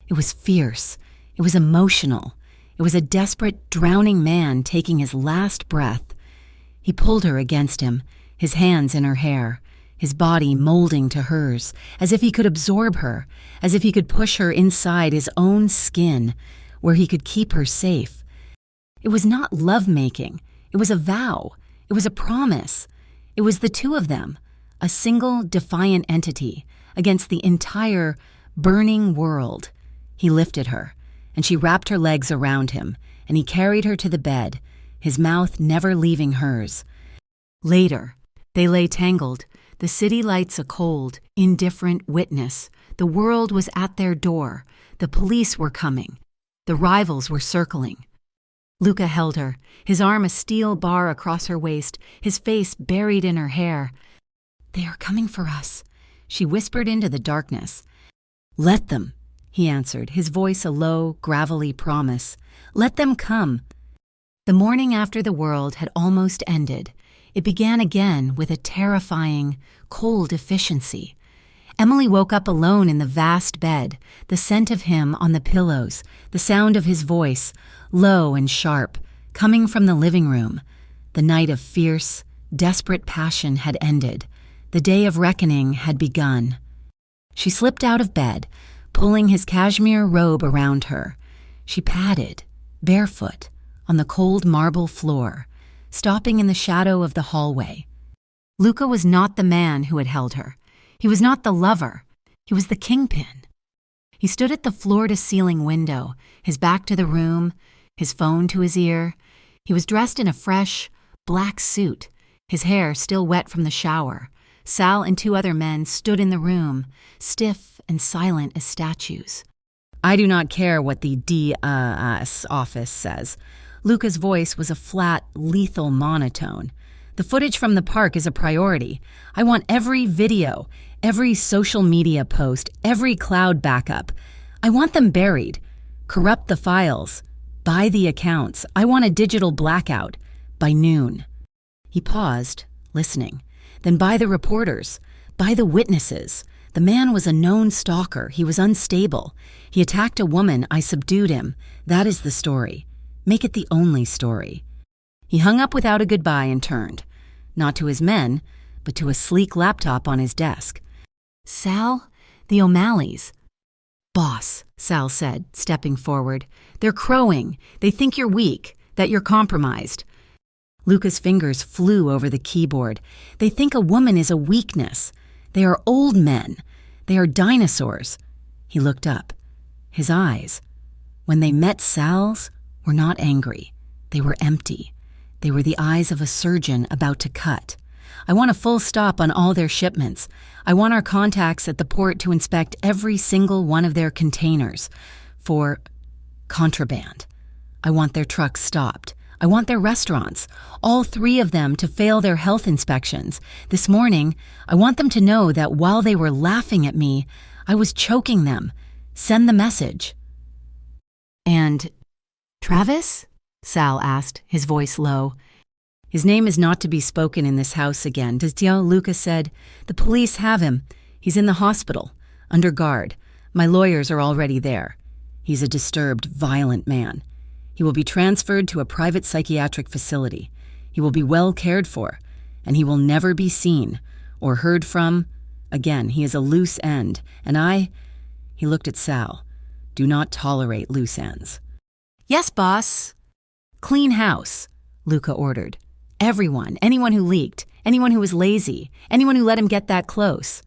It was fierce. It was emotional. It was a desperate, drowning man taking his last breath. He pulled her against him, his hands in her hair, his body molding to hers, as if he could absorb her, as if he could push her inside his own skin, where he could keep her safe. It was not love-making. It was a vow. It was a promise. It was the two of them, a single, defiant entity, against the entire, burning world. He lifted her, and she wrapped her legs around him, and he carried her to the bed, his mouth never leaving hers. Later, they lay tangled, the city lights a cold, indifferent witness. The world was at their door. The police were coming. The rivals were circling. Luca held her, his arm a steel bar across her waist, his face buried in her hair. "They are coming for us," she whispered into the darkness. "Let them. he answered, his voice a low, gravelly promise. Let them come. The morning after the world had almost ended, it began again with a terrifying, cold efficiency. Emily woke up alone in the vast bed, the scent of him on the pillows, the sound of his voice, low and sharp, coming from the living room. The night of fierce, desperate passion had ended. The day of reckoning had begun. She slipped out of bed, pulling his cashmere robe around her. She padded, barefoot, on the cold marble floor, stopping in the shadow of the hallway. Luca was not the man who had held her. He was not the lover. He was the kingpin. He stood at the floor-to-ceiling window, his back to the room, his phone to his ear. He was dressed in a fresh, black suit, his hair still wet from the shower. Sal and 2 other men stood in the room, stiff and silent as statues. I do not care what the DAS office says. Luca's voice was a flat, lethal monotone. The footage from the park is a priority. I want every video, every social media post, every cloud backup. I want them buried. Corrupt the files. Buy the accounts. I want a digital blackout. By noon. He paused, listening. Then buy the reporters. Buy the witnesses. The man was a known stalker. He was unstable. He attacked a woman. I subdued him. That is the story. Make it the only story. He hung up without a goodbye and turned, not to his men, but to a sleek laptop on his desk. Sal, the O'Malleys. Boss, Sal said, stepping forward. They're crowing. They think you're weak, that you're compromised. Luca's fingers flew over the keyboard. They think a woman is a weakness. They are old men. They are dinosaurs. He looked up. His eyes, when they met Sal's, were not angry. They were empty. They were the eyes of a surgeon about to cut. I want a full stop on all their shipments. I want our contacts at the port to inspect every single one of their containers for contraband. I want their trucks stopped. I want their restaurants, all 3 of them, to fail their health inspections. This morning, I want them to know that while they were laughing at me, I was choking them. Send the message. And Travis? Sal asked, his voice low. His name is not to be spoken in this house again. Luca said. The police have him. He's in the hospital, under guard. My lawyers are already there. He's a disturbed, violent man. He will be transferred to a private psychiatric facility. He will be well cared for, and he will never be seen or heard from. Again, he is a loose end, and he looked at Sal, do not tolerate loose ends. Yes, boss. Clean house, Luca ordered. Everyone, anyone who leaked, anyone who was lazy, anyone who let him get that close.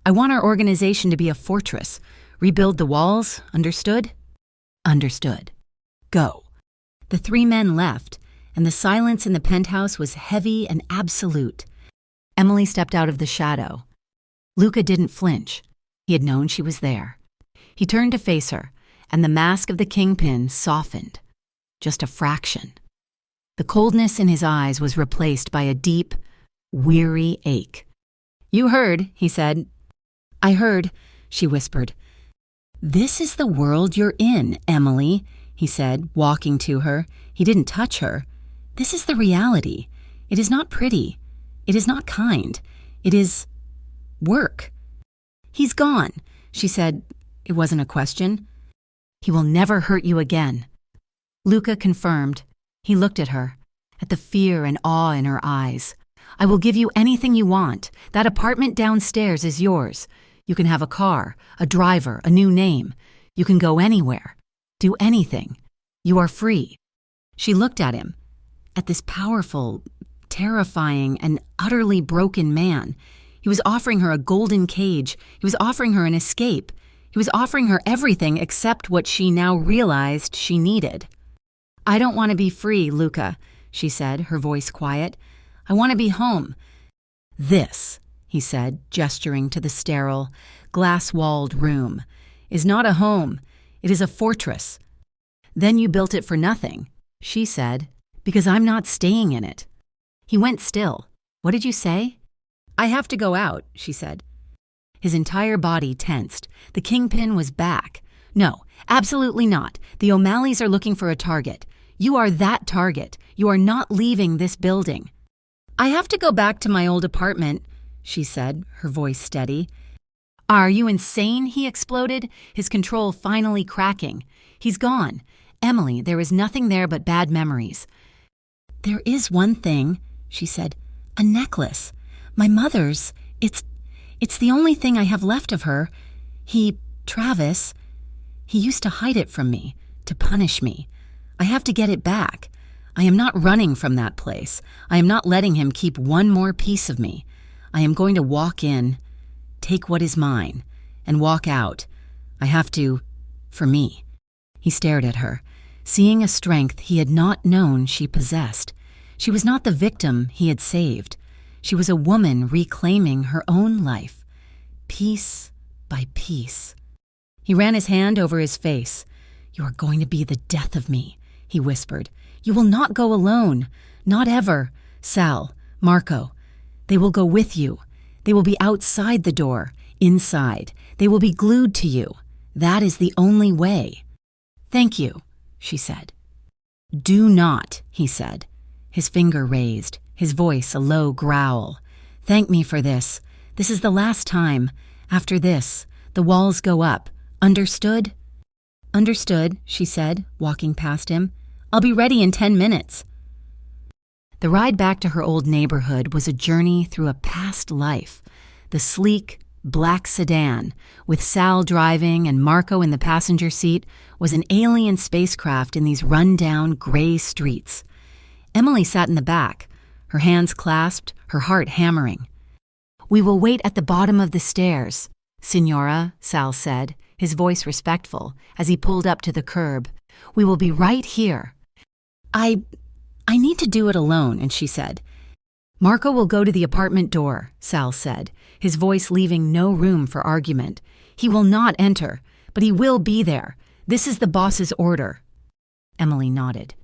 I want our organization to be a fortress. Rebuild the walls, understood? Understood. Go. The 3 men left, and the silence in the penthouse was heavy and absolute. Emily stepped out of the shadow. Luca didn't flinch. He had known she was there. He turned to face her, and the mask of the kingpin softened. Just a fraction. The coldness in his eyes was replaced by a deep, weary ache. You heard, he said. I heard, she whispered. This is the world you're in, Emily, he said, walking to her. He didn't touch her. This is the reality. It is not pretty. It is not kind. It is work. He's gone, she said. It wasn't a question. He will never hurt you again. Luca confirmed. He looked at her, at the fear and awe in her eyes. I will give you anything you want. That apartment downstairs is yours. You can have a car, a driver, a new name. You can go anywhere. Do anything. You are free. She looked at him, at this powerful, terrifying, and utterly broken man. He was offering her a golden cage. He was offering her an escape. He was offering her everything except what she now realized she needed. I don't want to be free, Luca, she said, her voice quiet. I want to be home. This, he said, gesturing to the sterile, glass-walled room, is not a home. It is a fortress. Then you built it for nothing, she said, because I'm not staying in it. He went still. What did you say? I have to go out, she said. His entire body tensed. The kingpin was back, No, absolutely not. The O'Malleys are looking for a target. You are that target. You are not leaving this building. I have to go back to my old apartment, she said, her voice steady. Are you insane? He exploded, his control finally cracking. He's gone. Emily, there is nothing there but bad memories. There is one thing, she said. A necklace. My mother's. It's the only thing I have left of her. Travis, he used to hide it from me, to punish me. I have to get it back. I am not running from that place. I am not letting him keep one more piece of me. I am going to walk in, take what is mine, and walk out. I have to, for me. He stared at her, seeing a strength he had not known she possessed. She was not the victim he had saved. She was a woman reclaiming her own life, piece by piece. He ran his hand over his face. You are going to be the death of me, he whispered. You will not go alone. Not ever. Sal, Marco, they will go with you. They will be outside the door, inside. They will be glued to you. That is the only way. Thank you, she said. Do not, he said, his finger raised, his voice a low growl. Thank me for this. This is the last time. After this, the walls go up. Understood? Understood, she said, walking past him. I'll be ready in 10 minutes. The ride back to her old neighborhood was a journey through a past life. The sleek, black sedan, with Sal driving and Marco in the passenger seat, was an alien spacecraft in these run-down, gray streets. Emily sat in the back, her hands clasped, her heart hammering. We will wait at the bottom of the stairs, Signora, Sal said, his voice respectful, as he pulled up to the curb. We will be right here. I need to do it alone, and she said. Marco will go to the apartment door, Sal said, his voice leaving no room for argument. He will not enter, but he will be there. This is the boss's order. Emily nodded.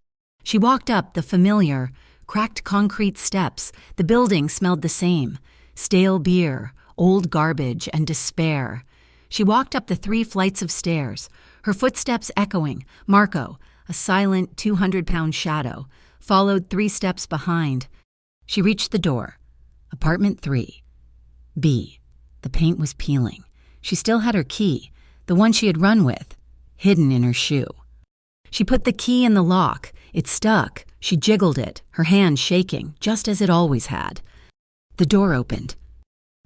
She walked up the familiar, cracked concrete steps. The building smelled the same. Stale beer, old garbage, and despair. She walked up the 3 flights of stairs, her footsteps echoing. Marco, a silent 200-pound shadow, followed 3 steps behind. She reached the door. Apartment 3. B. The paint was peeling. She still had her key, the one she had run with, hidden in her shoe. She put the key in the lock. It stuck. She jiggled it, her hand shaking, just as it always had. The door opened.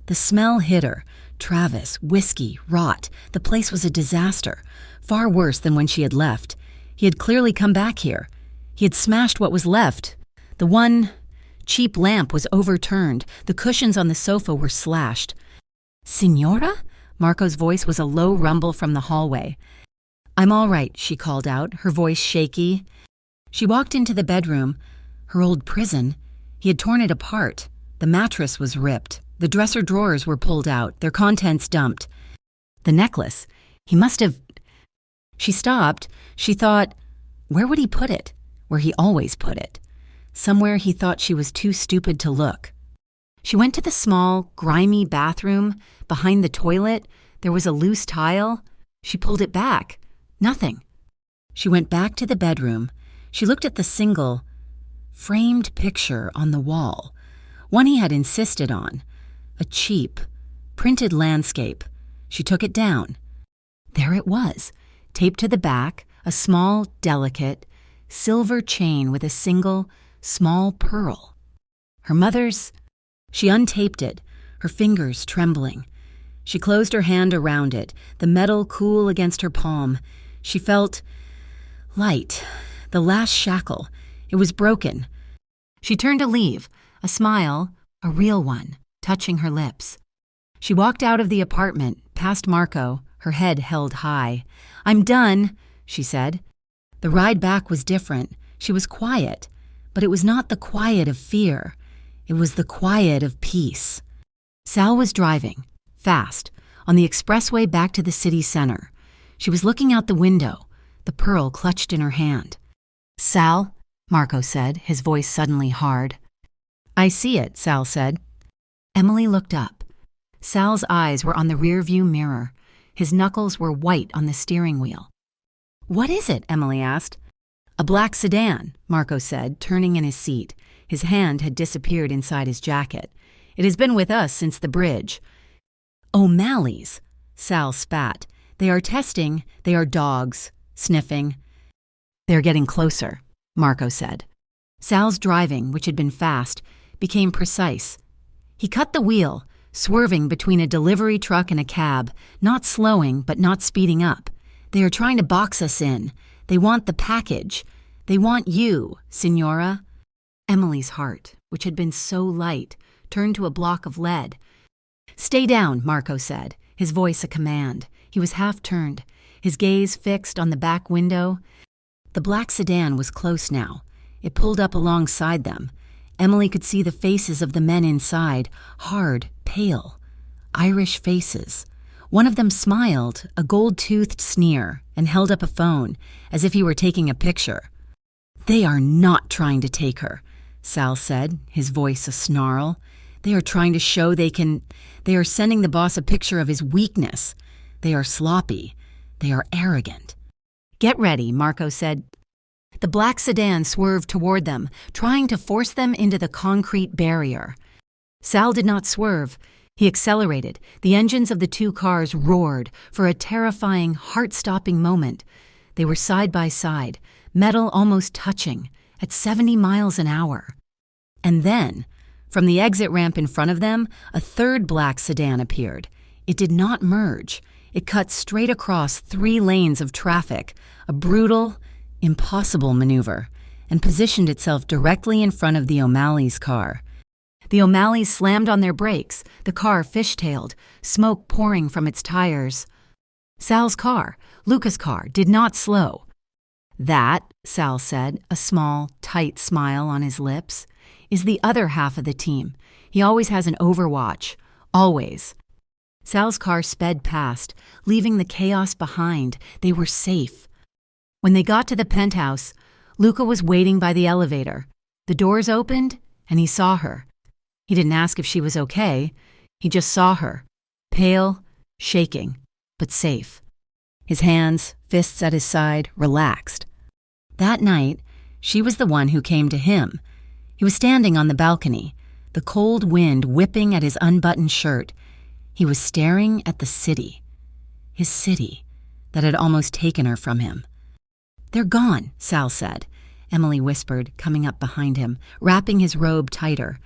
The smell hit her. Travis, whiskey, rot. The place was a disaster, far worse than when she had left. He had clearly come back here. He had smashed what was left. The one cheap lamp was overturned. The cushions on the sofa were slashed. Signora? Marco's voice was a low rumble from the hallway. I'm all right, she called out, her voice shaky. She walked into the bedroom. Her old prison. He had torn it apart. The mattress was ripped. The dresser drawers were pulled out, their contents dumped. The necklace. He must have... She stopped. She thought, where would he put it? Where he always put it. Somewhere he thought she was too stupid to look. She went to the small, grimy bathroom. Behind the toilet, there was a loose tile. She pulled it back. Nothing. She went back to the bedroom. She looked at the single, framed picture on the wall. One he had insisted on. A cheap, printed landscape. She took it down. There it was, taped to the back, a small, delicate, silver chain with a single, small pearl. Her mother's... She untaped it, her fingers trembling. She closed her hand around it, the metal cool against her palm. She felt light, the last shackle. It was broken. She turned to leave, a smile, a real one, touching her lips. She walked out of the apartment, past Marco, her head held high. I'm done, she said. The ride back was different. She was quiet, but it was not the quiet of fear. It was the quiet of peace. Sal was driving, fast, on the expressway back to the city center. She was looking out the window, the pearl clutched in her hand. Sal, Marco said, his voice suddenly hard. I see it, Sal said. Emily looked up. Sal's eyes were on the rearview mirror. His knuckles were white on the steering wheel. "What is it?" Emily asked. "A black sedan," Marco said, turning in his seat. His hand had disappeared inside his jacket. "It has been with us since the bridge." "O'Malley's," Sal spat. "They are testing. They are dogs." Sniffing. "They're getting closer," Marco said. Sal's driving, which had been fast, became precise. He cut the wheel, swerving between a delivery truck and a cab, not slowing but not speeding up. "They are trying to box us in. They want the package. They want you, Signora." Emily's heart, which had been so light, turned to a block of lead. "Stay down," Marco said, his voice a command. He was half-turned, his gaze fixed on the back window. The black sedan was close now. It pulled up alongside them. Emily could see the faces of the men inside, hard, pale. Irish faces. One of them smiled, a gold-toothed sneer, and held up a phone, as if he were taking a picture. "They are not trying to take her," Sal said, his voice a snarl. "They are trying to show they can. They are sending the boss a picture of his weakness. They are sloppy. They are arrogant." "Get ready," Marco said. The black sedan swerved toward them, trying to force them into the concrete barrier. Sal did not swerve. He accelerated. The engines of the two cars roared for a terrifying, heart-stopping moment. They were side by side, metal almost touching, at 70 miles an hour. And then, from the exit ramp in front of them, a third black sedan appeared. It did not merge. It cut straight across 3 lanes of traffic, a brutal, impossible maneuver, and positioned itself directly in front of the O'Malley's car. The O'Malleys slammed on their brakes, the car fishtailed, smoke pouring from its tires. Sal's car, Luca's car, did not slow. "That," Sal said, a small, tight smile on his lips, "is the other half of the team. He always has an overwatch. Always." Sal's car sped past, leaving the chaos behind. They were safe. When they got to the penthouse, Luca was waiting by the elevator. The doors opened, and he saw her. He didn't ask if she was okay. He just saw her, pale, shaking, but safe. His hands, fists at his side, relaxed. That night, she was the one who came to him. He was standing on the balcony, the cold wind whipping at his unbuttoned shirt. He was staring at the city, his city, that had almost taken her from him. "They're gone," Sal said. Emily whispered, coming up behind him, wrapping his robe tighter.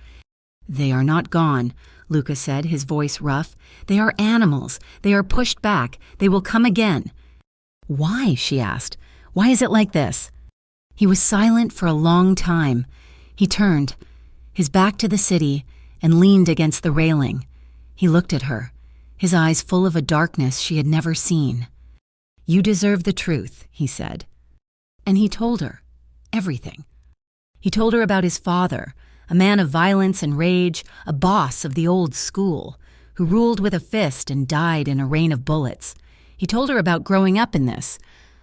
"They are not gone," Luca said, his voice rough. "They are animals. They are pushed back. They will come again." "Why?" she asked. "Why is it like this?" He was silent for a long time. He turned, his back to the city, and leaned against the railing. He looked at her, his eyes full of a darkness she had never seen. "You deserve the truth," he said. And he told her everything. He told her about his father, a man of violence and rage, a boss of the old school, who ruled with a fist and died in a rain of bullets. He told her about growing up in this,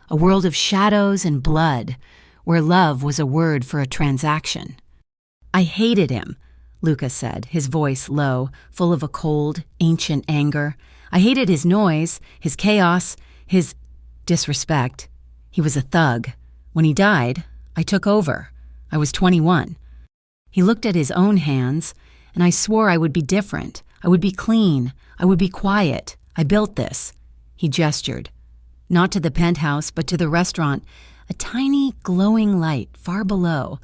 a world of shadows and blood, where love was a word for a transaction. "I hated him," Luca said, his voice low, full of a cold, ancient anger. "I hated his noise, his chaos, his disrespect. He was a thug. When he died, I took over. I was 21. He looked at his own hands, and I swore I would be different. I would be clean. I would be quiet. I built this." He gestured. Not to the penthouse, but to the restaurant, a tiny, glowing light far below.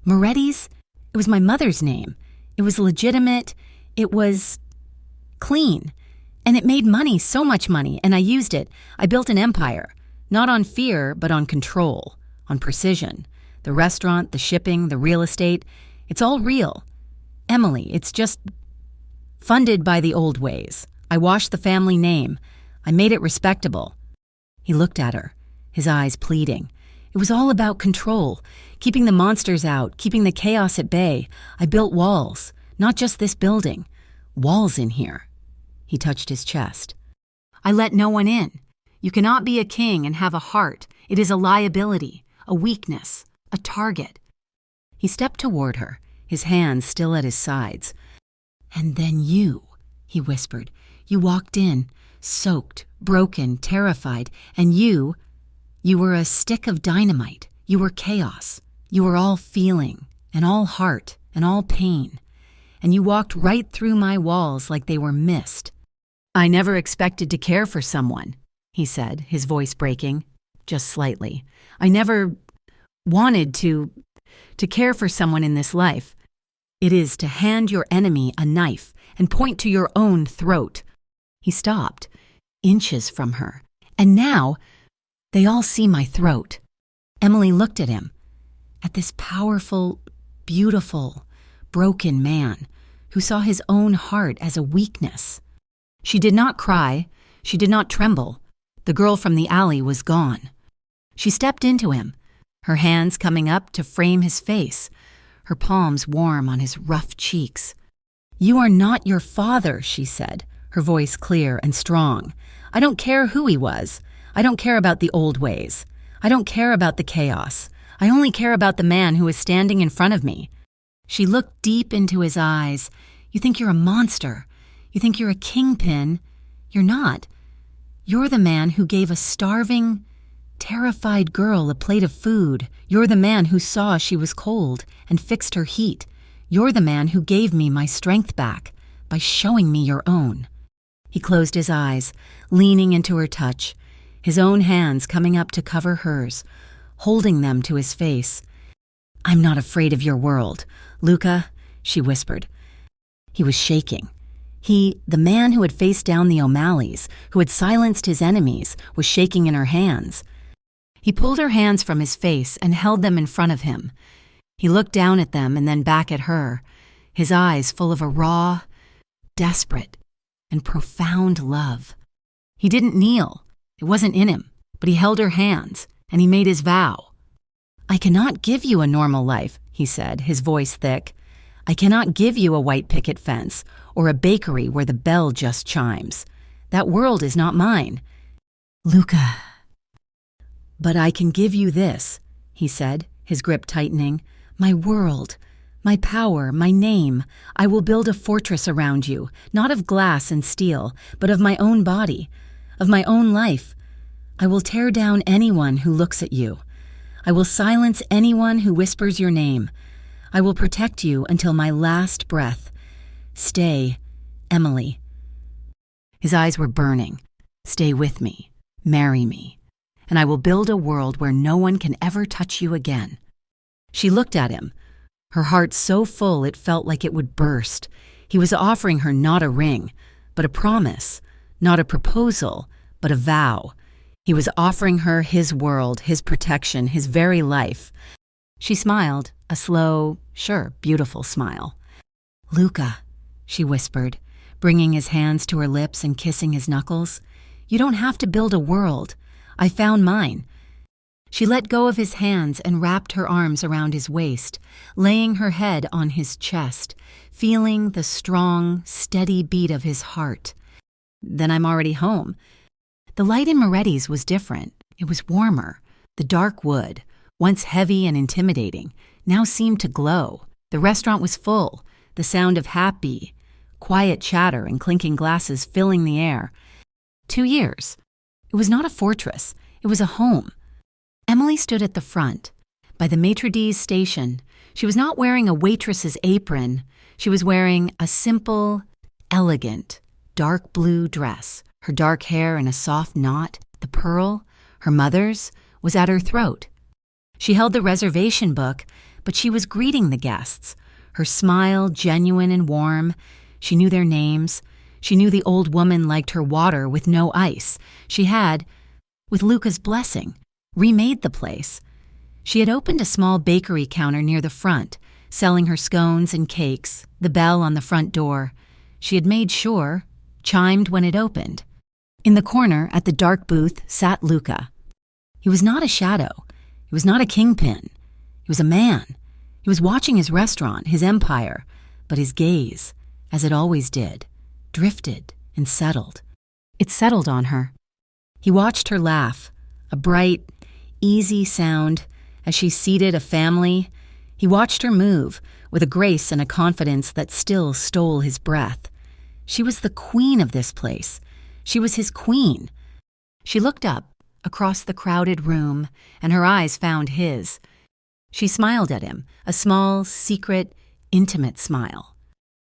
"Moretti's? It was my mother's name. It was legitimate. It was clean. And it made money, so much money, and I used it. I built an empire. Not on fear, but on control, on precision. The restaurant, the shipping, the real estate, it's all real. Emily, it's just funded by the old ways. I washed the family name. I made it respectable." He looked at her, his eyes pleading. "It was all about control, keeping the monsters out, keeping the chaos at bay. I built walls, not just this building. Walls in here." He touched his chest. "I let no one in. You cannot be a king and have a heart. It is a liability, a weakness, a target." He stepped toward her, his hands still at his sides. "And then you," he whispered. "You walked in, soaked, broken, terrified, and you were a stick of dynamite. You were chaos. You were all feeling, and all heart, and all pain. And you walked right through my walls like they were mist. I never expected to care for someone, he said, his voice breaking, just slightly. I never wanted to care for someone in this life. It is to hand your enemy a knife and point to your own throat. He stopped, inches from her, and now they all see my throat. Emily looked at him, at this powerful, beautiful, broken man who saw his own heart as a weakness. She did not cry. She did not tremble. The girl from the alley was gone. She stepped into him, her hands coming up to frame his face, her palms warm on his rough cheeks. "You are not your father," she said, her voice clear and strong. "I don't care who he was. I don't care about the old ways. I don't care about the chaos. I only care about the man who is standing in front of me." She looked deep into his eyes. "You think you're a monster. You think you're a kingpin. You're not. You're the man who gave a starving, terrified girl a plate of food. You're the man who saw she was cold and fixed her heat. You're the man who gave me my strength back by showing me your own." He closed his eyes, leaning into her touch, his own hands coming up to cover hers, holding them to his face. "I'm not afraid of your world, Luca," she whispered. He was shaking. The man who had faced down the O'Malleys, who had silenced his enemies, was shaking in her hands. He pulled her hands from his face and held them in front of him. He looked down at them and then back at her, his eyes full of a raw, desperate, and profound love. He didn't kneel. It wasn't in him, but he held her hands, and he made his vow. "I cannot give you a normal life," he said, his voice thick. "I cannot give you a white picket fence or a bakery where the bell just chimes. That world is not mine, Luca. But I can give you this," he said, his grip tightening. "My world, my power, my name. I will build a fortress around you, not of glass and steel, but of my own body, of my own life. I will tear down anyone who looks at you. I will silence anyone who whispers your name. I will protect you until my last breath. Stay, Emily." His eyes were burning. "Stay with me. Marry me. And I will build a world where no one can ever touch you again." She looked at him, her heart so full it felt like it would burst. He was offering her not a ring, but a promise, not a proposal, but a vow. He was offering her his world, his protection, his very life. She smiled, a slow, sure, beautiful smile. "Luca," she whispered, bringing his hands to her lips and kissing his knuckles. "You don't have to build a world. I found mine." She let go of his hands and wrapped her arms around his waist, laying her head on his chest, feeling the strong, steady beat of his heart. "Then I'm already home." The light in Moretti's was different. It was warmer. The dark wood, once heavy and intimidating, now seemed to glow. The restaurant was full, the sound of happy, quiet chatter and clinking glasses filling the air. 2 years. It was not a fortress. It was a home. Emily stood at the front, by the maitre d's station. She was not wearing a waitress's apron. She was wearing a simple, elegant, dark blue dress. Her dark hair in a soft knot, the pearl, her mother's, was at her throat. She held the reservation book, but she was greeting the guests, her smile genuine and warm. She knew their names. She knew the old woman liked her water with no ice. She had, with Luca's blessing, remade the place. She had opened a small bakery counter near the front, selling her scones and cakes, the bell on the front door. She had made sure, chimed when it opened. In the corner, at the dark booth, sat Luca. He was not a shadow. He was not a kingpin. He was a man. He was watching his restaurant, his empire, but his gaze, as it always did, drifted and settled. It settled on her. He watched her laugh, a bright, easy sound, as she seated a family. He watched her move, with a grace and a confidence that still stole his breath. She was the queen of this place. She was his queen. She looked up, across the crowded room, and her eyes found his. She smiled at him, a small, secret, intimate smile.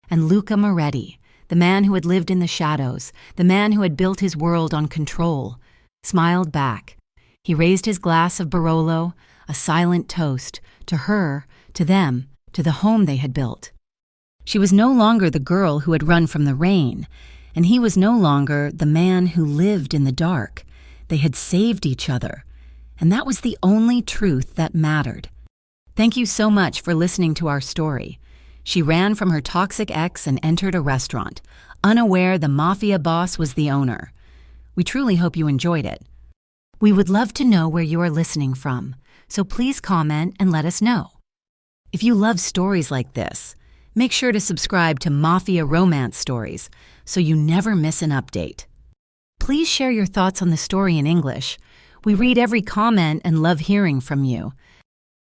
And Luca Moretti, the man who had lived in the shadows, the man who had built his world on control, smiled back. He raised his glass of Barolo, a silent toast, to her, to them, to the home they had built. She was no longer the girl who had run from the rain, and he was no longer the man who lived in the dark. They had saved each other, and that was the only truth that mattered. Thank you so much for listening to our story. She ran from her toxic ex and entered a restaurant, unaware the mafia boss was the owner. We truly hope you enjoyed it. We would love to know where you are listening from, so please comment and let us know. If you love stories like this, make sure to subscribe to Mafia Romance Stories so you never miss an update. Please share your thoughts on the story in English. We read every comment and love hearing from you.